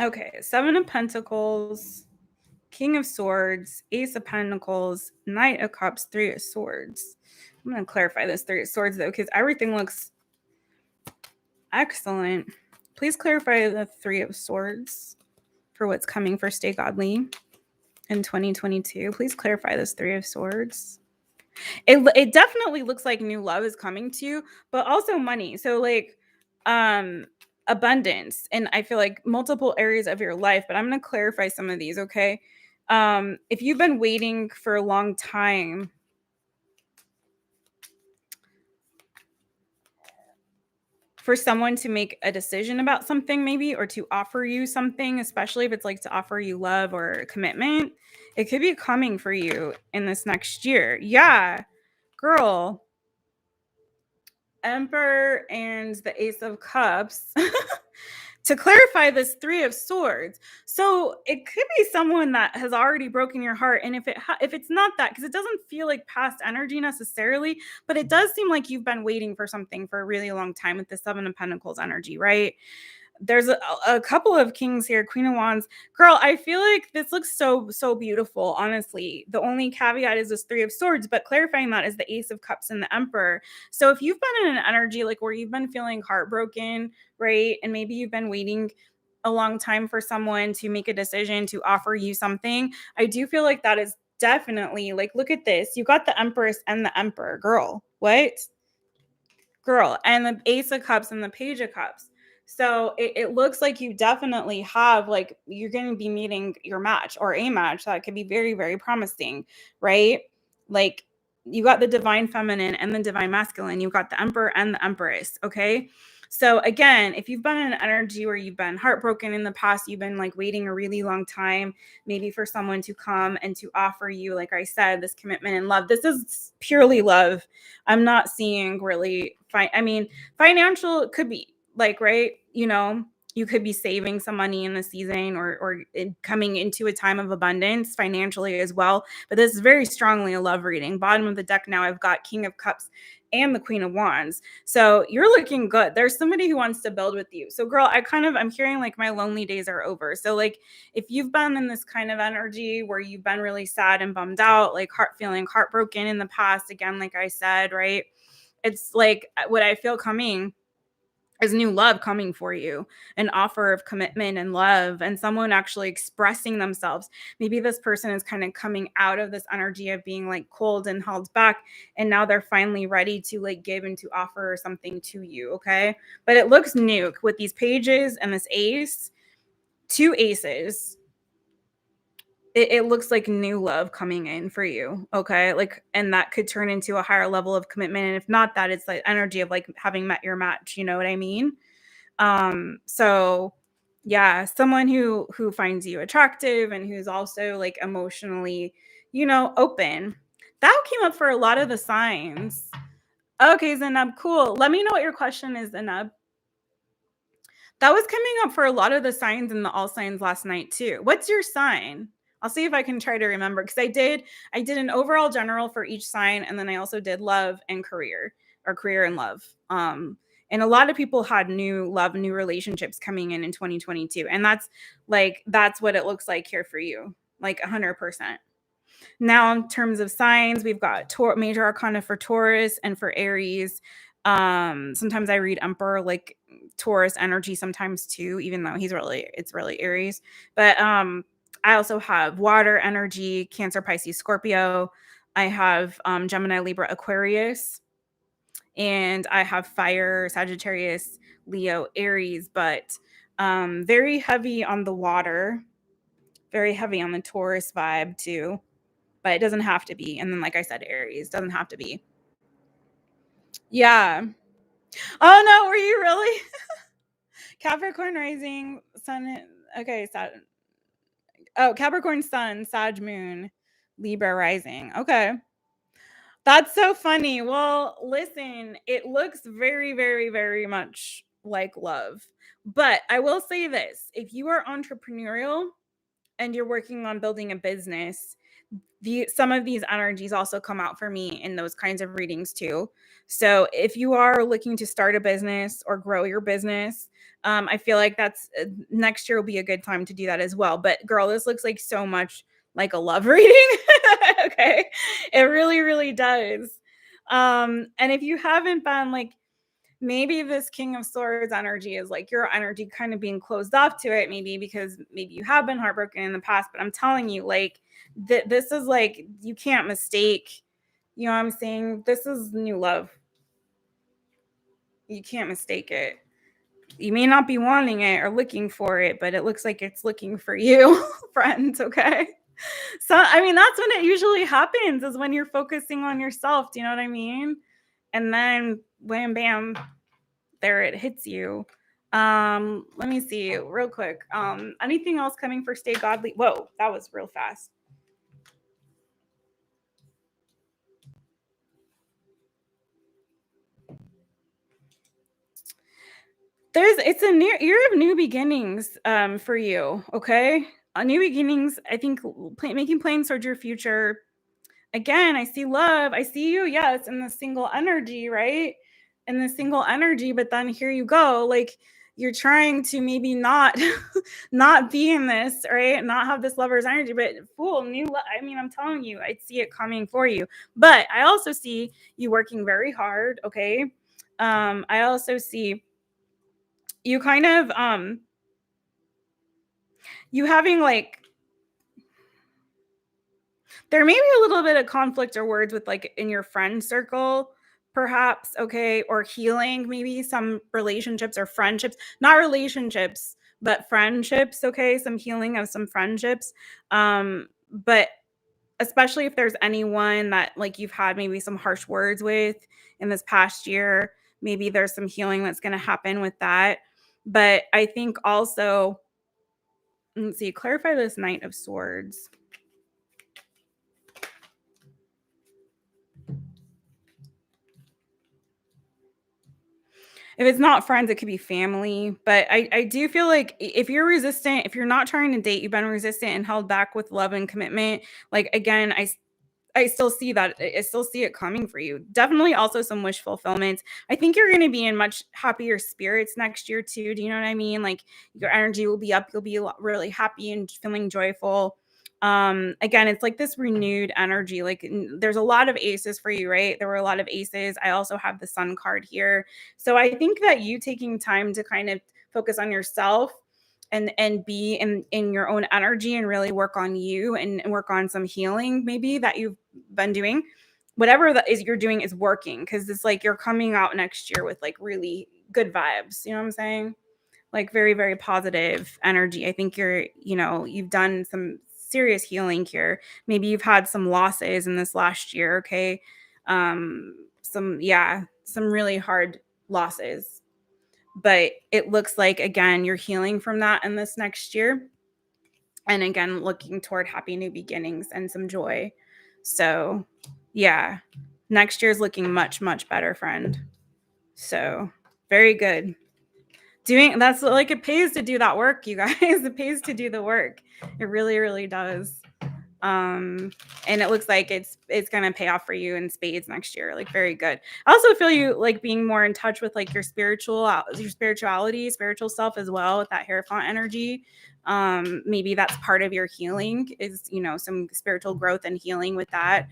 Okay, 7 of Pentacles, King of Swords, Ace of Pentacles, Knight of Cups, 3 of Swords. I'm going to clarify this 3 of Swords, though, because everything looks excellent. Please clarify the 3 of Swords for what's coming for Stay Godly in 2022. Please clarify this 3 of Swords. It definitely looks like new love is coming to you, but also money. So abundance, and I feel like multiple areas of your life, but I'm going to clarify some of these, okay? If you've been waiting for a long time for someone to make a decision about something, maybe, or to offer you something, especially if it's like to offer you love or commitment, it could be coming for you in this next year. Yeah, girl. Emperor and the Ace of Cups. To clarify this 3 of Swords. So it could be someone that has already broken your heart. And if it's not that, because it doesn't feel like past energy necessarily, but it does seem like you've been waiting for something for a really long time with the 7 of Pentacles energy, right? There's a couple of kings here, Queen of Wands. Girl, I feel like this looks so beautiful, honestly. The only caveat is this 3 of Swords, but clarifying that is the Ace of Cups and the Emperor. So if you've been in an energy like where you've been feeling heartbroken, right? And maybe you've been waiting a long time for someone to make a decision to offer you something, I do feel like that is definitely, like, look at this. You got the Empress and the Emperor. Girl, what? Girl, and the Ace of Cups and the Page of Cups. So it looks like you definitely have, like, you're going to be meeting your match or a match that could be very, very promising, right? Like, you got the divine feminine and the divine masculine. You got the emperor and the empress. Okay. So again, if you've been in an energy where you've been heartbroken in the past, you've been like waiting a really long time, maybe for someone to come and to offer you, like I said, this commitment and love. This is purely love. I'm not seeing really I mean, financial could be like, right, you know, you could be saving some money in the season or coming into a time of abundance financially as well. But this is very strongly a love reading. Bottom of the deck now, I've got King of Cups and the Queen of Wands. So you're looking good. There's somebody who wants to build with you. So girl, I'm hearing like my lonely days are over. So like if you've been in this kind of energy where you've been really sad and bummed out, like feeling heartbroken in the past, again, like I said, right? It's like what I feel coming is new love coming for you, an offer of commitment and love, and someone actually expressing themselves. Maybe this person is kind of coming out of this energy of being like cold and held back, and now they're finally ready to like give and to offer something to you. Okay. But it looks new with these pages and this ace, two aces. It looks like new love coming in for you. Okay. Like, and that could turn into a higher level of commitment. And if not that, it's like energy of like having met your match. You know what I mean? So yeah, someone who finds you attractive and who's also like emotionally, you know, open. That came up for a lot of the signs. Okay, Zaneb, cool. Let me know what your question is, Zaneb. That was coming up for a lot of the signs in the all signs last night too. What's your sign? I'll see if I can try to remember, because I did an overall general for each sign, and then I also did love and career, or career and love. And a lot of people had new love, new relationships coming in 2022, and that's what it looks like here for you, like 100%. Now, in terms of signs, we've got major arcana for Taurus and for Aries. Sometimes I read Emperor, like Taurus energy sometimes too, even though it's really Aries. But I also have water energy, Cancer, Pisces, Scorpio. I have Gemini, Libra, Aquarius, and I have fire, Sagittarius, Leo, Aries, but very heavy on the water, very heavy on the Taurus vibe too, but it doesn't have to be. And then, like I said, Aries doesn't have to be. Yeah. Oh no, were you really? Capricorn rising, sun. Okay, Capricorn sun, Sag moon, Libra rising. Okay. That's so funny. Well, listen, it looks very, very, very much like love. But I will say this, if you are entrepreneurial and you're working on building a business, some of these energies also come out for me in those kinds of readings too. So if you are looking to start a business or grow your business, I feel like that's next year will be a good time to do that as well. But girl, this looks like so much like a love reading. Okay, it really, really does. And if you haven't been like, maybe this King of Swords energy is like your energy kind of being closed off to it, maybe because maybe you have been heartbroken in the past. But I'm telling you, like, this is like, you can't mistake, you know what I'm saying? This is new love. You can't mistake it. You may not be wanting it or looking for it, but it looks like it's looking for you, friends. Okay. So, I mean, that's when it usually happens, is when you're focusing on yourself. Do you know what I mean? And then wham, bam, there it hits you. Let me see real quick. Anything else coming for Stay Godly? Whoa, that was real fast. It's a new year of new beginnings for you. Okay. New beginnings. I think making plans towards your future. Again, I see love. I see you. Yes, in the single energy, right? In the single energy, but then here you go. Like, you're trying to maybe not not be in this, right? Not have this lover's energy, but fool, I mean, I'm telling you, I see it coming for you. But I also see you working very hard, okay? I also see you kind of you having like, there may be a little bit of conflict or words with like in your friend circle, perhaps, okay, or healing maybe some relationships or friendships, not relationships, but friendships, okay, some healing of some friendships. But especially if there's anyone that like you've had maybe some harsh words with in this past year, maybe there's some healing that's going to happen with that. But I think also, let's see, clarify this Knight of Swords. If it's not friends, it could be family. But I do feel like if you're resistant, if you're not trying to date, you've been resistant and held back with love and commitment. Like again, I still see that. I still see it coming for you. Definitely also some wish fulfillment. I think you're going to be in much happier spirits next year too. Do you know what I mean? Like your energy will be up. You'll be really happy and feeling joyful. Again, it's like this renewed energy. Like there's a lot of aces for you, right? There were a lot of aces. I also have the Sun card here. So I think that you taking time to kind of focus on yourself and be in your own energy and really work on you and work on some healing maybe that you've been doing, whatever that is you're doing is working, because it's like you're coming out next year with like really good vibes, you know what I'm saying? Like very, very positive energy. I think you've done some serious healing here. Maybe you've had some losses in this last year, okay? Some really hard losses, but it looks like again you're healing from that in this next year, and again looking toward happy new beginnings and some joy. So yeah, next year is looking much, much better, friend. So very good. Doing that's like, it pays to do that work, you guys. It pays to do the work. It really, really does. And it looks like it's gonna pay off for you in spades next year. Like very good. I also feel you like being more in touch with like your spirituality, spiritual self as well, with that Hierophant energy. Maybe that's part of your healing, is some spiritual growth and healing with that.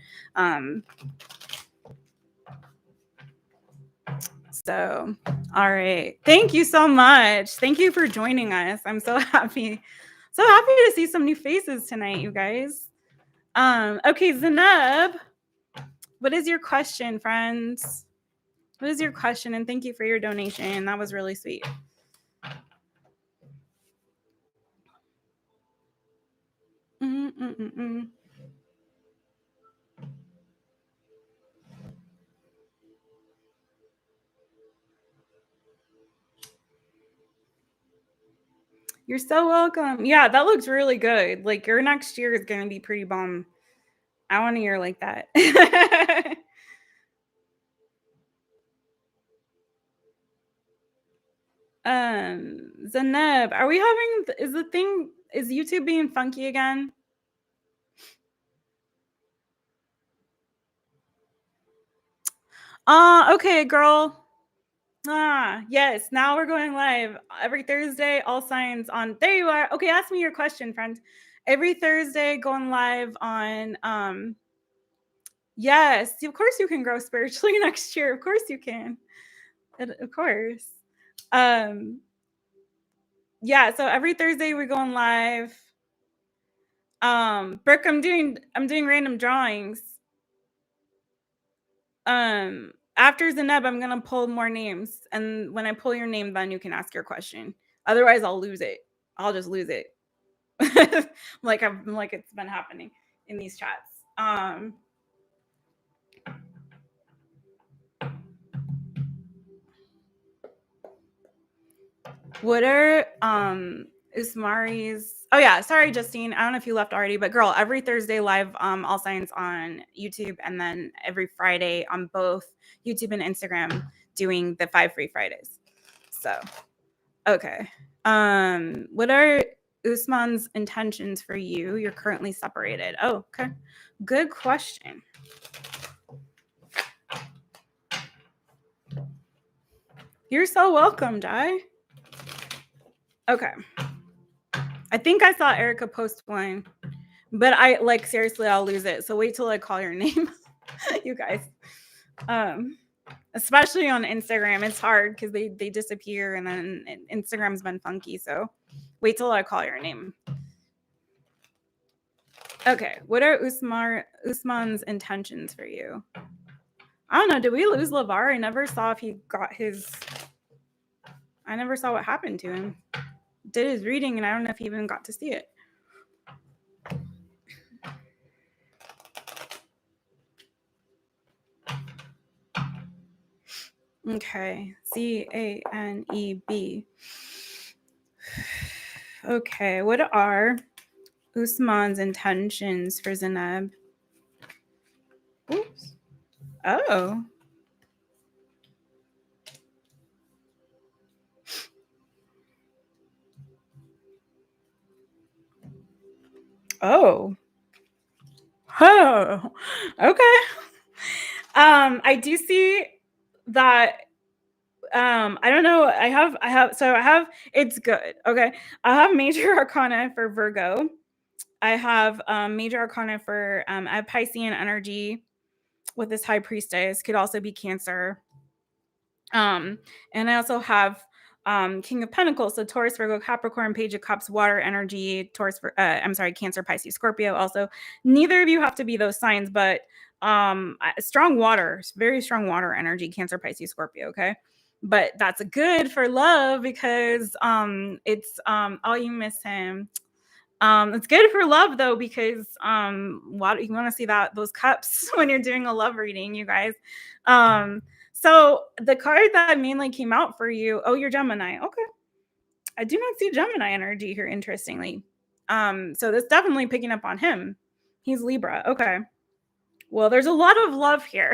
So all right, thank you so much. Thank you for joining us. I'm so happy to see some new faces tonight, you guys. Okay, ZANEB, what is your question, friends? What is your question? And thank you for your donation. That was really sweet. You're so welcome. Yeah, that looks really good. Like your next year is going to be pretty bomb. I want to hear like that. ZANEB, are we having, is YouTube being funky again? Okay, girl. Yes, now we're going live every Thursday, all signs on. There you are. Okay, ask me your question, friend. Every Thursday going live on yes, of course you can grow spiritually next year. Of course you can. Of course. Yeah, so every Thursday we're going live. Brooke, I'm doing random drawings. After ZANEB, I'm gonna pull more names, and when I pull your name, then you can ask your question. Otherwise, I'll lose it. I'll just lose it. like it's been happening in these chats. What are Usmari's? Oh yeah, sorry, Justine. I don't know if you left already, but girl, every Thursday live all signs on YouTube, and then every Friday on both YouTube and Instagram doing the 5 free Fridays. So okay. What are Usman's intentions for you? You're currently separated. Oh, okay. Good question. You're so welcome, Jai. Okay. I think I saw Erica post one, but I like seriously, I'll lose it. So wait till I call your name, you guys. Especially on Instagram, it's hard because they disappear, and then Instagram's been funky. So wait till I call your name. Okay, what are Usman's intentions for you? I don't know. Did we lose LAVAR? I never saw if he got his. I never saw what happened to him. Did his reading, and I don't know if he even got to see it. Okay, ZANEB. Okay, what are Usman's intentions for ZANEB? Oops. Oh. Oh. Oh. Okay. I do see that. I don't know. I have it's good. Okay. I have major arcana for Virgo. I have major arcana for I have Piscean energy with this high priestess, could also be Cancer. And I also have King of Pentacles, so Taurus, Virgo, Capricorn, Page of Cups, water energy, Cancer, Pisces, Scorpio. Also, neither of you have to be those signs, but strong water, very strong water energy, Cancer, Pisces, Scorpio. Okay. But that's good for love because it's oh, you miss him. It's good for love though because you want to see those cups when you're doing a love reading, you guys. So the card that mainly came out for you, oh, you're Gemini. Okay. I do not see Gemini energy here, interestingly. So that's definitely picking up on him. He's Libra. Okay. Well, there's a lot of love here.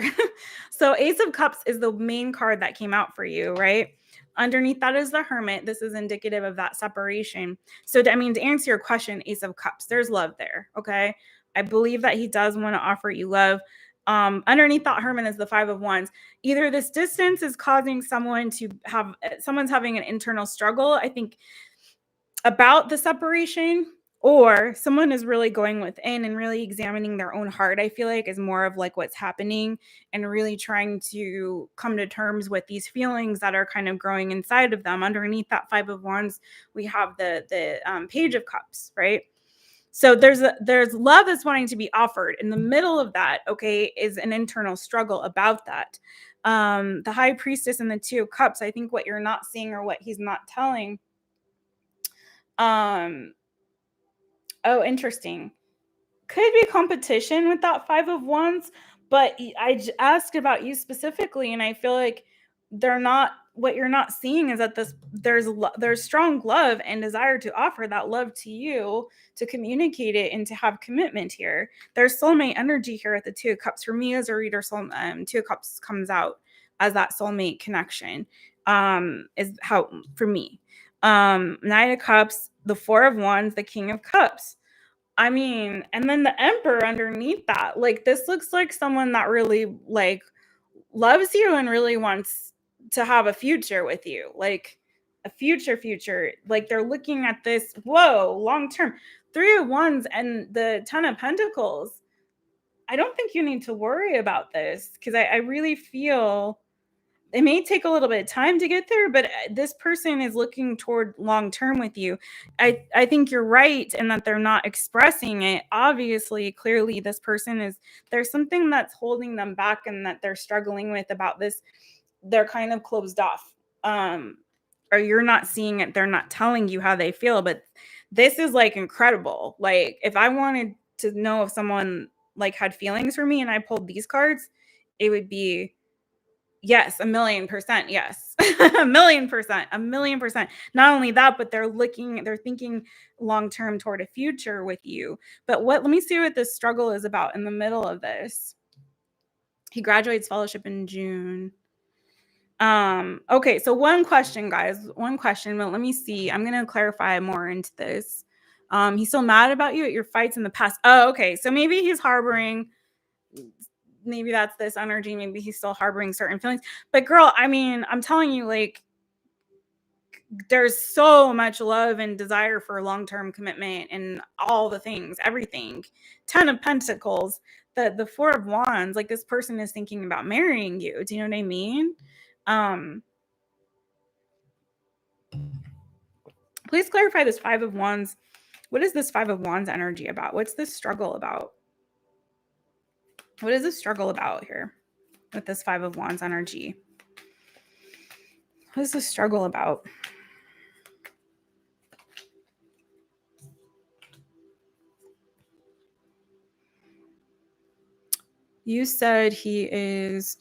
So Ace of Cups is the main card that came out for you, right? Underneath that is the Hermit. This is indicative of that separation. So, to answer your question, Ace of Cups, there's love there, okay? I believe that he does want to offer you love. Underneath that Hermit is the Five of Wands. Either this distance is causing someone's having an internal struggle, I think, about the separation, or someone is really going within and really examining their own heart. I feel like is more of like what's happening and really trying to come to terms with these feelings that are kind of growing inside of them. Underneath that Five of Wands, we have the Page of Cups, right? So there's love that's wanting to be offered. In the middle of that, okay, is an internal struggle about that. The High Priestess and the Two of Cups, I think what you're not seeing or what he's not telling. Oh, interesting. Could be competition with that Five of Wands, but I asked about you specifically, and I feel like they're not. What you're not seeing is that there's strong love and desire to offer that love to you, to communicate it and to have commitment here. There's soulmate energy here at the Two of Cups. For me as a reader, Two of Cups comes out as that soulmate connection. Is how for me. Knight of Cups, the Four of Wands, the King of Cups. And then the Emperor underneath that. Like, this looks like someone that really like loves you and really wants to have a future with you. Like a future. Like they're looking at this, whoa, long term. Three of Wands and the Ten of Pentacles. I don't think you need to worry about this because I really feel it may take a little bit of time to get there, but this person is looking toward long term with you. I think you're right in that they're not expressing it. Obviously, clearly, this person there's something that's holding them back and that they're struggling with about this. They're kind of closed off. Or you're not seeing it. They're not telling you how they feel, but this is like incredible. Like, if I wanted to know if someone like had feelings for me and I pulled these cards, it would be yes, 1,000,000%. Yes. 1,000,000%. 1,000,000%. Not only that, but they're thinking long term toward a future with you. But let me see what this struggle is about in the middle of this. He graduates fellowship in June. Okay, so one question, guys. One question, but let me see. I'm gonna clarify more into this. He's still mad about you at your fights in the past. Oh, okay. So maybe he's harboring. Maybe that's this energy. Maybe he's still harboring certain feelings. But girl, I'm telling you, like, there's so much love and desire for long-term commitment and all the things, everything. 10 of Pentacles, the Four of Wands, like this person is thinking about marrying you. Do you know what I mean? Please clarify this Five of Wands. What is this Five of Wands energy about? What's this struggle about? What is this struggle about here? with this 5 of Wands energy. What is this struggle about? You said he is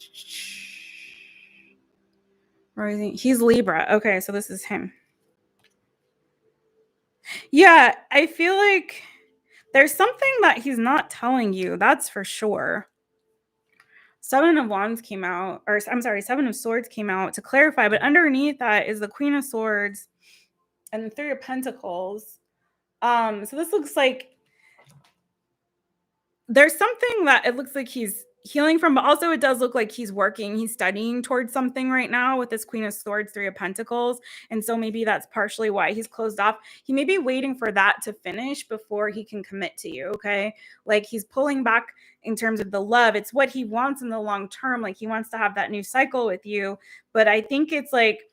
rising. He's Libra. Okay, so this is him. Yeah, I feel like there's something that he's not telling you. That's for sure. 7 of Wands came out, or I'm sorry, 7 of Swords came out to clarify, but underneath that is the Queen of Swords and the 3 of Pentacles. So this looks like there's something that it looks like he's healing from, but also it does look like he's studying towards something right now with this Queen of Swords, 3 of Pentacles. And so maybe that's partially why he's closed off. He may be waiting for that to finish before he can commit to you, okay? Like he's pulling back in terms of the love. It's what he wants in the long term. Like he wants to have that new cycle with you. But I think it's like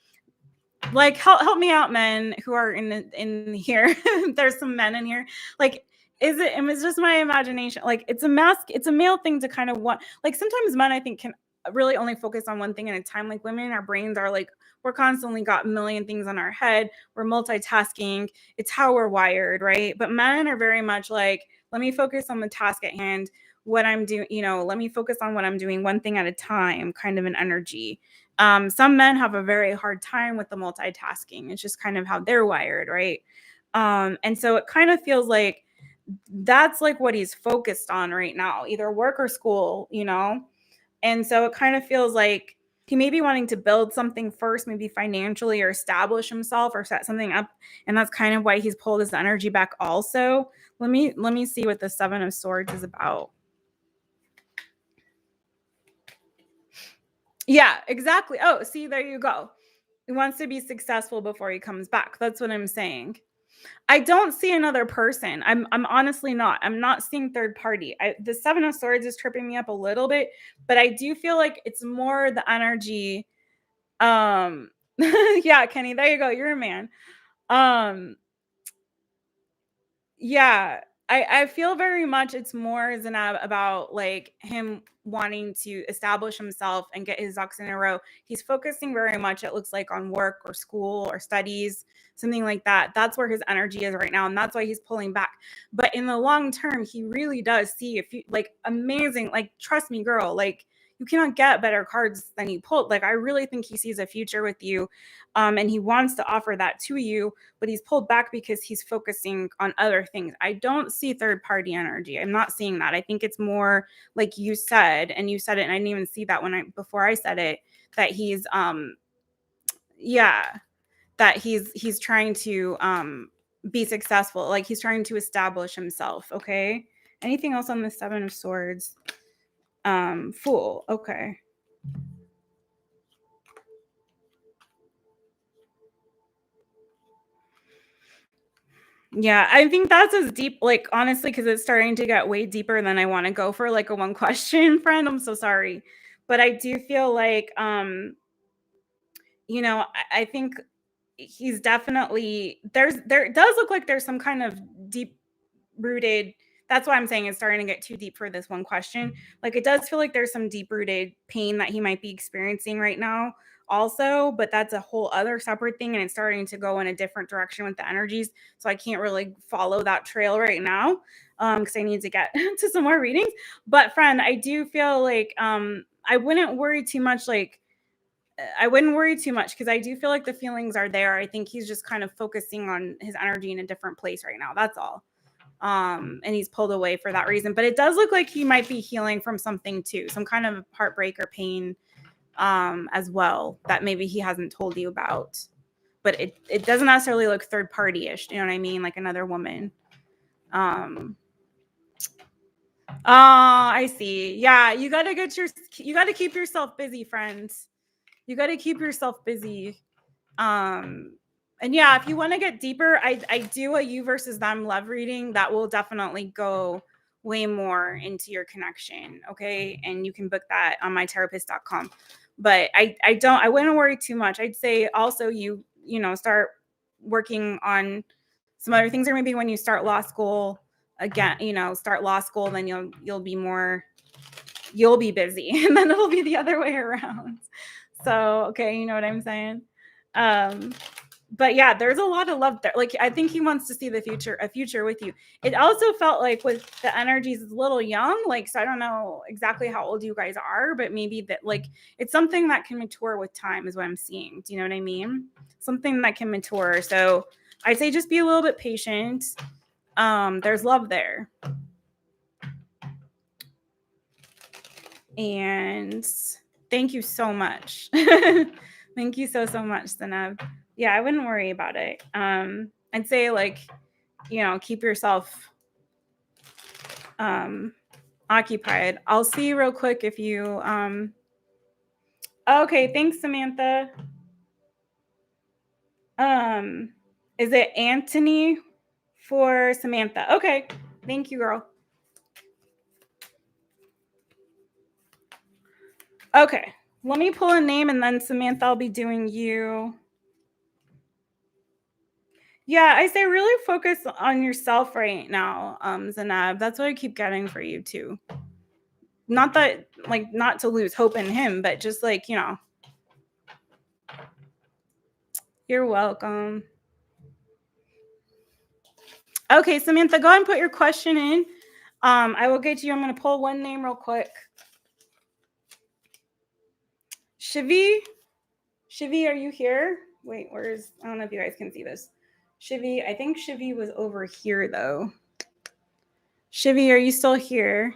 help me out, men who are in here. There's some men in here. Like, it's just my imagination. Like it's a male thing to kind of want, like sometimes men I think can really only focus on one thing at a time. Like women, our brains are like, we're constantly got a million things on our head. We're multitasking. It's how we're wired, right? But men are very much like, let me focus on the task at hand, what I'm doing, let me focus on what I'm doing one thing at a time, kind of an energy. Some men have a very hard time with the multitasking. It's just kind of how they're wired, right? And so it kind of feels like that's like what he's focused on right now, either work or school, And so it kind of feels like he may be wanting to build something first, maybe financially, or establish himself or set something up. And that's kind of why he's pulled his energy back also. Let me see what the 7 of Swords is about. Yeah, exactly. Oh, see, there you go. He wants to be successful before he comes back. That's what I'm saying. I don't see another person. I'm honestly not. I'm not seeing third party. The 7 of Swords is tripping me up a little bit, but I do feel like it's more the energy. Yeah, Kenny, there you go. You're a man. Yeah, I feel very much it's more ZANEB about like him wanting to establish himself and get his ducks in a row. He's focusing very much, it looks like, on work or school or studies, something like that. That's where his energy is right now, and that's why he's pulling back. But in the long term, he really does see if you like amazing, like trust me, girl, like you cannot get better cards than you pulled. Like I really think he sees a future with you, and he wants to offer that to you, but he's pulled back because he's focusing on other things. I don't see third party energy. I'm not seeing that. I think it's more like you said, and you said it, and I didn't even see that before I said it, that he's that he's trying to be successful. Like he's trying to establish himself. Okay. Anything else on the 7 of Swords? Fool. Okay. Yeah, I think that's as deep, like, honestly, because it's starting to get way deeper than I want to go for like a one question, friend. I'm so sorry. But I do feel like, I think he's definitely, there does look like there's some kind of deep rooted, that's why I'm saying it's starting to get too deep for this one question. Like it does feel like there's some deep rooted pain that he might be experiencing right now also, but that's a whole other separate thing, and it's starting to go in a different direction with the energies, so I can't really follow that trail right now because I need to get to some more readings. But friend, I do feel like I wouldn't worry too much, because I do feel like the feelings are there. I think he's just kind of focusing on his energy in a different place right now. That's all. And he's pulled away for that reason. But it does look like he might be healing from something too, some kind of heartbreak or pain as well that maybe he hasn't told you about. But it doesn't necessarily look third party-ish, you know what I mean? Like another woman. I see. Yeah, you gotta keep yourself busy, friends. You gotta keep yourself busy. And yeah, if you want to get deeper, I do a you versus them love reading that will definitely go way more into your connection. Okay. And you can book that on mytaropist.com. But I wouldn't worry too much. I'd say also start working on some other things, or maybe when you start law school again, then you'll be more you'll be busy, and then it'll be the other way around. So, okay, you know what I'm saying? But yeah, there's a lot of love there. Like, I think he wants to see a future with you. It also felt like with the energies, it's a little young. Like, so I don't know exactly how old you guys are, but maybe that, like, it's something that can mature with time is what I'm seeing. Do you know what I mean? Something that can mature. So I'd say just be a little bit patient. There's love there. And thank you so much. Thank you so much, ZANEB. Yeah, I wouldn't worry about it. I'd say, like, you know, keep yourself occupied. I'll see you real quick if you okay, thanks, Samantha. Is it Anthony for Samantha? Okay, thank you, girl. Okay, let me pull a name, and then Samantha, I'll be doing you. Yeah, I say really focus on yourself right now, ZANEB. That's what I keep getting for you too. Not that, like, not to lose hope in him, but just like, you know. You're welcome. Okay, Samantha, go ahead and put your question in. I will get to you. I'm going to pull one name real quick. Shivi, are you here? Wait, where's, I don't know if you guys can see this. Shivi, I think Shivi was over here though. Shivi, are you still here?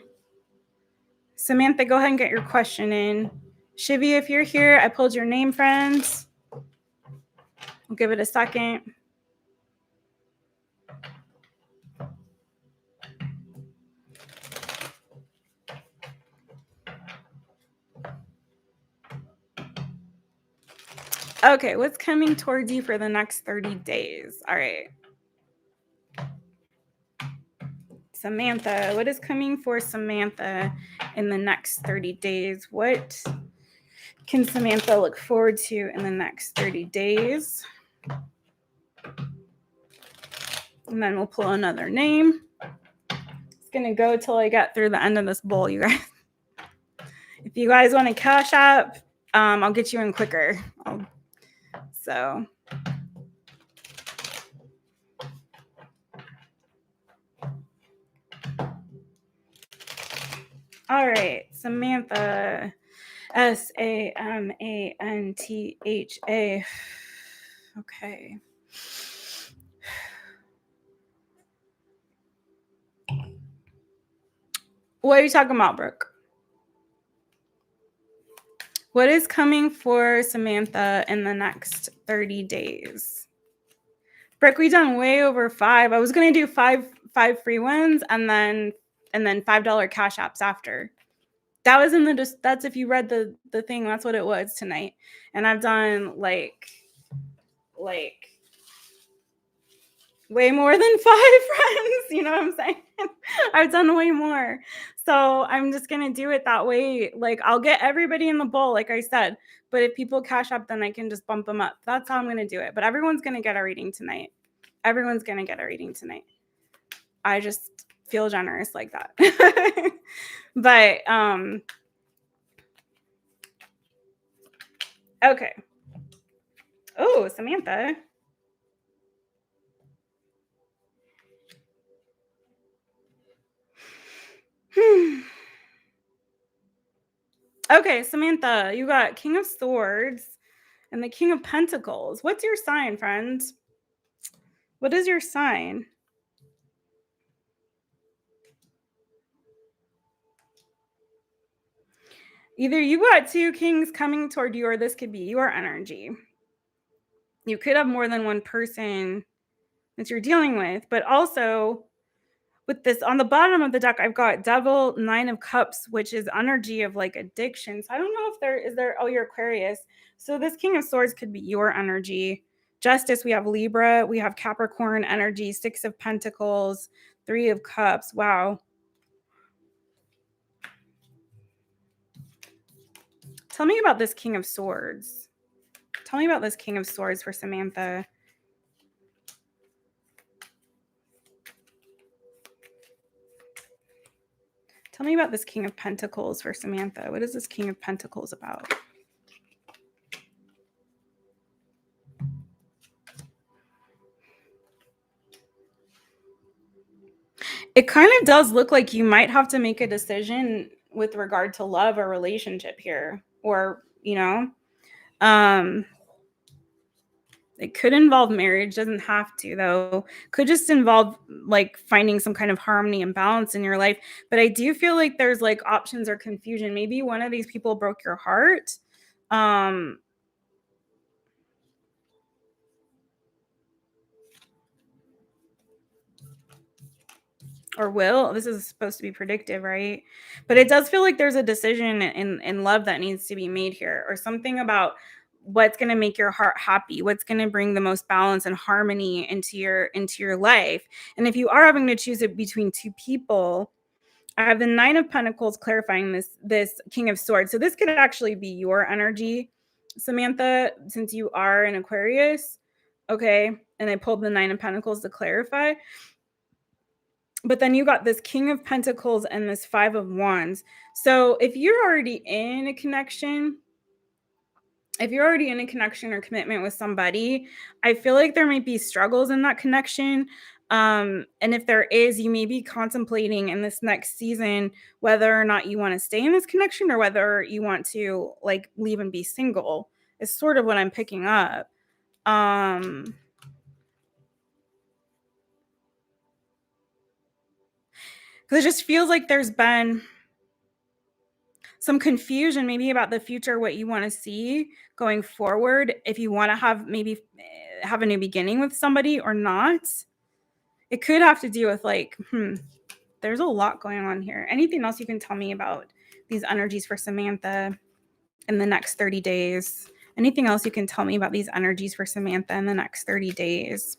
Samantha, go ahead and get your question in. Shivi, if you're here, I pulled your name, friends. I'll give it a second. Okay, what's coming towards you for the next 30 days? All right. Samantha, what is coming for Samantha in the next 30 days? What can Samantha look forward to in the next 30 days? And then we'll pull another name. It's going to go till I get through the end of this bowl, you guys. If you guys want to cash up, I'll get you in quicker. So... all right, Samantha, Samantha. Okay. What are you talking about, Brooke? What is coming for Samantha in the next 30 days? Brooke, we done way over 5. I was going to do five free ones and then $5 cash apps after. That was in the, that's if you read the thing, that's what it was tonight. And I've done like way more than 5 friends. You know what I'm saying? I've done way more. So I'm just going to do it that way. Like, I'll get everybody in the bowl, like I said. But if people cash up, then I can just bump them up. That's how I'm going to do it. But everyone's going to get a reading tonight. Everyone's going to get a reading tonight. I just feel generous like that. But, okay. Oh, Samantha. Okay, Samantha, you got King of Swords and the King of Pentacles. What's your sign, friend? What is your sign? Either you got 2 kings coming toward you, or this could be your energy. You could have more than one person that you're dealing with, but also with this on the bottom of the deck, I've got Devil, 9 of Cups, which is energy of like addiction. So I don't know if there, oh, you're Aquarius. So this King of Swords could be your energy. Justice, we have Libra, we have Capricorn energy, 6 of Pentacles, 3 of Cups. Wow. Tell me about this King of Swords. Tell me about this King of Swords for Samantha. Tell Tell me about this King of Pentacles for Samantha. What is this King of Pentacles about? It kind of does look like you might have to make a decision with regard to love or relationship here, or, you know, it could involve marriage, doesn't have to though. Could just involve like finding some kind of harmony and balance in your life. But I do feel like there's like options or confusion. Maybe one of these people broke your heart. Or will. This is supposed to be predictive, right? But it does feel like there's a decision in love that needs to be made here, or something about what's going to make your heart happy, what's going to bring the most balance and harmony into your life. And if you are having to choose it between two people, I have the Nine of Pentacles clarifying this King of Swords. So this could actually be your energy, Samantha, since you are an Aquarius. Okay. And I pulled the Nine of Pentacles to clarify. But then you got this King of Pentacles and this Five of Wands. So if you're already in a connection, or commitment with somebody, I feel like there might be struggles in that connection. And if there is, you may be contemplating in this next season whether or not you want to stay in this connection or whether you want to like leave and be single. Is sort of what I'm picking up. Because it just feels like there's been some confusion maybe about the future, what you want to see going forward, if you want to have a new beginning with somebody or not. It could have to do with like, there's a lot going on here. Anything else you can tell me about these energies for Samantha in the next 30 days? Anything else you can tell me about these energies for Samantha in the next 30 days?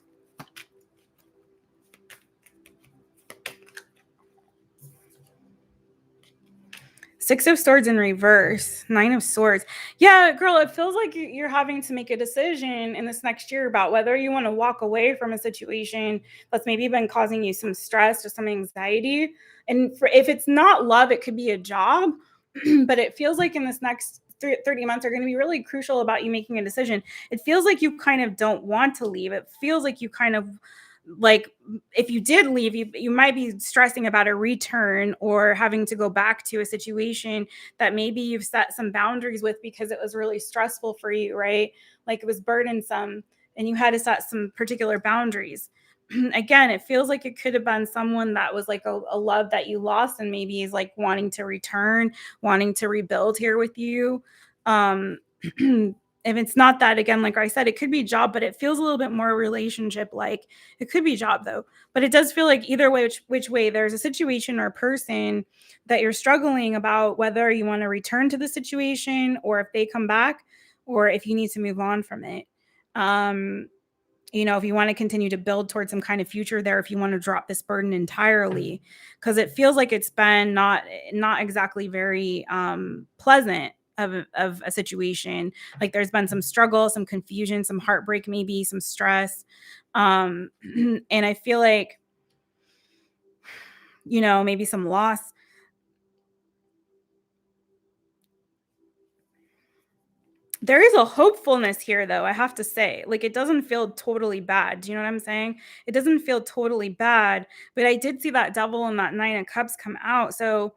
Six of Swords in reverse, Nine of Swords. Yeah, girl, it feels like you're having to make a decision in this next year about whether you want to walk away from a situation that's maybe been causing you some stress or some anxiety. And if it's not love, it could be a job. But it feels like in this next 30 months are going to be really crucial about you making a decision. It feels like you kind of don't want to leave. It feels like you kind of like, if you did leave, you might be stressing about a return or having to go back to a situation that maybe you've set some boundaries with because it was really stressful for you, right? Like it was burdensome and you had to set some particular boundaries. Again, it feels like it could have been someone that was like a love that you lost and maybe is like wanting to return, wanting to rebuild here with you. If it's not that, again, like I said, it could be job, but it feels a little bit more relationship like. It could be job though, but it does feel like either way, which way, there's a situation or person that you're struggling about whether you want to return to the situation or if they come back or if you need to move on from it. If you want to continue to build towards some kind of future there, if you want to drop this burden entirely, because it feels like it's been not exactly very pleasant of a situation. Like there's been some struggle, some confusion, some heartbreak, maybe some stress. And I feel like, maybe some loss. There is a hopefulness here, though, I have to say. Like, it doesn't feel totally bad. Do you know what I'm saying? It doesn't feel totally bad, but I did see that Devil and that Nine of Cups come out. So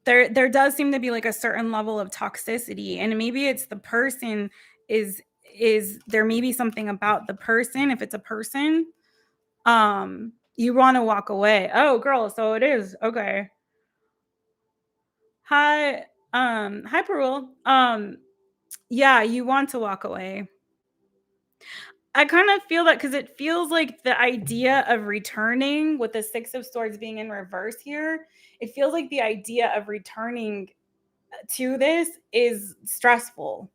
there does seem to be like a certain level of toxicity, and maybe it's the person is there may be something about the person. If it's a person, you want to walk away. Oh, girl, so it is. Okay. Hi, Perul. Yeah, you want to walk away. I kind of feel that because it feels like the idea of returning with the Six of Swords being in reverse here, it feels like the idea of returning to this is stressful.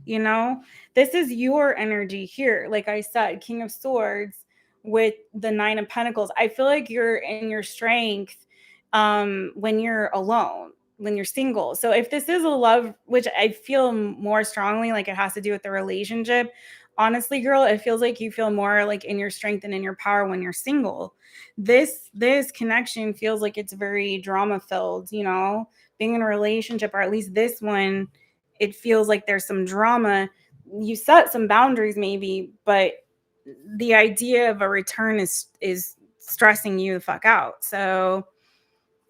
This is your energy here. Like I said, King of Swords with the Nine of Pentacles. I feel like you're in your strength when you're alone, when you're single. So if this is a love, which I feel more strongly like it has to do with the relationship, Honestly, girl, it feels like you feel more like in your strength and in your power when you're single. This connection feels like it's very drama filled, you know, being in a relationship, or at least this one, it feels like there's some drama. You set some boundaries maybe, but the idea of a return is stressing you the fuck out. So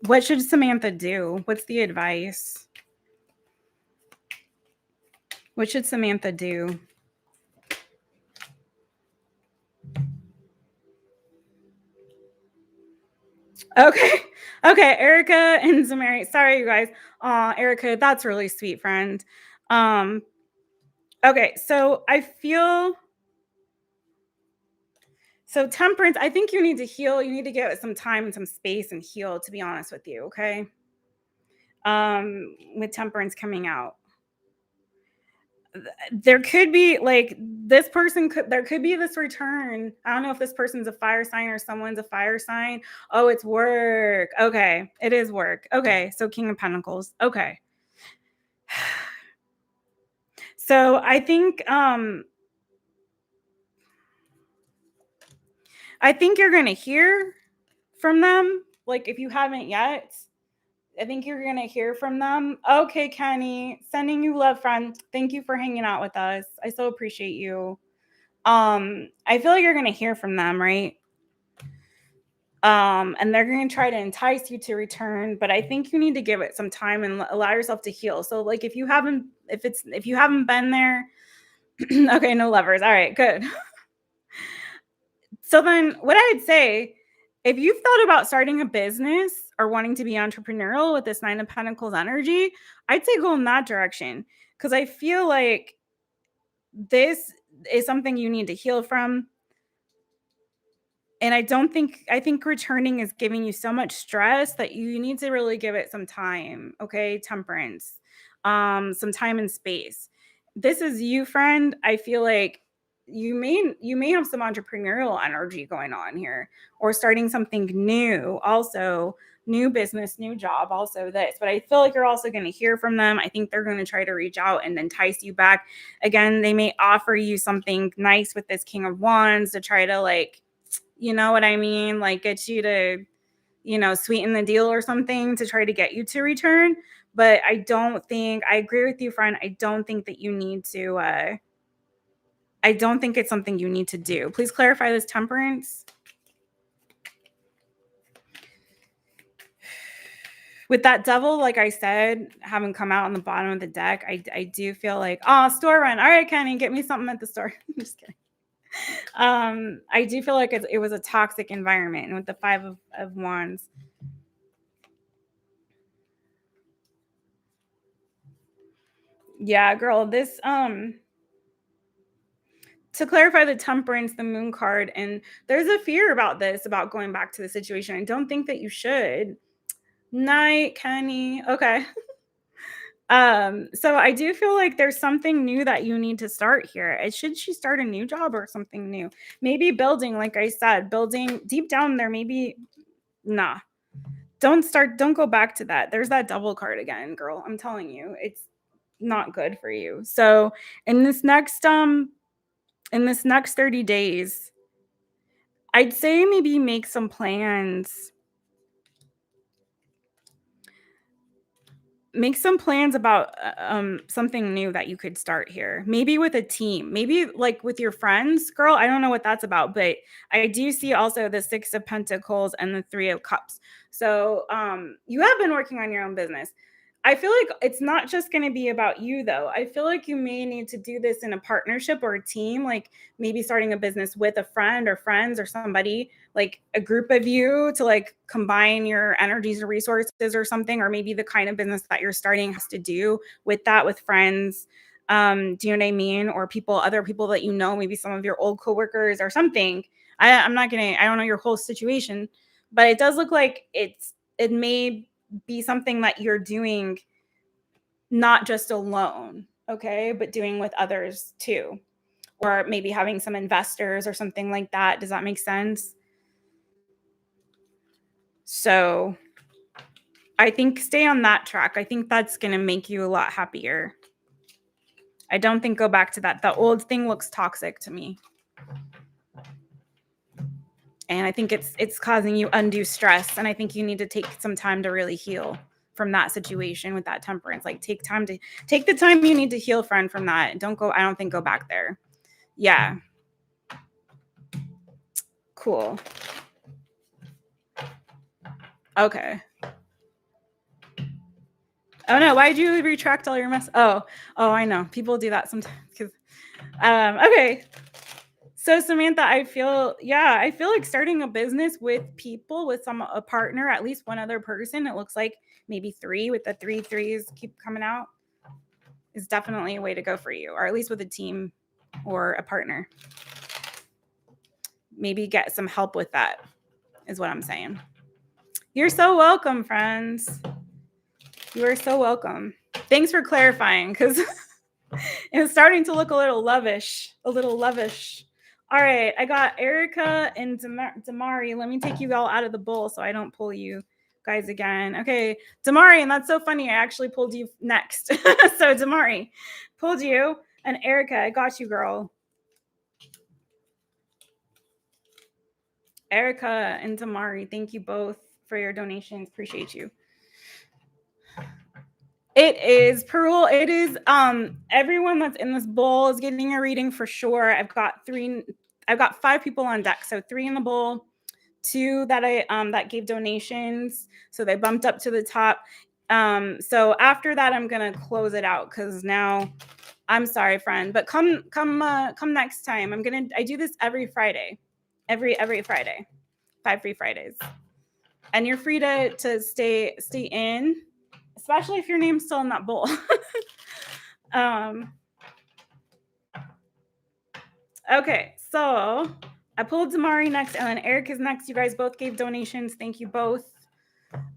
what should Samantha do? What's the advice? What should Samantha do? Okay. Okay, Erica and Zamari. Sorry, you guys. Erica, that's really sweet, friend. Um, okay, so I feel so temperance. I think you need to heal. You need to give it some time and some space and heal, to be honest with you, okay? With temperance coming out. There could be like this person could there could be this return. I don't know if this person's a fire sign or someone's a fire sign. Oh, it's work. Okay. It is work. Okay. So King of Pentacles. Okay. So I think you're gonna hear from them. Like if you haven't yet, I think you're gonna hear from them. Okay, Kenny, sending you love, friend. Thank you for hanging out with us. I so appreciate you. I feel like you're gonna hear from them, right? And they're going to try to entice you to return, but I think you need to give it some time and allow yourself to heal. So like if you haven't been there, okay, no lovers. All right, good. So then what I'd say, if you've thought about starting a business or wanting to be entrepreneurial with this 9 of Pentacles energy, I'd say go in that direction, because I feel like this is something you need to heal from. And I think returning is giving you so much stress that you need to really give it some time. Okay, temperance. Some time and space. This is you, friend. I feel like you may have some entrepreneurial energy going on here, or starting something new. Also, new business, new job, also this. But I feel like you're also going to hear from them. I think they're going to try to reach out and entice you back. Again, they may offer you something nice with this King of Wands to try to, like, you know what I mean? Like get you to, you know, sweeten the deal or something to try to get you to return. But I agree with you, friend. I don't think that you need to, I don't think it's something you need to do. Please clarify this, temperance. With that devil, like I said, having come out on the bottom of the deck, I do feel like, oh, store run. All right, Kenny, get me something at the store. I'm just kidding. I do feel like it was a toxic environment, and with the 5 of Wands. Yeah, girl, this to clarify the temperance, the moon card, and there's a fear about this, about going back to the situation. I don't think that you should. Night, Kenny. Okay. So I do feel like there's something new that you need to start here. Should she start a new job or something new? Maybe building, like I said, building deep down there, maybe nah. Don't go back to that. There's that double card again, girl. I'm telling you, it's not good for you. So in this next 30 days, I'd say maybe make some plans. Make some plans about something new that you could start here. Maybe with a team, maybe like with your friends, girl. I don't know what that's about, but I do see also the 6 of Pentacles and the 3 of Cups. So you have been working on your own business. I feel like it's not just going to be about you, though. I feel like you may need to do this in a partnership or a team, like maybe starting a business with a friend or friends or somebody, like a group of you to like combine your energies and resources or something, or maybe the kind of business that you're starting has to do with that, with friends. Do you know what I mean? Or other people that you know, maybe some of your old coworkers or something. I don't know your whole situation, but it does look like it may be something that you're doing not just alone, okay, but doing with others too, or maybe having some investors or something like that. Does that make sense? So I think stay on that track. I think that's going to make you a lot happier. I don't think go back to that. The old thing looks toxic to me. And I think it's causing you undue stress. And I think you need to take some time to really heal from that situation with that temperance. Like take the time you need to heal, friend, from that. Don't go, I don't think go back there. Yeah. Cool. Okay. Oh no, why'd you retract all your mess? Oh, I know. People do that sometimes. Okay. So Samantha, I feel like starting a business with people, with a partner, at least one other person. It looks like maybe 3 with the 3 threes keep coming out is definitely a way to go for you, or at least with a team or a partner. Maybe get some help with that is what I'm saying. You're so welcome, friends. You are so welcome. Thanks for clarifying, because it was starting to look a little lovish. All right, I got Erica and Damari. Let me take you all out of the bowl so I don't pull you guys again. Okay, Damari, and that's so funny. I actually pulled you next. So Damari pulled you, and Erica, I got you, girl. Erica and Damari, thank you both for your donations. Appreciate you. It is Perul. It is everyone that's in this bowl is getting a reading for sure. I've got 5 people on deck. So 3 in the bowl, 2 that that gave donations. So they bumped up to the top. So after that, I'm gonna close it out because now I'm sorry, friend. But come next time. I do this every Friday. Every Friday. 5 free Fridays. And you're free to stay in. Especially if your name's still in that bowl. Okay, so I pulled Damari next, and then Eric is next. You guys both gave donations. Thank you both.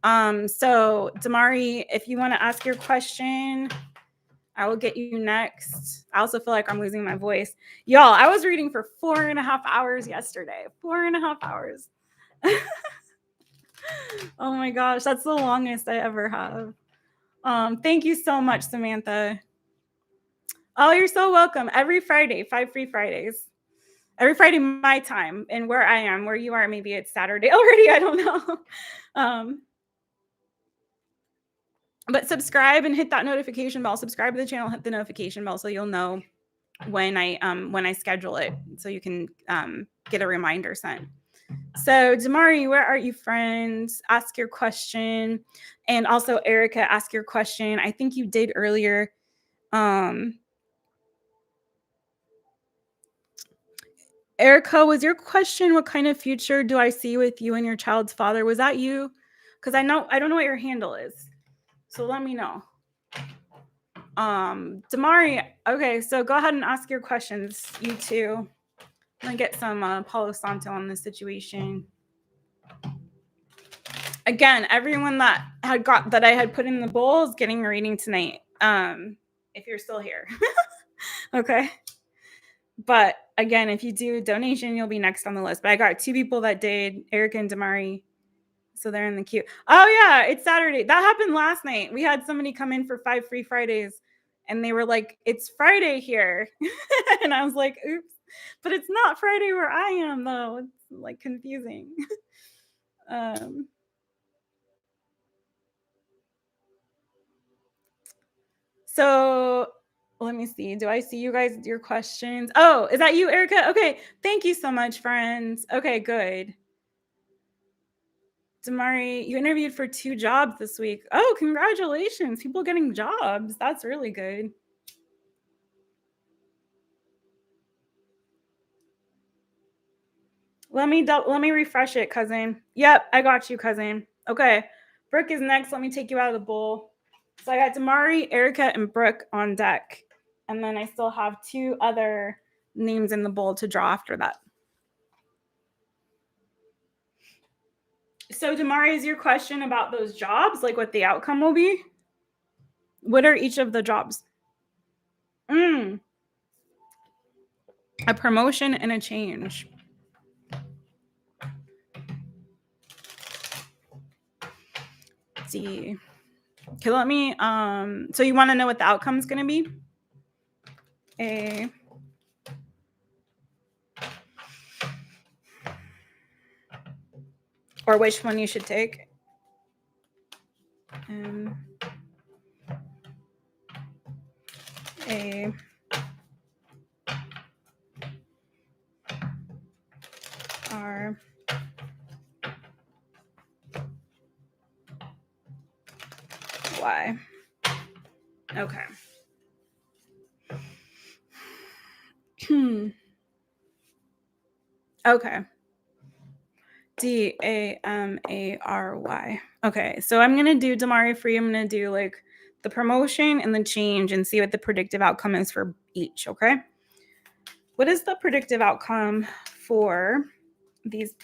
So Damari, if you want to ask your question, I will get you next. I also feel like I'm losing my voice. Y'all, I was reading for 4.5 hours yesterday. 4.5 hours. Oh my gosh, that's the longest I ever have. Thank you so much, Samantha. Oh, you're so welcome. Every Friday, 5 free Fridays. Every Friday, my time, and where I am, where you are, maybe it's Saturday already. I don't know. But subscribe and hit that notification bell. Subscribe to the channel, hit the notification bell so you'll know when I schedule it, so you can get a reminder sent. So Damari, where are you, friends? Ask your question. And also Erica, ask your question. I think you did earlier. Erica, was your question, what kind of future do I see with you and your child's father? Was that you? Because I don't know what your handle is. So let me know. Damari, okay, so go ahead and ask your questions, you two. I'm gonna get some Palo Santo on this situation. Again, everyone that I had put in the bowl is getting a reading tonight. If you're still here. Okay. But again, if you do a donation, you'll be next on the list. But I got 2 people that did, Erica and Damari. So they're in the queue. Oh yeah, it's Saturday. That happened last night. We had somebody come in for 5 free Fridays and they were like, it's Friday here. And I was like, oops. But it's not Friday where I am though. It's like confusing. So let me see. Do I see you guys, your questions? Oh, is that you, Erica? Okay. Thank you so much, friends. Okay, good. Damari, you interviewed for 2 jobs this week. Oh, congratulations. People getting jobs. That's really good. Let me refresh it, cousin. Yep, I got you, cousin. Okay. Brooke is next. Let me take you out of the bowl. So I got Damari, Erica, and Brooke on deck. And then I still have 2 other names in the bowl to draw after that. So Damari, is your question about those jobs, like what the outcome will be? What are each of the jobs? A promotion and a change. Let's see. Okay, let me so you want to know what the outcome is going to be? A or which one you should take. A R Y. Okay. Okay. DAMARY. Okay, so I'm gonna do Damari for you. I'm gonna do like the promotion and the change and see what the predictive outcome is for each. Okay. What is the predictive outcome for these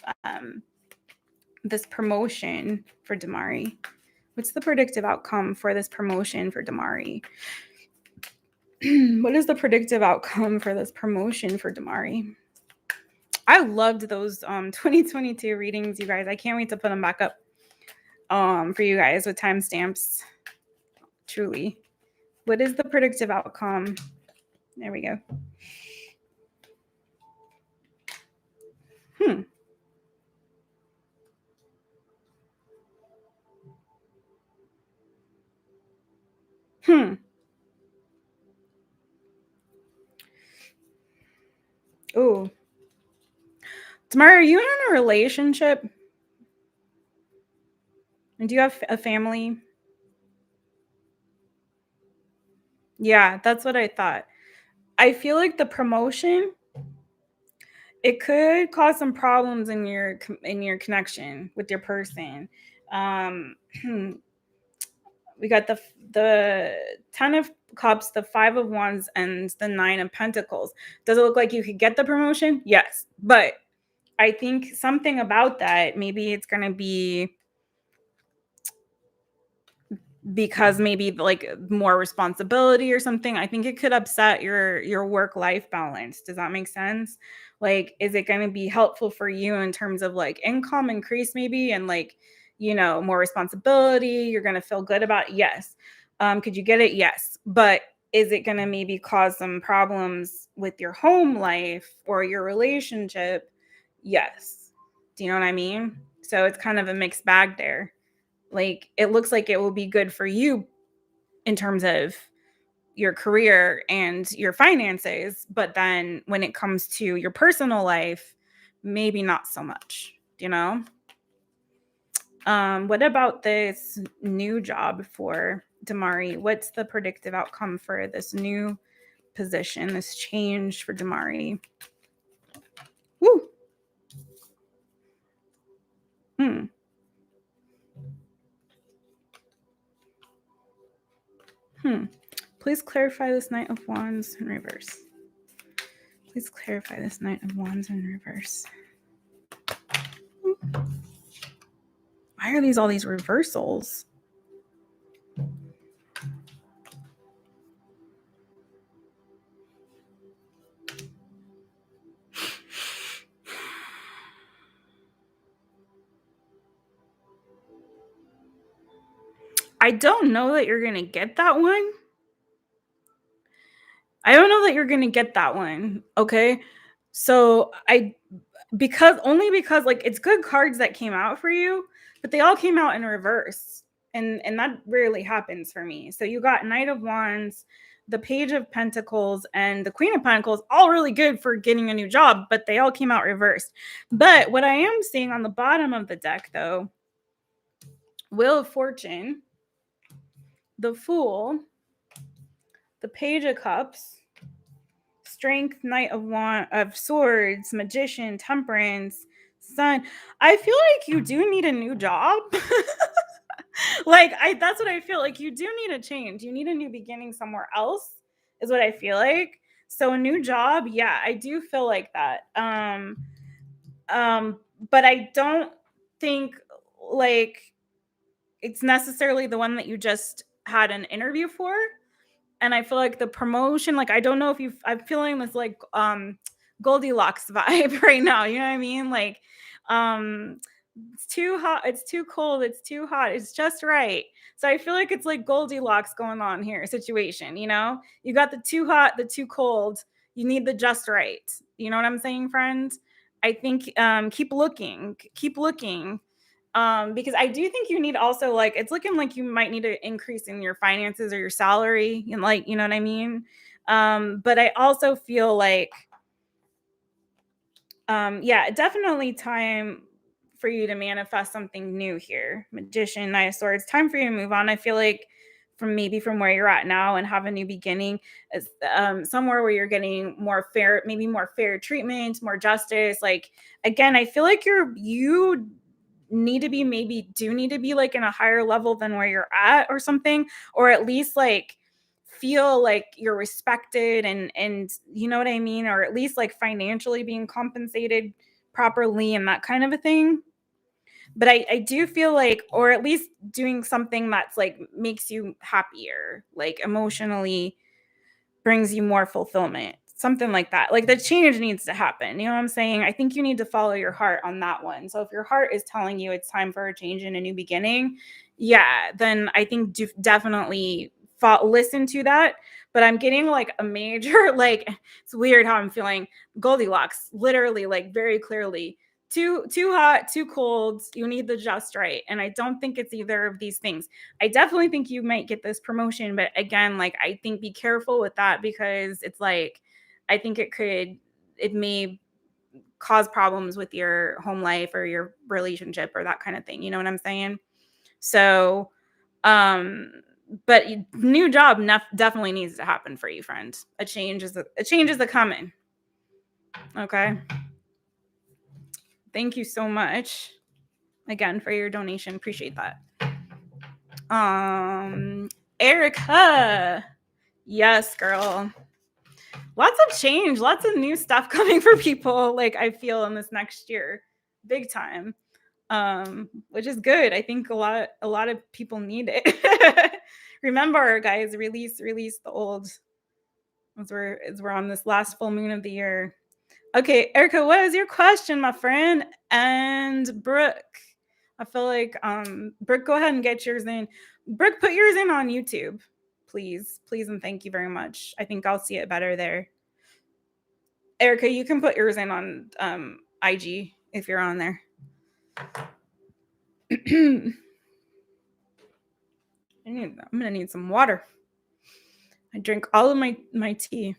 this promotion for Damari? What's the predictive outcome for this promotion for Damari? What is the predictive outcome for this promotion for Damari? I loved those 2022 readings, you guys. I can't wait to put them back up for you guys with timestamps. Truly. What is the predictive outcome? There we go. Ooh. Tamara, are you in a relationship? And do you have a family? Yeah, that's what I thought. I feel like the promotion, it could cause some problems in your connection with your person. We got the 10 of cups, the 5 of wands, and the 9 of pentacles. Does it look like you could get the promotion? Yes, but I think something about that, maybe it's going to be because maybe like more responsibility or something. I think it could upset your work-life balance. Does that make sense? Like, is it going to be helpful for you in terms of like income increase maybe, and like, you know, more responsibility? You're going to feel good about it? Yes. Could you get it? Yes. But is it going to maybe cause some problems with your home life or your relationship? Yes. Do you know what I mean? So it's kind of a mixed bag there. Like, it looks like it will be good for you in terms of your career and your finances, but then when it comes to your personal life, maybe not so much, you know? What about this new job for Damari? What's the predictive outcome for this new position, this change for Damari? Woo! Please clarify this Knight of Wands in reverse. Please clarify this Knight of Wands in reverse. Why are all these reversals? I don't know that you're going to get that one. I don't know that you're going to get that one. Okay. So because like it's good cards that came out for you, but they all came out in reverse. And that rarely happens for me. So you got Knight of Wands, the Page of Pentacles, and the Queen of Pentacles, all really good for getting a new job, but they all came out reversed. But what I am seeing on the bottom of the deck, though, Wheel of Fortune, the Fool, the Page of Cups, Strength, Knight of Swords, Magician, Temperance, Sun. I feel like you do need a new job. That's what I feel like. You do need a change. You need a new beginning somewhere else, is what I feel like. So a new job, yeah, I do feel like that. But I don't think like it's necessarily the one that you just had an interview for. And I feel like the promotion, like, I don't know if I'm feeling this like Goldilocks vibe right now. You know what I mean? Like, It's too hot. It's too cold. It's too hot. It's just right. So I feel like it's like Goldilocks going on here situation, you know? You got the too hot, the too cold. You need the just right. You know what I'm saying, friends? I think keep looking. Keep looking. Because I do think you need also like it's looking like you might need an increase in your finances or your salary and like, you know what I mean? But I also feel like yeah, definitely time for you to manifest something new here. Magician, Knight of Swords, time for you to move on. I feel like from where you're at now and have a new beginning is somewhere where you're getting more fair, maybe more fair treatment, more justice. Like again, I feel like you need to be maybe do need to be like in a higher level than where you're at or something, or at least like feel like you're respected and you know what I mean, or at least like financially being compensated properly and that kind of a thing. But I do feel like, or at least doing something that's like makes you happier, like emotionally brings you more fulfillment, something like that. Like the change needs to happen. You know what I'm saying? I think you need to follow your heart on that one. So if your heart is telling you it's time for a change and a new beginning, yeah, then I think definitely listen to that. But I'm getting like a major, like, it's weird how I'm feeling. Goldilocks, literally, like, very clearly. Too hot, too cold. You need the just right. And I don't think it's either of these things. I definitely think you might get this promotion, but again, like I think be careful with that because it's like I think it may cause problems with your home life or your relationship or that kind of thing. You know what I'm saying? So, um, but new job definitely needs to happen for you, friend. A change is a coming. Okay. Thank you so much again for your donation. Appreciate that. Erica. Yes, girl. Lots of change, lots of new stuff coming for people, like I feel in this next year. Big time. Which is good. I think a lot of people need it. Remember, guys, release the old as we're on this last full moon of the year. Okay, Erica, what is your question, my friend? And Brooke. I feel like Brooke, go ahead and get yours in. Brooke, put yours in on YouTube, please. Please and thank you very much. I think I'll see it better there. Erica, you can put yours in on IG if you're on there. I'm gonna need some water. I drink all of my tea.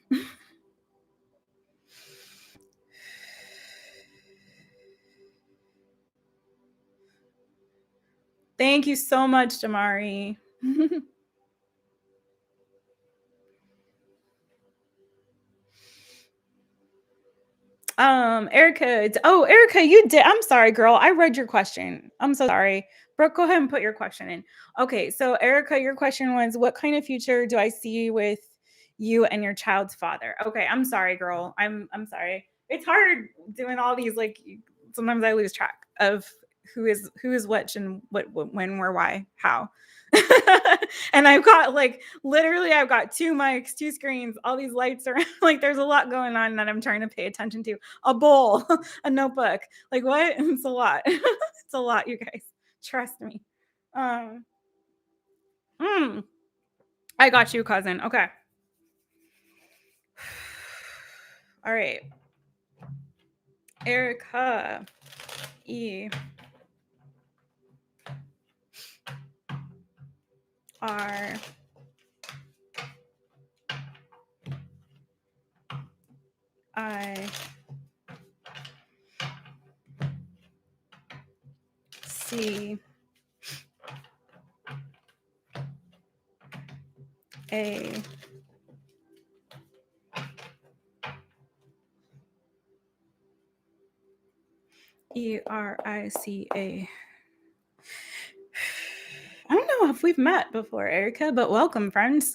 Thank you so much, Damari. Erica, you did. I'm sorry, girl. I read your question. I'm so sorry. Brooke, go ahead and put your question in. Okay, so Erica, your question was, what kind of future do I see with you and your child's father? Okay, I'm sorry, girl. I'm sorry. It's hard doing all these, like, sometimes I lose track of who is which and what when, where, why, how. And I've got like literally I've got two mics, two screens, all these lights around. Like there's a lot going on that I'm trying to pay attention to. A bowl, a notebook. Like what? It's a lot. It's a lot, you guys. Trust me. I got you, cousin. Okay. All right. Erica E R I C A ERICA. I don't know if we've met before, Erica, but welcome, friends.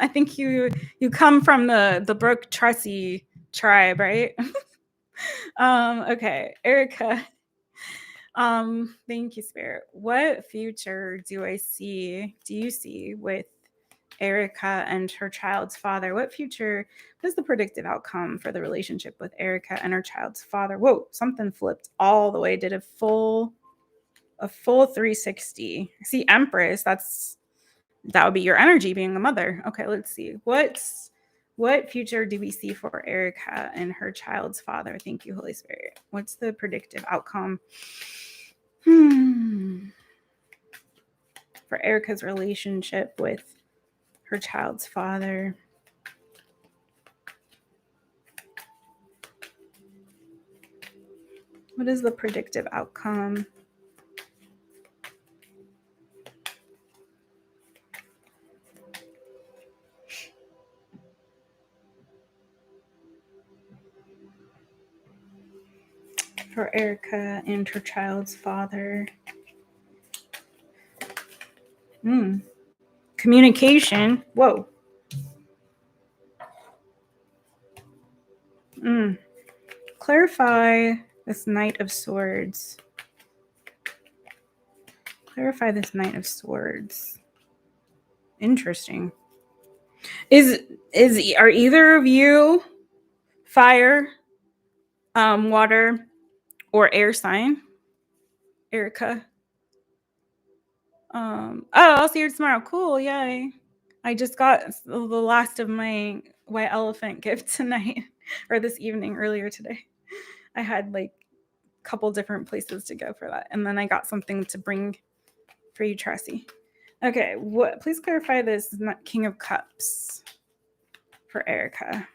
I think you come from the Brooke Tressy tribe, right? Okay, Erica. Thank you, Spirit. What future do you see with Erica and her child's father? What is the predictive outcome for the relationship with Erica and her child's father? Whoa, something flipped all the way. Did a full a full 360. See, Empress, that would be your energy being a mother. Okay, let's see. What future do we see for Erica and her child's father? Thank you, Holy Spirit. What's the predictive outcome? For Erica's relationship with her child's father. What is the predictive outcome? For Erica and her child's father. Communication. Whoa. Clarify this Knight of Swords. Clarify this Knight of Swords. Interesting. Are either of you fire, water, or air sign? Erica. I'll see you tomorrow. Cool, yay. I just got the last of my white elephant gift tonight, or this evening, earlier today. I had like a couple different places to go for that. And then I got something to bring for you, Tracy. Okay, please clarify this King of Cups for Erica.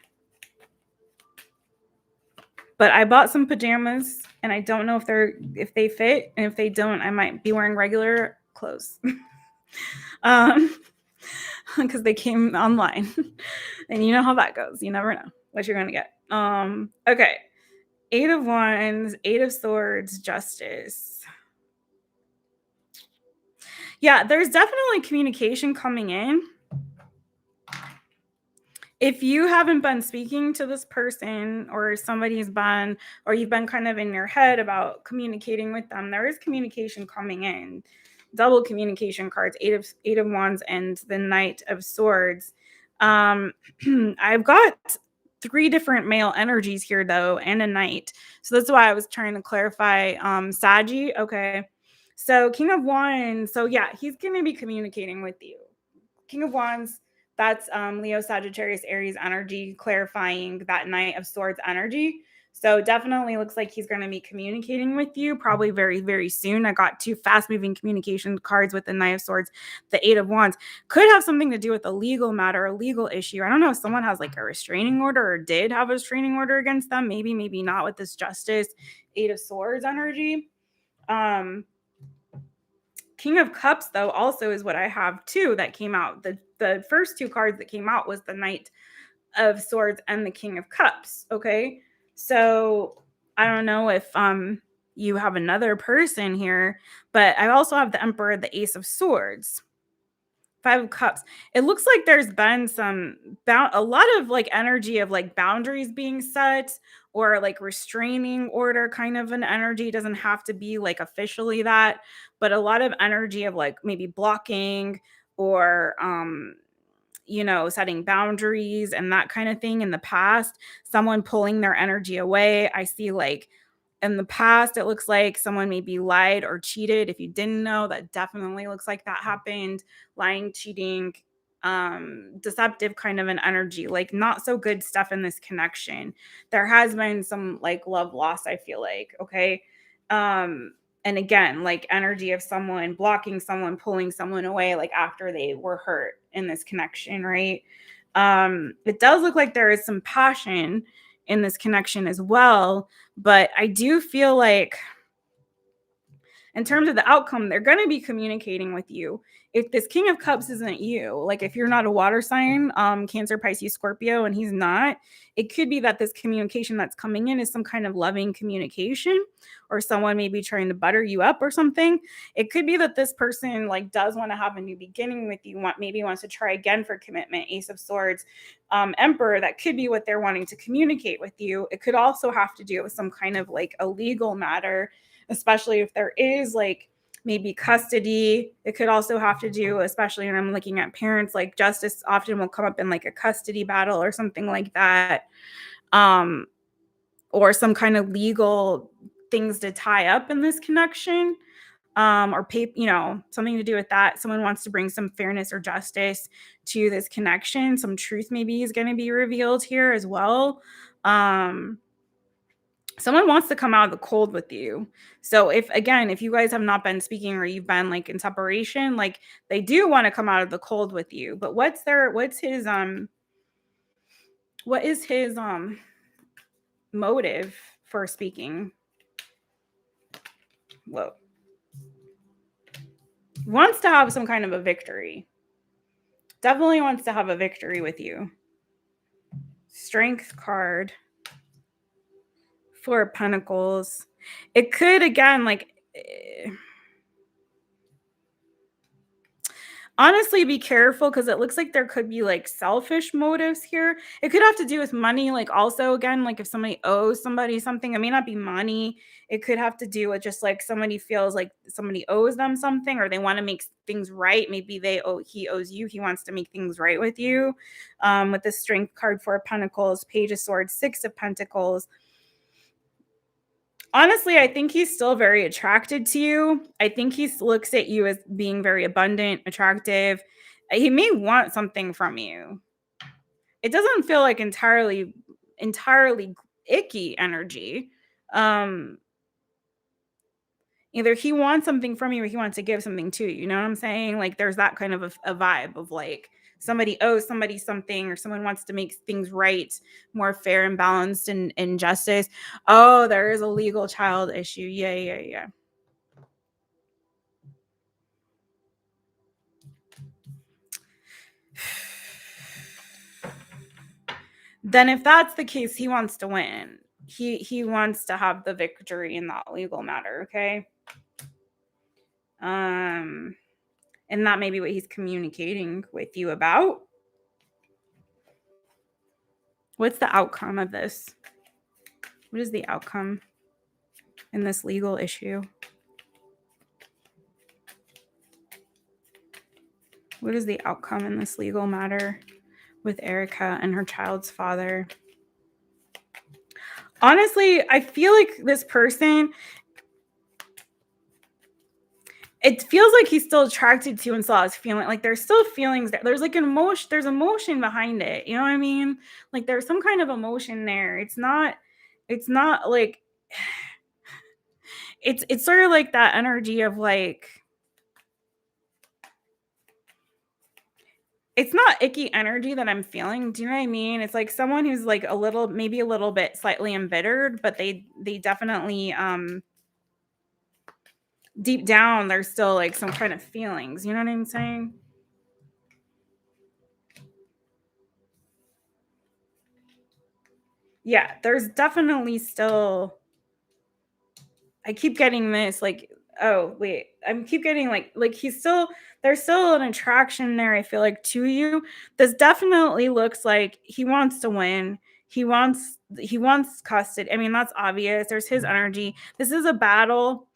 But I bought some pajamas and I don't know if they fit, and if they don't, I might be wearing regular clothes. Because they came online. And you know how that goes. You never know what you're gonna get. Okay. 8 of Wands, 8 of Swords, Justice. Yeah, there's definitely communication coming in. If you haven't been speaking to this person, or somebody's been, or you've been kind of in your head about communicating with them, there is communication coming in. Double communication cards, 8 of Wands and the Knight of Swords. I've got 3 different male energies here though, and a Knight. So that's why I was trying to clarify. Saggy, okay. So King of Wands, so yeah, he's going to be communicating with you. King of Wands, that's Leo, Sagittarius, Aries energy, clarifying that Knight of Swords energy. So definitely looks like he's going to be communicating with you probably very, very soon. I got 2 fast-moving communication cards with the Knight of Swords, the 8 of Wands. Could have something to do with a legal matter, a legal issue. I don't know if someone has like a restraining order or did have a restraining order against them. Maybe, maybe not with this Justice, 8 of Swords energy. King of Cups, though, also is what I have too that came out. The first 2 cards that came out was the Knight of Swords and the King of Cups. Okay. So I don't know if you have another person here, but I also have the Emperor, the Ace of Swords, 5 of Cups. It looks like there's been a lot of like energy of like boundaries being set, or like restraining order kind of an energy. It doesn't have to be like officially that, but a lot of energy of like maybe blocking, or setting boundaries and that kind of thing in the past. Someone pulling their energy away. I see like in the past, it looks like someone maybe lied or cheated. If you didn't know, that definitely looks like that happened. Lying, cheating, deceptive kind of an energy, like not so good stuff in this connection. There has been some like love loss, I feel like. Okay. And again, like energy of someone blocking someone, pulling someone away, like after they were hurt in this connection, right? It does look like there is some passion in this connection as well, but I do feel like in terms of the outcome, they're going to be communicating with you. If this King of Cups isn't you, like if you're not a water sign, Cancer, Pisces, Scorpio, and he's not, it could be that this communication that's coming in is some kind of loving communication, or someone maybe trying to butter you up or something. It could be that this person like does want to have a new beginning with you, maybe wants to try again for commitment. Ace of Swords, Emperor, that could be what they're wanting to communicate with you. It could also have to do with some kind of like a legal matter, especially if there is like maybe custody. It could also have to do, especially when I'm looking at parents, like justice often will come up in like a custody battle or something like that, or some kind of legal things to tie up in this connection. or pay, you know, something to do with that. Someone wants to bring some fairness or justice to this connection. Some truth maybe is going to be revealed here as well. Someone wants to come out of the cold with you. So if you guys have not been speaking or you've been like in separation, like they do want to come out of the cold with you. But what is his motive for speaking? Whoa. Wants to have some kind of a victory. Definitely wants to have a victory with you. Strength card. Four of Pentacles. It could, again, like, honestly, be careful because it looks like there could be like selfish motives here. It could have to do with money. Like, also, again, like if somebody owes somebody something, it may not be money. It could have to do with just like somebody feels like somebody owes them something, or they want to make things right. Maybe he owes you. He wants to make things right with you. With the Strength card, Four of Pentacles, Page of Swords, Six of Pentacles. Honestly, I think he's still very attracted to you. I think he looks at you as being very abundant, attractive. He may want something from you. It doesn't feel like entirely icky energy. Either he wants something from you or he wants to give something to you. You know what I'm saying? Like there's that kind of a vibe of like somebody owes somebody something, or someone wants to make things right, more fair and balanced and justice. Oh, there is a legal child issue. Yeah. Then if that's the case, he wants to win. He wants to have the victory in that legal matter, okay? And that may be what he's communicating with you about. What's the outcome of this? What is the outcome in this legal issue? What is the outcome in this legal matter with Erica and her child's father? Honestly, I feel like this person, it feels like he's still attracted to you and still has feeling, like there's still feelings there. There's like an emotion, there's emotion behind it. You know what I mean? Like there's some kind of emotion there. It's not like it's sort of like that energy of like, it's not icky energy that I'm feeling. Do you know what I mean? It's like someone who's like maybe a little bit slightly embittered, but they definitely deep down there's still like some kind of feelings. You know what I'm saying? Yeah, there's definitely still, I keep getting this like, oh wait, I keep getting like there's still an attraction there, I feel like, to you. This definitely looks like he wants to win. He wants custody. I mean, that's obvious. There's his energy. This is a battle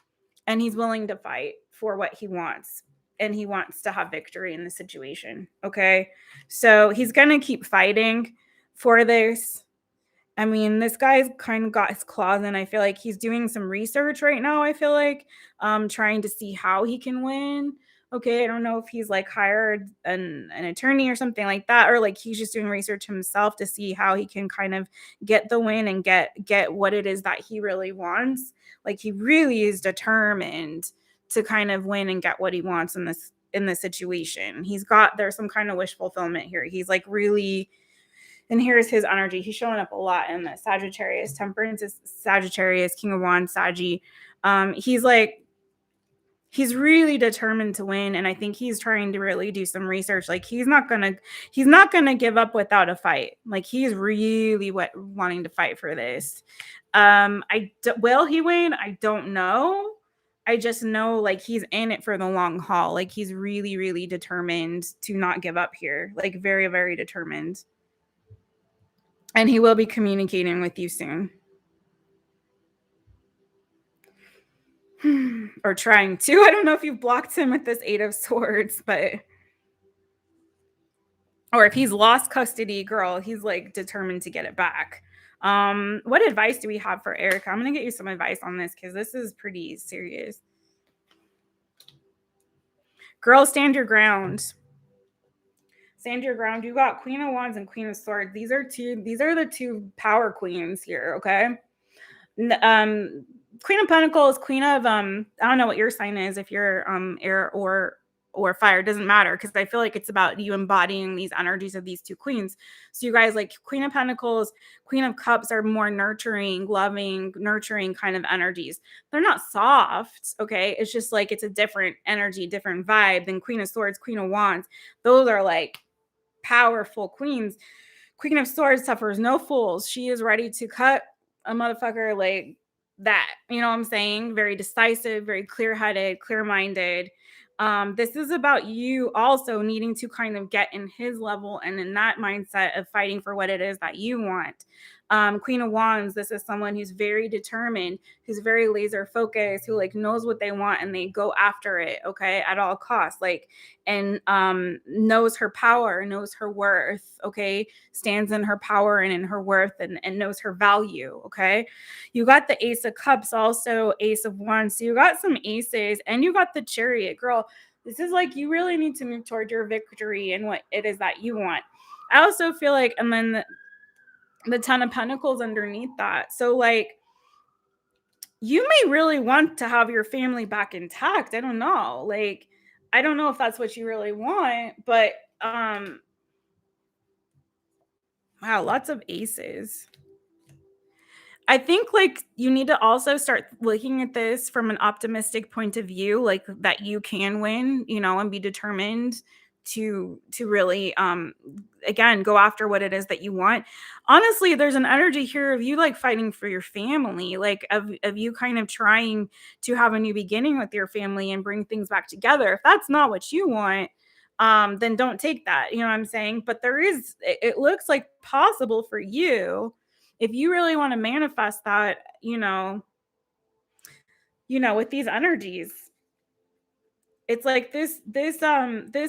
and he's willing to fight for what he wants. And he wants to have victory in the situation. Okay. So he's gonna keep fighting for this. I mean, this guy's kind of got his claws in. I feel like he's doing some research right now. I feel like trying to see how he can win. Okay, I don't know if he's like hired an attorney or something like that, or like he's just doing research himself to see how he can kind of get the win and get what it is that he really wants. Like he really is determined to kind of win and get what he wants in this situation. There's some kind of wish fulfillment here. He's like really. And here's his energy. He's showing up a lot in the Sagittarius. Temperance is Sagittarius, King of Wands, Saggy. He's really determined to win. And I think he's trying to really do some research. Like he's not gonna give up without a fight. Like he's really wanting to fight for this. Will he win? I don't know. I just know like he's in it for the long haul. Like he's really, really determined to not give up here. Like very, very determined. And he will be communicating with you soon. Or trying to. I don't know if you've blocked him with this Eight of Swords, but... Or if he's lost custody, girl, he's like determined to get it back. What advice do we have for Erica? I'm going to get you some advice on this because this is pretty serious. Girl, stand your ground. Stand your ground. You got Queen of Wands and Queen of Swords. These are the two power queens here, okay? Queen of Pentacles, Queen of I don't know what your sign is, if you're air or fire, doesn't matter, because I feel like it's about you embodying these energies of these two queens. So you guys, like Queen of Pentacles, Queen of Cups are more nurturing, loving, nurturing kind of energies. They're not soft, okay? It's just like it's a different energy, different vibe than Queen of Swords, Queen of Wands. Those are like powerful queens. Queen of Swords suffers no fools. She is ready to cut a motherfucker like that. You know what I'm saying? Very decisive, very clear-headed, clear-minded. This is about you also needing to kind of get in his level and in that mindset of fighting for what it is that you want. Queen of Wands, this is someone who's very determined, who's very laser focused, who like knows what they want and they go after it, okay, at all costs, like, and knows her power, knows her worth, okay, stands in her power and in her worth, and knows her value, okay. You got the Ace of Cups, also Ace of Wands, so you got some aces, and you got the Chariot. Girl, this is like you really need to move toward your victory and what it is that you want. I also feel like, and then the Ten of Pentacles underneath that. So like you may really want to have your family back intact. I don't know. Like, I don't know if that's what you really want, but wow, lots of aces. I think like you need to also start looking at this from an optimistic point of view, like that you can win, you know, and be determined to really again go after what it is that you want. Honestly, there's an energy here of you like fighting for your family, like of you kind of trying to have a new beginning with your family and bring things back together. If that's not what you want, then don't take that. You know what I'm saying? But there is, it looks like possible for you if you really want to manifest that, you know, with these energies. It's like this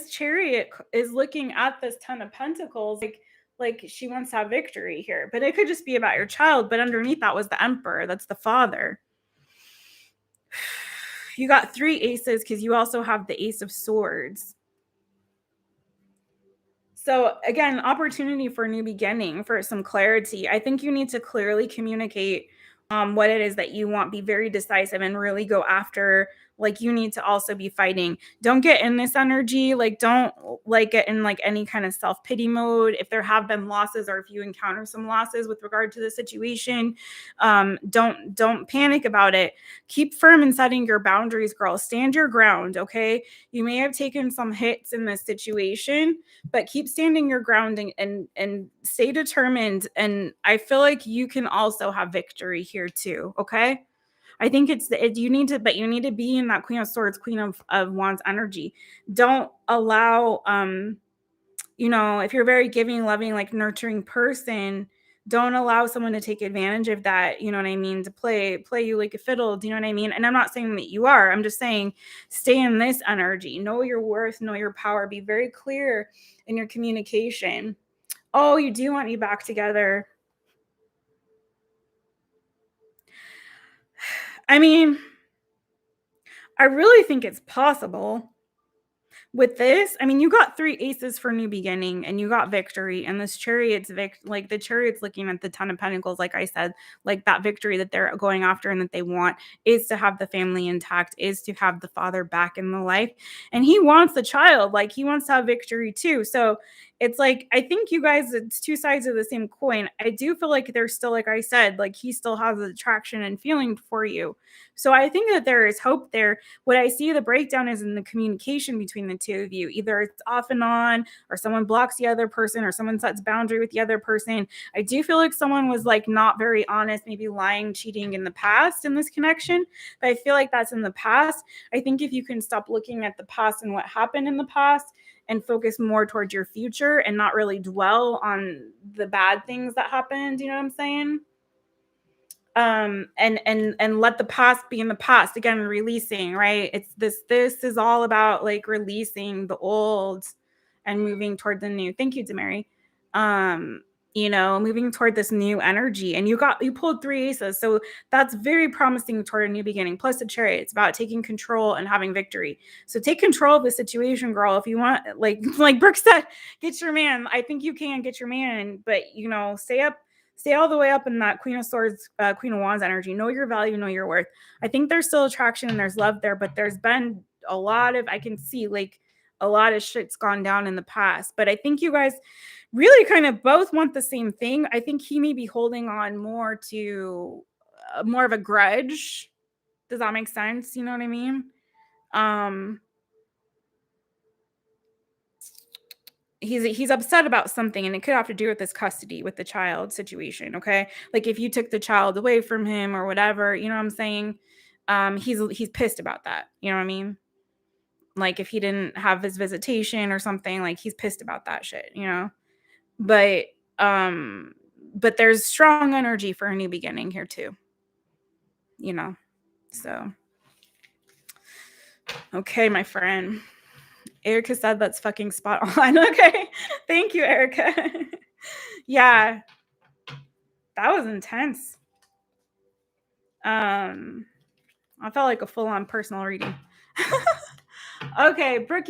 Chariot is looking at this Ten of Pentacles like she wants to have victory here, but it could just be about your child. But underneath that was the Emperor, that's the father. You got three aces because you also have the Ace of Swords. So again, opportunity for a new beginning, for some clarity. I think you need to clearly communicate what it is that you want. Be very decisive and really go after, like, you need to also be fighting. Don't get in this energy. Like, don't like get in like any kind of self-pity mode. If there have been losses or if you encounter some losses with regard to the situation, don't panic about it. Keep firm in setting your boundaries, girl. Stand your ground, okay? You may have taken some hits in this situation, but keep standing your ground and stay determined. And I feel like you can also have victory here too, okay? I think you need to be in that Queen of Swords, Queen of Wands energy. Don't allow, if you're a very giving, loving, like nurturing person, don't allow someone to take advantage of that, you know what I mean, to play you like a fiddle, do you know what I mean? And I'm not saying that you are, I'm just saying stay in this energy, know your worth, know your power, be very clear in your communication. Oh, you do want me back together. I mean, I really think it's possible. With this, I mean, you got three aces for new beginning and you got victory, and this Chariot's like the Chariot's looking at the Ten of Pentacles, like I said, like that victory that they're going after and that they want is to have the family intact, is to have the father back in the life, and he wants the child, like he wants to have victory too. So it's like, I think you guys, it's two sides of the same coin. I do feel like there's still, like I said, like he still has attraction and feeling for you. So I think that there is hope there. What I see the breakdown is in the communication between the two of you. Either it's off and on, or someone blocks the other person, or someone sets boundary with the other person. I do feel like someone was like not very honest, maybe lying, cheating in the past in this connection. But I feel like that's in the past. I think if you can stop looking at the past and what happened in the past and focus more towards your future and not really dwell on the bad things that happened, you know what I'm saying? And let the past be in the past. Again, releasing, right? It's this is all about like releasing the old and moving toward the new. Thank you, DAMARY. you know, moving toward this new energy. And you pulled 3 aces. So that's very promising toward a new beginning. Plus the Chariot, it's about taking control and having victory. So take control of the situation, girl. If you want, like Brooke said, get your man. I think you can get your man, but you know, stay all the way up in that Queen of Swords, Queen of Wands energy. Know your value, know your worth. I think there's still attraction and there's love there, but there's been a lot of, I can see like a lot of shit's gone down in the past. But I think you guys really kind of both want the same thing. I think he may be holding on more to more of a grudge. Does that make sense? You know what I mean? He's upset about something, and it could have to do with his custody with the child situation. Okay, like if you took the child away from him or whatever, you know what I'm saying? He's pissed about that. You know what I mean? Like if he didn't have his visitation or something, like he's pissed about that shit. You know? But there's strong energy for a new beginning here too, you know. So okay, my friend. Erica said that's fucking spot on. Okay, thank you, Erica. Yeah, that was intense. I felt like a full-on personal reading. Okay, Brooke,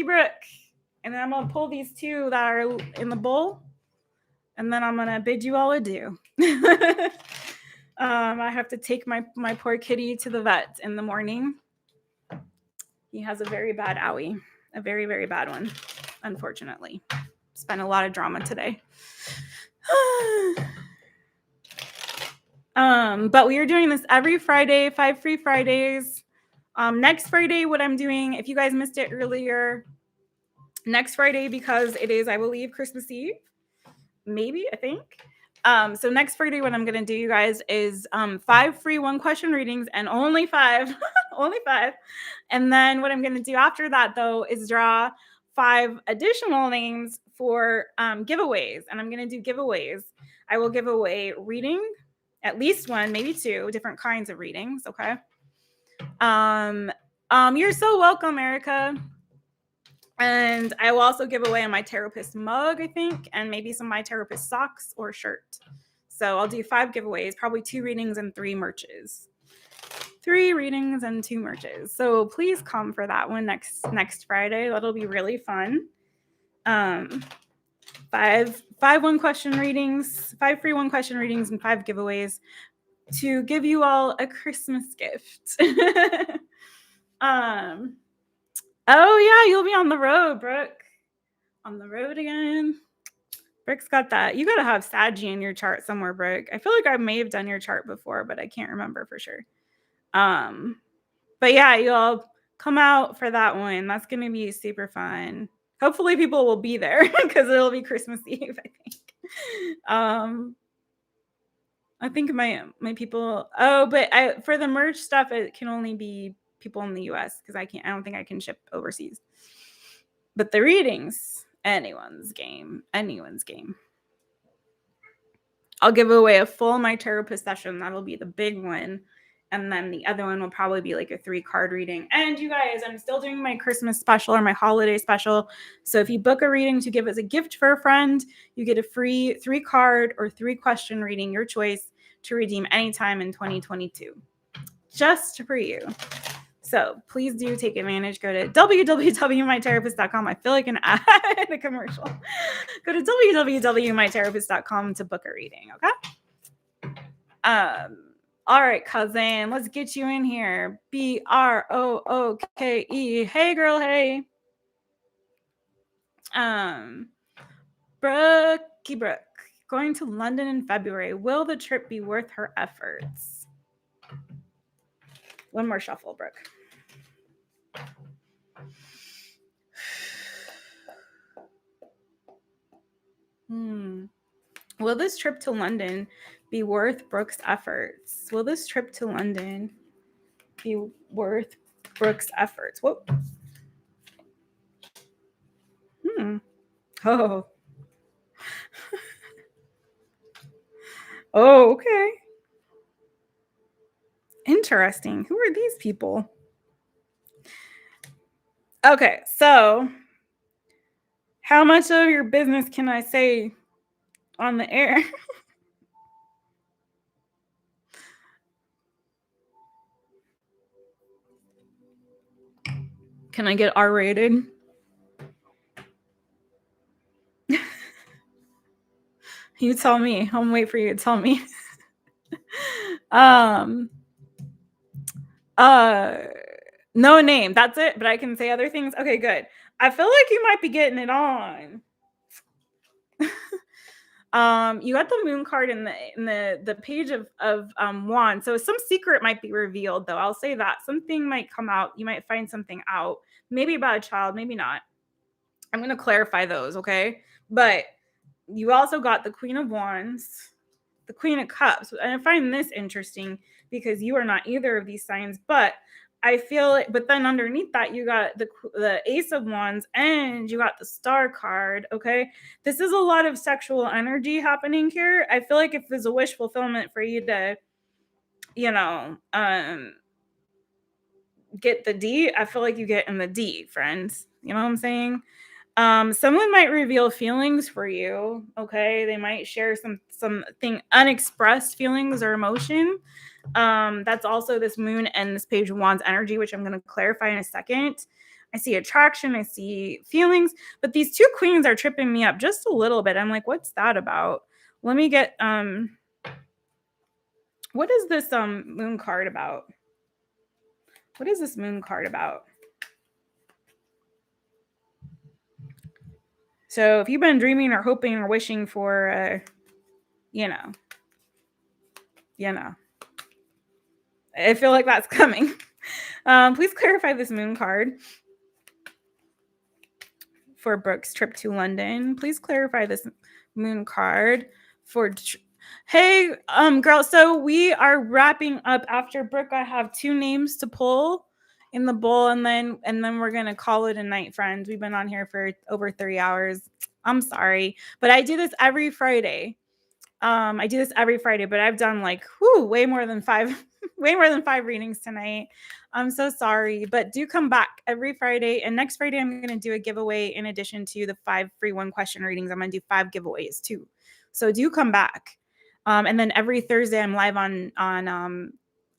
and then I'm gonna pull these 2 that are in the bowl, and then I'm gonna bid you all adieu. I have to take my poor kitty to the vet in the morning. He has a very bad owie, a very, very bad one, unfortunately. Spent a lot of drama today. But we are doing this every Friday, 5 free Fridays. Next Friday, what I'm doing, if you guys missed it earlier, next Friday, because it is, I believe, Christmas Eve, maybe, I think. So next Friday, what I'm going to do, you guys, is 5 free 1-question readings, and only 5, only 5. And then what I'm going to do after that, though, is draw 5 additional names for giveaways. And I'm going to do giveaways. I will give away reading, at least 1, maybe 2 different kinds of readings. Okay. You're so welcome, Erica. And I will also give away a MyTaropist mug, I think, and maybe some MyTaropist socks or shirt. So I'll do 5 giveaways, probably 2 readings and 3 merches. 3 readings and 2 merches. So please come for that one next Friday. That'll be really fun. 5 1-question readings, 5 free 1-question readings, and 5 giveaways to give you all a Christmas gift. Oh yeah, you'll be on the road, Brooke. On the road again. Brooke's got that. You gotta have Saggy in your chart somewhere, Brooke. I feel like I may have done your chart before, but I can't remember for sure. But yeah, you'll come out for that one. That's gonna be super fun. Hopefully people will be there because it'll be Christmas Eve, I think. I think my people. Oh, but for the merch stuff, it can only be people in the US because I don't think I can ship overseas. But the readings, anyone's game. I'll give away a full MyTaropist session. That'll be the big one. And then the other one will probably be like a 3-card reading. And you guys, I'm still doing my Christmas special or my holiday special. So if you book a reading to give as a gift for a friend, you get a free 3-card or 3-question reading, your choice, to redeem anytime in 2022. Just for you. So please do take advantage. Go to www.mytherapist.com. I feel like an ad, a commercial. Go to www.mytherapist.com to book a reading, okay? All right, cousin, let's get you in here. BROOKE. Hey, girl, hey. Brooke, going to London in February. Will the trip be worth her efforts? One more shuffle, Brooke. Will this trip to London be worth Brooke's efforts? Will this trip to London be worth Brooke's efforts? Whoop. Oh. Oh, okay. Interesting. Who are these people? Okay, so how much of your business can I say on the air. Can I get R-rated? You tell me. I'll wait for you to tell me. No name. That's it. But I can say other things. Okay, good. I feel like you might be getting it on. You got the moon card in the page of wands. So some secret might be revealed, though. I'll say that something might come out. You might find something out, maybe about a child, maybe not. I'm going to clarify those, okay? But you also got the Queen of Wands, the Queen of Cups. And I find this interesting because you are not either of these signs, but I feel it. But then underneath that, you got the Ace of Wands and you got the Star card, okay? This is a lot of sexual energy happening here. I feel like if there's a wish fulfillment for you to, you know, get the D, I feel like you get in the D, friends. You know what I'm saying? Someone might reveal feelings for you. Okay, they might share something unexpressed feelings or emotion. That's also this moon and this page of wands energy, which I'm going to clarify in a second. I see attraction, I see feelings, but these two queens are tripping me up just a little bit. I'm like, what's that about? Let me get what is this moon card about? What is this moon card about? So if you've been dreaming or hoping or wishing for you know, I feel like that's coming. Please clarify this moon card for Brooke's trip to London. Please clarify this moon card for. Hey, girl. So we are wrapping up after Brooke. I have 2 names to pull in the bowl, and then we're gonna call it a night, friends. We've been on here for over 3 hours. I'm sorry, but I do this every Friday. But I've done like way more than 5 readings tonight. I'm so sorry, but do come back every Friday. And next Friday, I'm going to do a giveaway in addition to the 5 free 1-question readings. I'm going to do 5 giveaways too. So do come back. And then every Thursday, I'm live on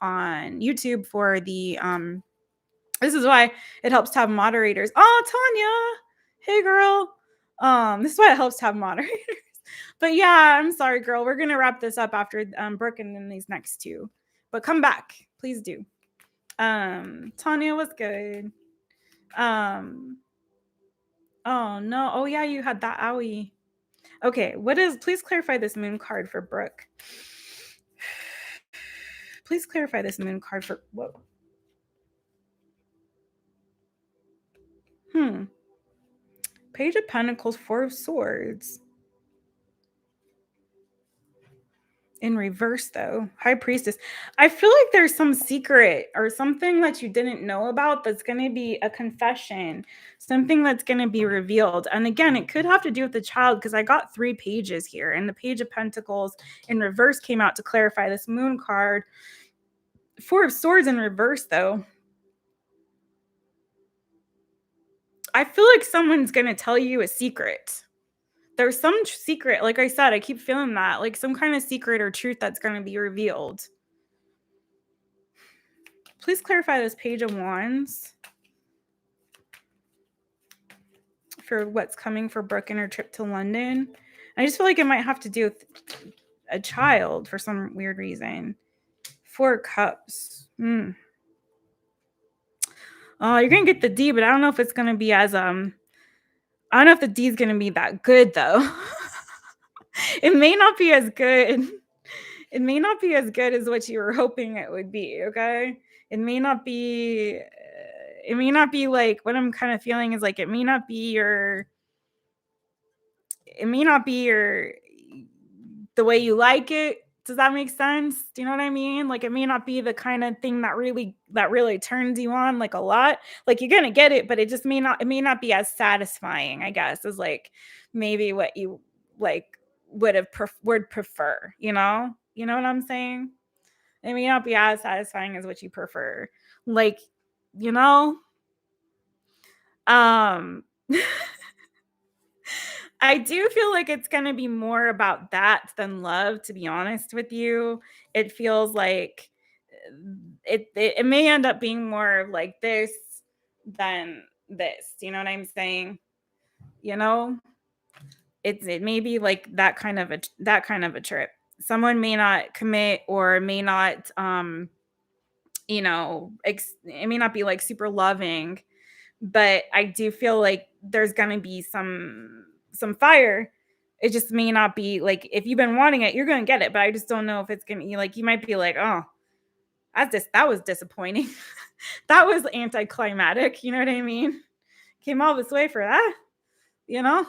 YouTube for the this is why it helps to have moderators. Oh, Tanya, hey girl. This is why it helps to have moderators. But yeah, I'm sorry, girl. We're gonna wrap this up after Brooke and then these next 2. But come back, please do. Tanya was good. Oh no. Oh yeah, you had that owie. Okay, please clarify this moon card for Brooke. Please clarify this moon card for what? Page of Pentacles, 4 of Swords. In reverse, though, High Priestess. I feel like there's some secret or something that you didn't know about that's going to be a confession, something that's going to be revealed. And again, it could have to do with the child because I got 3 pages here, and the Page of Pentacles in reverse came out to clarify this moon card. 4 of Swords in reverse, though. I feel like someone's going to tell you a secret. There's some secret, like I said, I keep feeling that, like some kind of secret or truth that's going to be revealed. Please clarify this Page of Wands for what's coming for Brooke and her trip to London. I just feel like it might have to do with a child for some weird reason. 4 Cups. Oh, you're going to get the D, but I don't know if it's going to be as, I don't know if the D is going to be that good, though. It may not be as good. It may not be as good as what you were hoping it would be, okay? It may not be like what I'm kind of feeling is like it may not be the way you like it. Does that make sense? Do you know what I mean? Like it may not be the kind of thing that really turns you on like a lot. Like you're gonna get it, but it may not be as satisfying, I guess, as like maybe what you like would prefer, you know? You know what I'm saying? It may not be as satisfying as what you prefer. Like, you know? I do feel like it's gonna be more about that than love, to be honest with you. It feels like it may end up being more like this than this. You know what I'm saying? You know? It may be like that kind of a trip. Someone may not commit or may not it may not be like super loving, but I do feel like there's gonna be some fire. It just may not be like if you've been wanting it, you're gonna get it. But I just don't know if it's gonna be like you might be like, oh, that was disappointing. That was anticlimactic. You know what I mean? Came all this way for that, you know?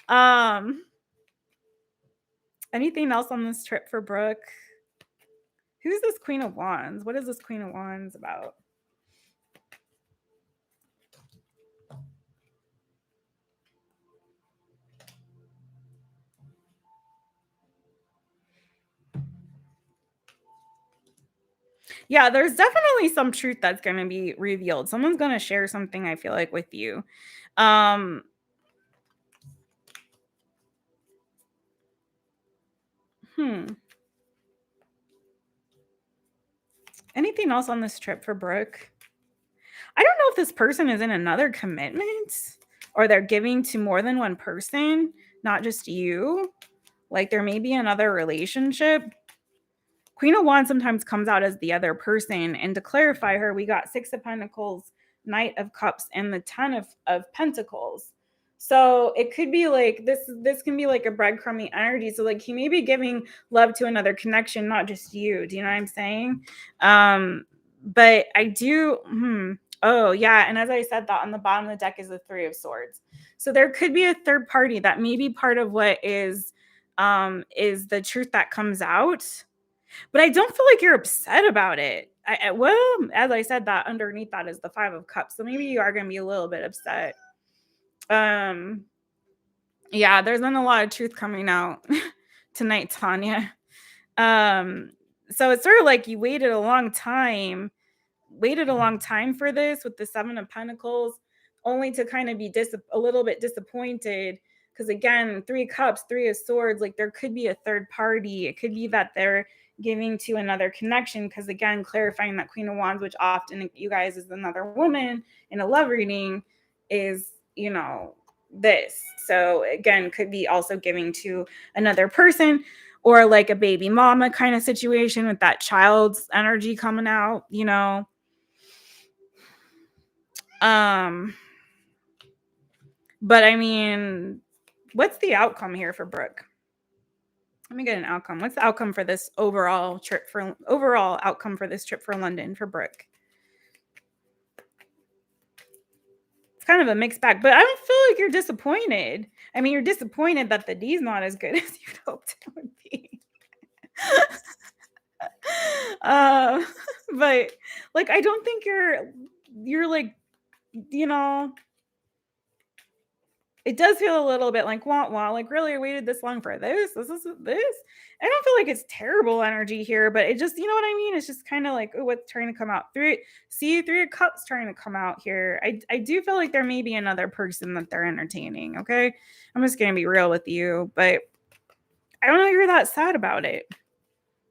um Anything else on this trip for Brooke? Who's this Queen of Wands? What is this Queen of Wands about? Yeah, there's definitely some truth that's going to be revealed. Someone's going to share something, I feel like, with you. Um hmm. Anything else on this trip for Brooke? I don't know if this person is in another commitment or they're giving to more than one person, not just you. Like there may be another relationship. Queen of Wands sometimes comes out as the other person. And to clarify her, we got Six of Pentacles, Knight of Cups, and the Ten of Pentacles. So it could be like this can be like a breadcrumby energy. So like he may be giving love to another connection, not just you. Do you know what I'm saying? But I do oh yeah, and as I said that on the bottom of the deck is the Three of Swords. So there could be a third party that may be part of what is the truth that comes out, but I don't feel like you're upset about it. Well, as I said, that underneath that is the Five of Cups. So maybe you are going to be a little bit upset. Yeah, there's been a lot of truth coming out tonight, Tanya. So it's sort of like you waited a long time for this with the Seven of Pentacles, only to kind of be a little bit disappointed. Because again, Three Cups, Three of Swords, like there could be a third party. It could be that they're giving to another connection. Because again, clarifying that Queen of Wands, which often you guys is another woman in a love reading, is, this. So again, could be also giving to another person or like a baby mama kind of situation with that child's energy coming out, But I mean, what's the outcome here for Brooke? Let me get an outcome. What's the outcome for this overall outcome for this trip for London for Brooke? It's kind of a mixed bag, but I don't feel like you're disappointed. I mean, you're disappointed that the D's not as good as you'd hoped it would be. But like, I don't think you're like, it does feel a little bit like wah wah. Like, really, I waited this long for this. This is this. I don't feel like it's terrible energy here, but it just, you know what I mean? It's just kind of like, oh, what's trying to come out? Three of Cups trying to come out here. I do feel like there may be another person that they're entertaining. Okay, I'm just gonna be real with you, but I don't know you're that sad about it.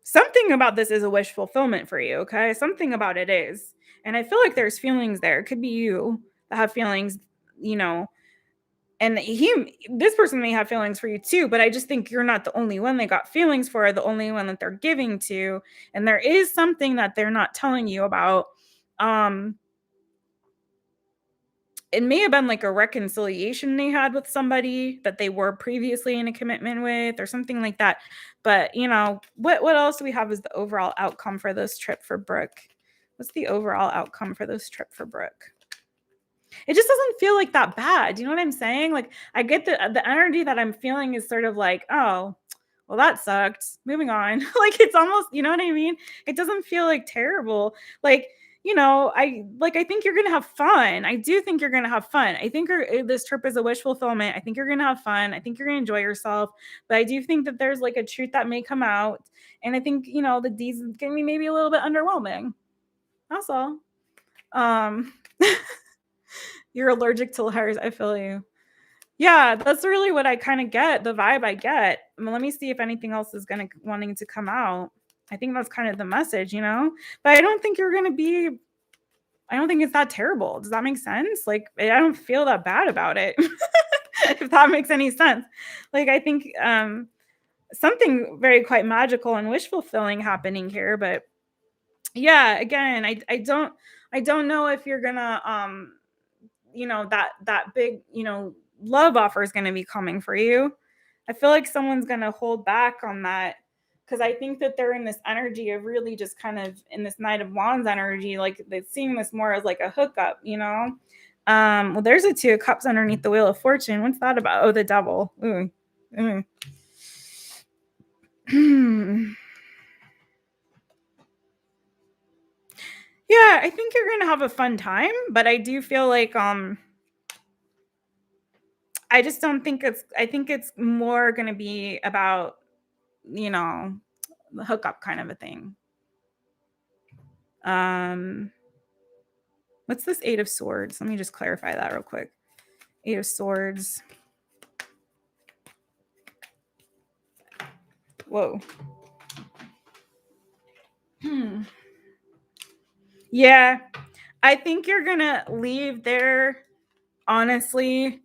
Something about this is a wish fulfillment for you. Okay, something about it is, and I feel like there's feelings there. It could be you that have feelings, and this person may have feelings for you too, but I just think you're not the only one they got feelings for, the only one that they're giving to, and there is something that they're not telling you about. It may have been like a reconciliation they had with somebody that they were previously in a commitment with or something like that. But what else do we have as the overall outcome for this trip for Brooke? What's the overall outcome for this trip for Brooke? It just doesn't feel like that bad. You know what I'm saying? Like I get the energy that I'm feeling is sort of like, oh, well, that sucked. Moving on. Like it's almost, you know what I mean? It doesn't feel like terrible. Like, I think you're gonna have fun. I do think you're gonna have fun. I think this trip is a wish fulfillment. I think you're gonna have fun. I think you're gonna enjoy yourself. But I do think that there's like a truth that may come out. And I think, the D's can be maybe a little bit underwhelming. That's all. You're allergic to liars. I feel you. Yeah, that's really what I kind of get, the vibe I get. Let me see if anything else is wanting to come out. I think that's kind of the message, you know? But I don't think you're going to be I don't think it's that terrible. Does that make sense? Like I don't feel that bad about it. If that makes any sense. Like I think something very quite magical and wish fulfilling happening here, but yeah, again, I don't know if you're gonna that big, love offer is gonna be coming for you. I feel like someone's gonna hold back on that because I think that they're in this energy of really just kind of in this Knight of Wands energy, like they're seeing this more as like a hookup, you know. Well, there's a Two of Cups underneath the Wheel of Fortune. What's that about? Oh, the Devil. Ooh. Ooh. Yeah, I think you're gonna have a fun time, but I do feel like I just don't think I think it's more gonna be about, you know, the hookup kind of a thing. Um what's this Eight of Swords? Let me just clarify that real quick. Eight of Swords. Whoa. Yeah. I think you're gonna leave there honestly.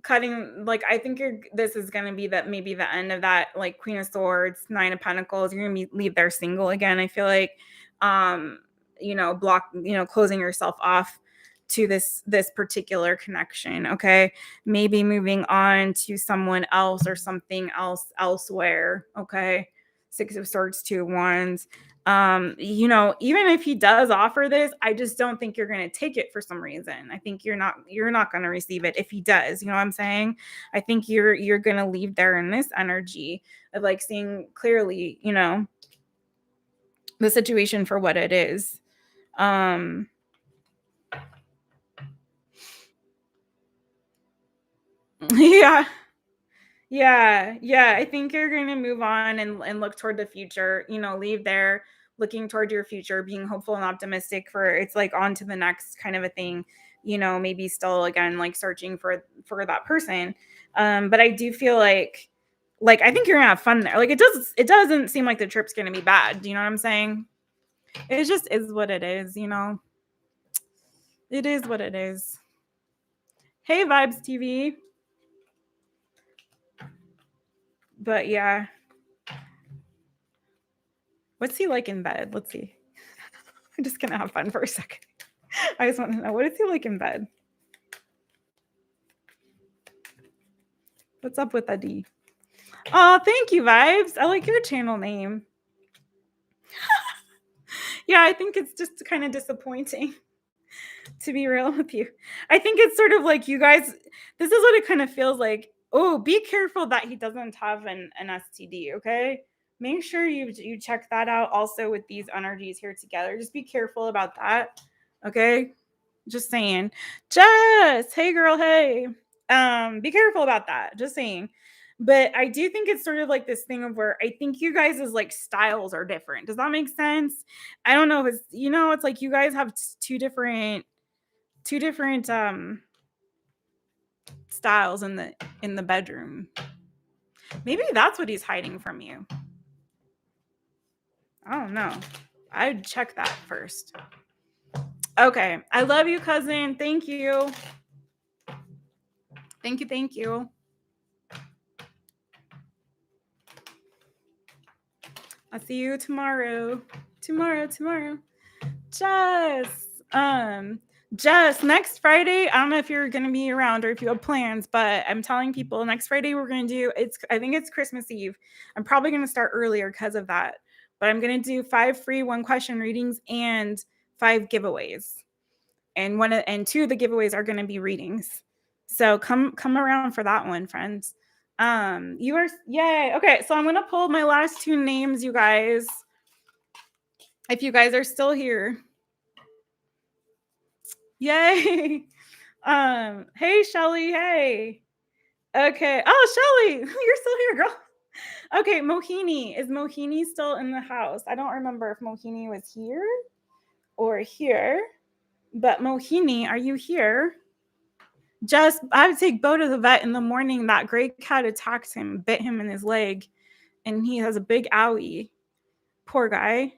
Cutting, like, I think this is gonna be that maybe the end of that, like, Queen of Swords, Nine of Pentacles. You're gonna leave there single again. I feel like closing yourself off to this particular connection. Okay, maybe moving on to someone else or something else elsewhere. Okay, Six of Swords, Two of Wands. Even if he does offer this, I just don't think you're going to take it for some reason. I think you're not going to receive it if he does. You know what I'm saying? I think you're going to leave there in this energy of like seeing clearly, the situation for what it is. Yeah. Yeah. I think you're going to move on and look toward the future, leave there, looking toward your future, being hopeful and optimistic for it's like on to the next kind of a thing, maybe still again, like searching for that person. But I do feel like I think you're gonna have fun there. Like it doesn't seem like the trip's gonna be bad. Do you know what I'm saying? It just is what it is, It is what it is. Hey, Vibes TV. But yeah. What's he like in bed? Let's see. I'm just gonna have fun for a second. I just want to know, what is he like in bed? What's up with that D? Oh, thank you, Vibes. I like your channel name. Yeah, I think it's just kind of disappointing, to be real with you. I think it's sort of like you guys, this is what it kind of feels like. Oh, be careful that he doesn't have an STD, okay? Make sure you check that out also with these energies here together. Just be careful about that, okay? Just saying. Jess, hey girl, hey. Be careful about that. Just saying. But I do think it's sort of like this thing of where I think you guys' like styles are different. Does that make sense? I don't know if it's it's like you guys have two different styles in the bedroom. Maybe that's what he's hiding from you. I don't know. I'd check that first. Okay. I love you, cousin. Thank you. Thank you. I'll see you tomorrow. Tomorrow. Jess, next Friday, I don't know if you're going to be around or if you have plans, but I'm telling people next Friday we're going to do, I think it's Christmas Eve. I'm probably going to start earlier because of that, but I'm going to do 5 free 1 question readings and 5 giveaways. And 2 of the giveaways are going to be readings. So come around for that one, friends. Yay. Okay. So I'm going to pull my last 2 names, you guys. If you guys are still here. Yay. Hey, Shelly. Hey. Okay. Oh, Shelly, you're still here, girl. Okay, Mohini. Is Mohini still in the house? I don't remember if Mohini was here or here, but Mohini, are you here? I would take Bo to the vet in the morning. That gray cat attacked him, bit him in his leg, and he has a big owie. Poor guy.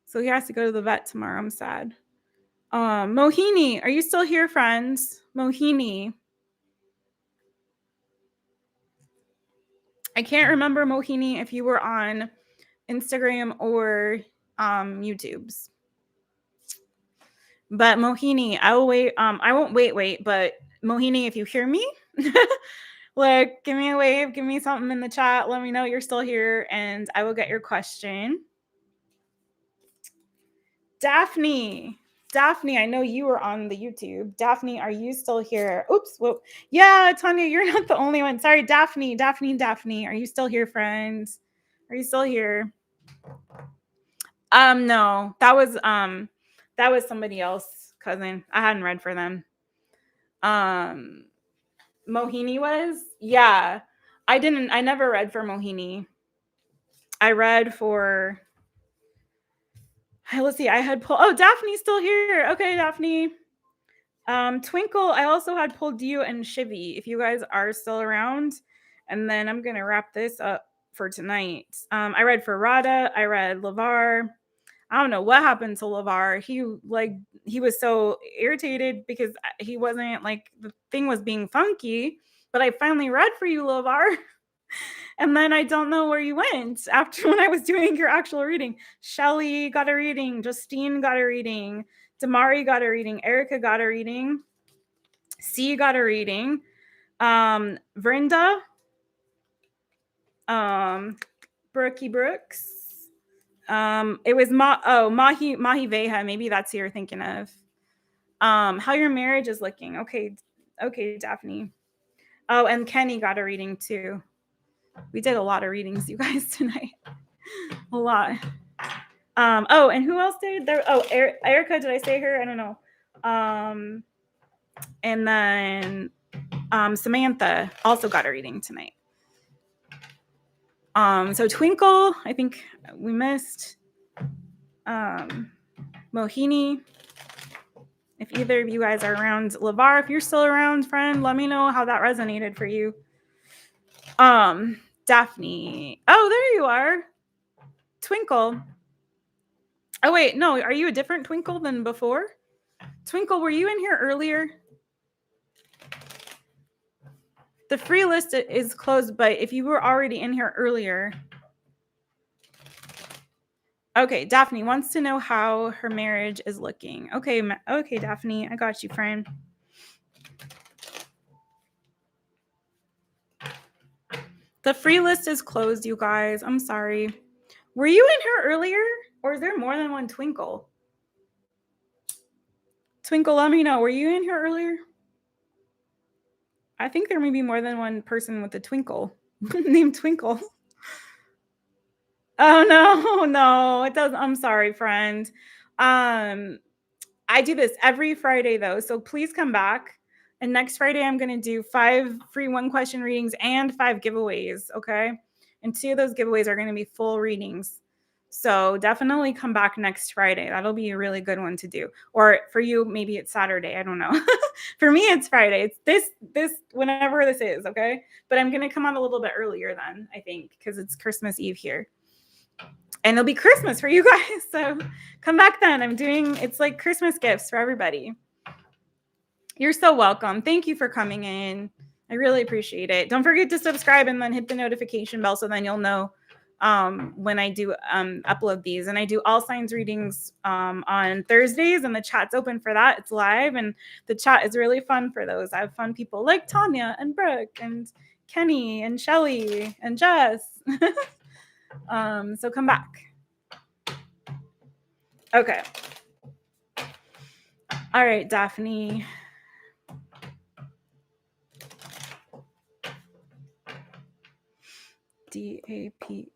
So he has to go to the vet tomorrow. I'm sad. Mohini, are you still here, friends? Mohini. I can't remember, Mohini, if you were on Instagram or YouTube's. But Mohini, I will wait. I won't wait, but Mohini, if you hear me, like, give me a wave, give me something in the chat. Let me know you're still here, and I will get your question. Daphne, I know you were on the YouTube. Daphne, are you still here? Oops. Whoop. Yeah, Tanya, you're not the only one. Sorry, Daphne. Are you still here, friends? Are you still here? No, that was somebody else, cousin. I hadn't read for them. Mohini was? Yeah. I never read for Mohini. I read for, let's see, I had pulled, oh, Daphne's still here. Okay, Daphne. Twinkle, I also had pulled you and Shivy, if you guys are still around. And then I'm going to wrap this up for tonight. I read for Radha. I read LAVAR. I don't know what happened to LAVAR. He was so irritated because he wasn't, like, the thing was being funky. But I finally read for you, LAVAR. And then I don't know where you went after when I was doing your actual reading. Shelly got a reading. Justine got a reading. Damary got a reading. Erica got a reading. C got a reading. Verinda. Brooks. It was Mahi VEYA. Maybe that's who you're thinking of. How your marriage is looking. Okay, Daphne. Oh, and Kenny got a reading too. We did a lot of readings, you guys, tonight. A lot. Oh, and who else did there? Oh, Erica, did I say her? I don't know. And then Samantha also got a reading tonight. So Twinkle, I think we missed. Mohini. If either of you guys are around, LAVAR, if you're still around, friend, let me know how that resonated for you. Daphne. Oh, there you are. Twinkle. Oh, wait, no, are you a different Twinkle than before? Twinkle, were you in here earlier? The free list is closed, but if you were already in here earlier. Okay, Daphne wants to know how her marriage is looking. Okay, Daphne, I got you, friend. The free list is closed, you guys. I'm sorry. Were you in here earlier? Or is there more than one Twinkle? Twinkle, let me know. Were you in here earlier? I think there may be more than one person with a Twinkle named Twinkle. Oh, no, it doesn't. I'm sorry, friend. I do this every Friday, though, so please come back. And next Friday, I'm going to do 5 free 1-question readings and 5 giveaways, okay? And 2 of those giveaways are going to be full readings. So definitely come back next Friday. That'll be a really good one to do. Or for you, maybe it's Saturday. I don't know. For me, it's Friday. It's this whenever this is, okay? But I'm going to come on a little bit earlier then, I think, because it's Christmas Eve here. And it'll be Christmas for you guys. So come back then. It's like Christmas gifts for everybody. You're so welcome. Thank you for coming in. I really appreciate it. Don't forget to subscribe and then hit the notification bell so then you'll know when I do upload these. And I do all signs readings on Thursdays, and the chat's open for that. It's live, and the chat is really fun for those. I have fun people like Tanya and Brooke and Kenny and Shelly and Jess. So come back. Okay. All right, Daphne. DAPHNE.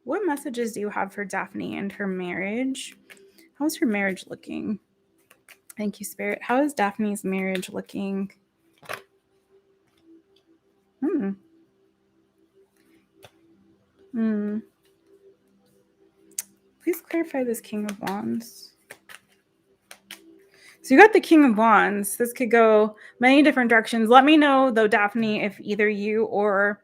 What messages do you have for Daphne and her marriage? How's her marriage looking? Thank you, Spirit. How is Daphne's marriage looking? Please clarify this King of Wands. So you got the King of Wands. This could go many different directions. Let me know, though, Daphne, if either you or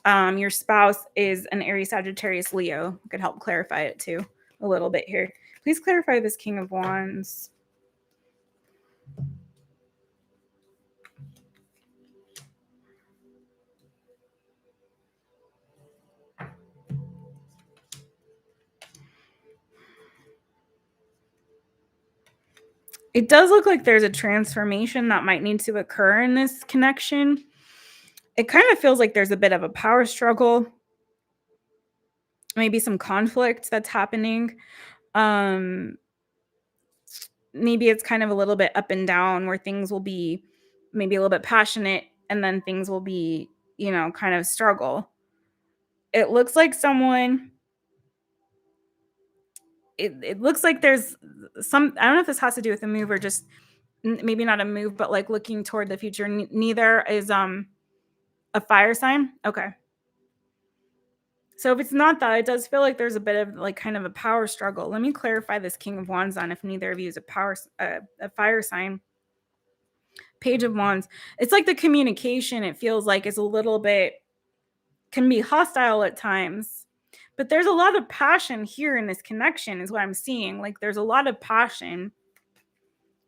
your spouse is an Aries, Sagittarius, Leo. I could help clarify it too a little bit here. Please clarify this King of Wands. It does look like there's a transformation that might need to occur in this connection. It kind of feels like there's a bit of a power struggle, maybe some conflict that's happening. Maybe it's kind of a little bit up and down where things will be maybe a little bit passionate and then things will be, kind of struggle. It looks like someone it looks like there's some, I don't know if this has to do with a move or just maybe not a move, but like looking toward the future. Neither is a fire sign. Okay. So if it's not that, it does feel like there's a bit of like kind of a power struggle. Let me clarify this King of Wands on if neither of you is a fire sign. Page of Wands. It's like the communication, it feels like, is a little bit, can be hostile at times. But there's a lot of passion here in this connection is what I'm seeing. Like there's a lot of passion.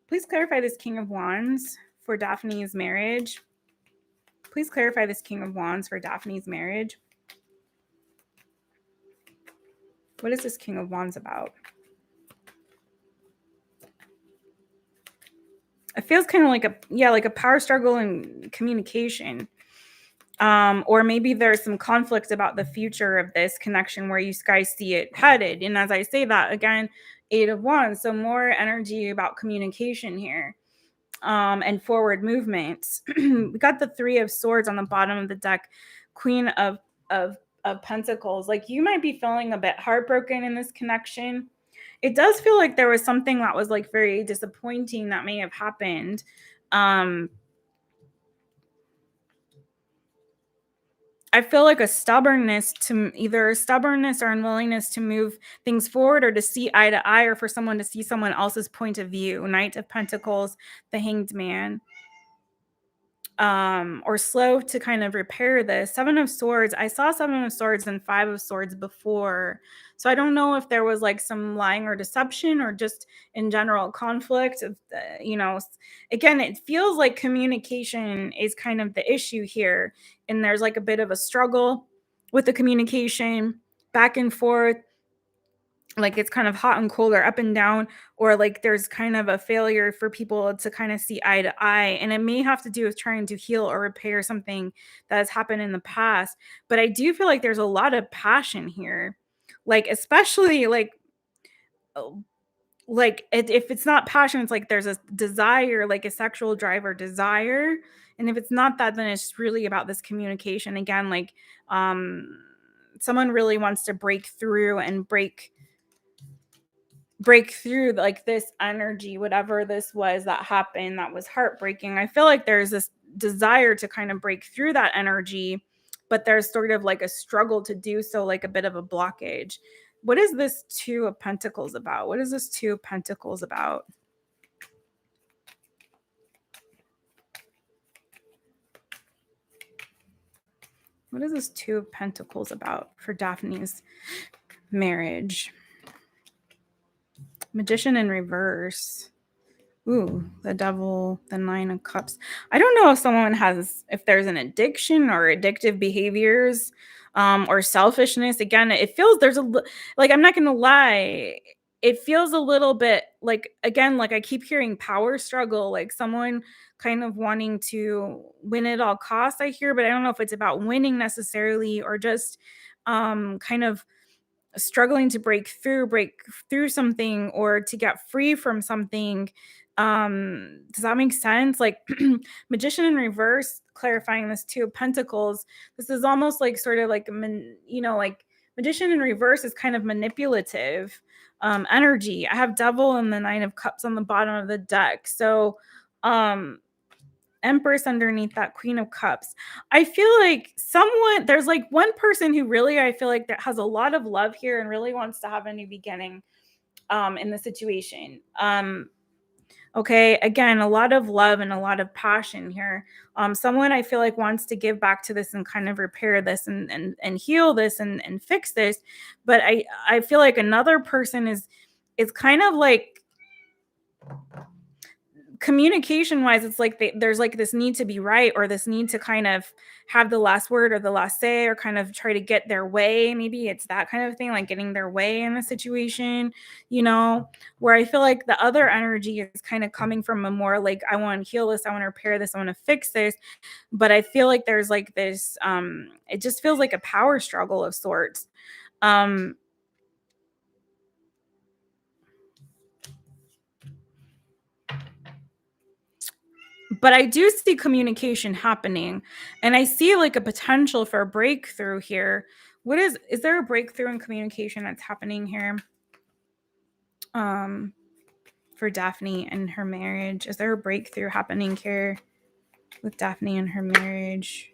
Please clarify this King of Wands for Daphne's marriage. Please clarify this King of Wands for Daphne's marriage. What is this King of Wands about? It feels kind of like a power struggle in communication. Or maybe there's some conflict about the future of this connection where you guys see it headed. And as I say that, again, 8 of Wands. So more energy about communication here. And forward movement. We got the 3 of Swords on the bottom of the deck. Queen of Pentacles. Like you might be feeling a bit heartbroken in this connection. It does feel like there was something that was like very disappointing that may have happened. I feel like a stubbornness or unwillingness to move things forward or to see eye to eye or for someone to see someone else's point of view. Knight of Pentacles, the Hanged Man. Or slow to kind of repair this. 7 of Swords. I saw 7 of Swords and 5 of Swords before. So I don't know if there was like some lying or deception or just in general conflict. Again, it feels like communication is kind of the issue here. And there's like a bit of a struggle with the communication back and forth. Like it's kind of hot and cold or up and down, or like there's kind of a failure for people to kind of see eye to eye. And it may have to do with trying to heal or repair something that has happened in the past. But I do feel like there's a lot of passion here. Like, especially like if it's not passion, it's like there's a desire, like a sexual drive or desire. And if it's not that, then it's really about this communication. Again, like someone really wants to break through and break through like this energy, whatever this was that happened that was heartbreaking. I feel like there's this desire to kind of break through that energy, but there's sort of like a struggle to do so, like a bit of a blockage. What is this 2 of Pentacles about? What is this 2 of Pentacles about? What is this 2 of Pentacles about for Daphne's marriage? Magician in reverse. Ooh, the Devil, the 9 of Cups. I don't know if someone if there's an addiction or addictive behaviors or selfishness. Again, it feels like, I'm not going to lie. It feels a little bit like, again, like I keep hearing power struggle, like someone kind of wanting to win at all costs, I hear, but I don't know if it's about winning necessarily or just kind of struggling to break through something or to get free from something. Does that make sense? Like Magician in reverse, clarifying this 2 of Pentacles. This is almost like sort of like like Magician in reverse is kind of manipulative energy. I have Devil and the 9 of Cups on the bottom of the deck. So Empress underneath that Queen of Cups. I feel like there's like one person who really, I feel like that has a lot of love here and really wants to have a new beginning in the situation. Okay, again, a lot of love and a lot of passion here. Someone I feel like wants to give back to this and kind of repair this and heal this and fix this. But I feel like another person is kind of like, communication wise, it's like there's like this need to be right, or this need to kind of have the last word or the last say, or kind of try to get their way. Maybe it's that kind of thing, like getting their way in a situation, where I feel like the other energy is kind of coming from a more like, I want to heal this, I want to repair this, I want to fix this. But I feel like there's like this, it just feels like a power struggle of sorts. But I do see communication happening, and I see like a potential for a breakthrough here. Is there a breakthrough in communication that's happening here? For Daphne and her marriage. Is there a breakthrough happening here with Daphne and her marriage?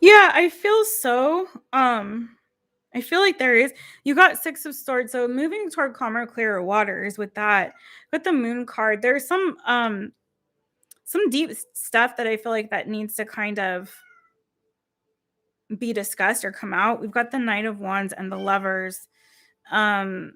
Yeah, I feel so. I feel like there is. You got Six of Swords, so moving toward calmer, clearer waters with that. With the Moon card, there's some deep stuff that I feel like that needs to kind of be discussed or come out. We've got the Knight of Wands and the Lovers. I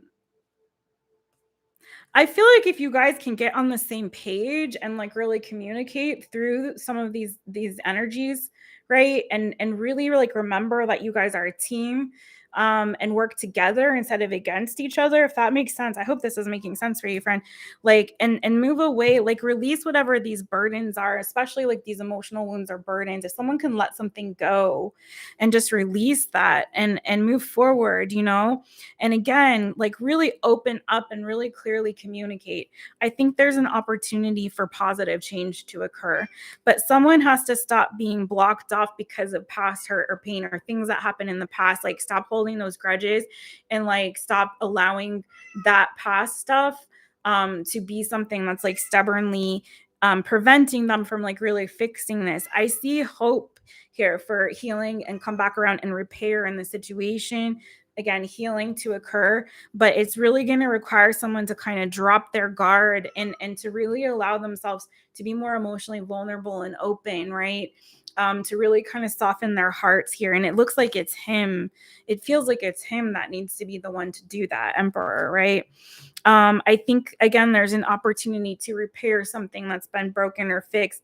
feel like if you guys can get on the same page and like really communicate through some of these energies, right? And really like remember that you guys are a team, and work together instead of against each other, if that makes sense. I hope this is making sense for you, friend. Like, and move away, like release whatever these burdens are, especially like these emotional wounds or burdens. If someone can let something go and just release that and move forward, and again, like really open up and really clearly communicate. I think there's an opportunity for positive change to occur, but someone has to stop being blocked off because of past hurt or pain or things that happened in the past. Like, stop holding those grudges and like stop allowing that past stuff to be something that's like stubbornly preventing them from like really fixing this. I see hope here for healing and come back around and repair in the situation. Again, healing to occur, but it's really going to require someone to kind of drop their guard and to really allow themselves to be more emotionally vulnerable and open, right? To really kind of soften their hearts here. And it looks like it's him. It feels like it's him that needs to be the one to do that, Emperor, right? I think, again, there's an opportunity to repair something that's been broken or fixed.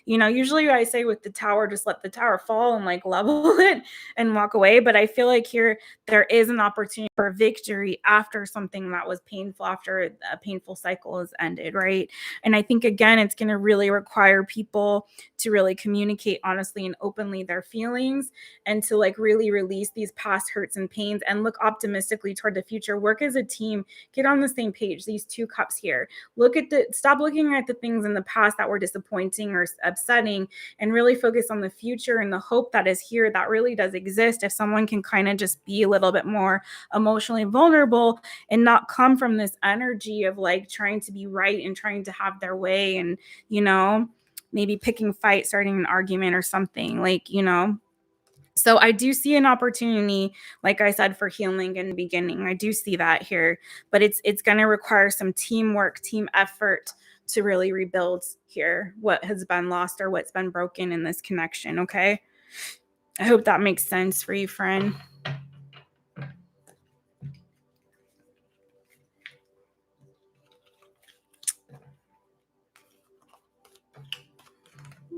Usually I say with the tower, just let the tower fall and like level it and walk away. But I feel like here there is an opportunity for victory after something that was painful, after a painful cycle has ended, right? And I think, again, it's going to really require people to really communicate honestly and openly their feelings, and to like really release these past hurts and pains and look optimistically toward the future. Work as a team, get on the same page. These two cups here. Stop looking at the things in the past that were disappointing or upsetting, and really focus on the future and the hope that is here, that really does exist. If someone can kind of just be a little bit more emotionally vulnerable and not come from this energy of like trying to be right and trying to have their way, and maybe picking fight, starting an argument or something, like, So I do see an opportunity, like I said, for healing in the beginning. I do see that here, but it's going to require some teamwork, team effort to really rebuild here what has been lost or what's been broken in this connection, okay? I hope that makes sense for you, friend.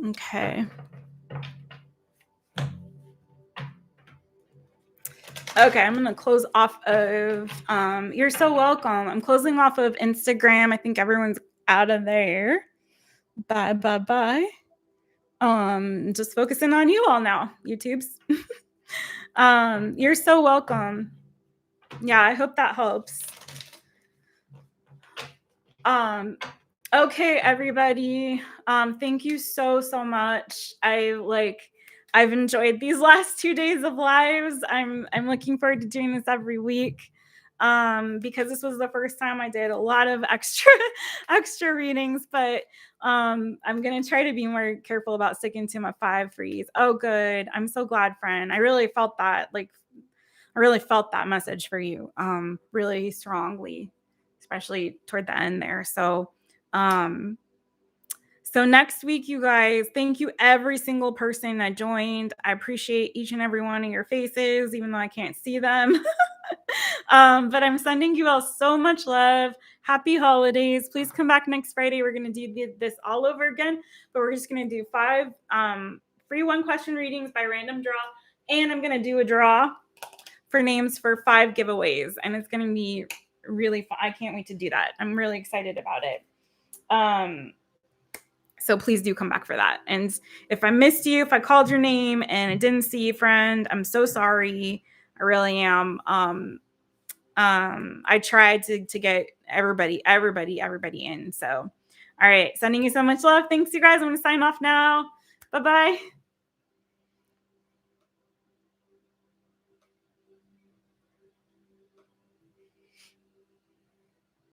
Okay. Okay, I'm going to close off of, you're so welcome. I'm closing off of Instagram. I think everyone's out of there. Bye, bye, bye. Just focusing on you all now, YouTubes. You're so welcome. Yeah, I hope that helps. Okay, everybody. Thank you so much. I've enjoyed these last 2 days of lives. I'm looking forward to doing this every week. because this was the first time I did a lot of extra readings, but I'm going to try to be more careful about sticking to my 5 frees. Oh, good. I'm so glad, friend. I really felt that. Like, I really felt that message for you really strongly, especially toward the end there. So next week, you guys, thank you every single person that joined. I appreciate each and every one of your faces, even though I can't see them. But I'm sending you all so much love. Happy holidays. Please come back next Friday. We're going to do this all over again, but we're just going to do 5 free 1-question readings by random draw. And I'm going to do a draw for names for 5 giveaways. And it's going to be really fun. I can't wait to do that. I'm really excited about it. So please do come back for that. And if I missed you, if I called your name and I didn't see you, friend, I'm so sorry. I really am. I tried to get everybody in. So, all right. Sending you so much love. Thanks, you guys. I'm going to sign off now. Bye-bye.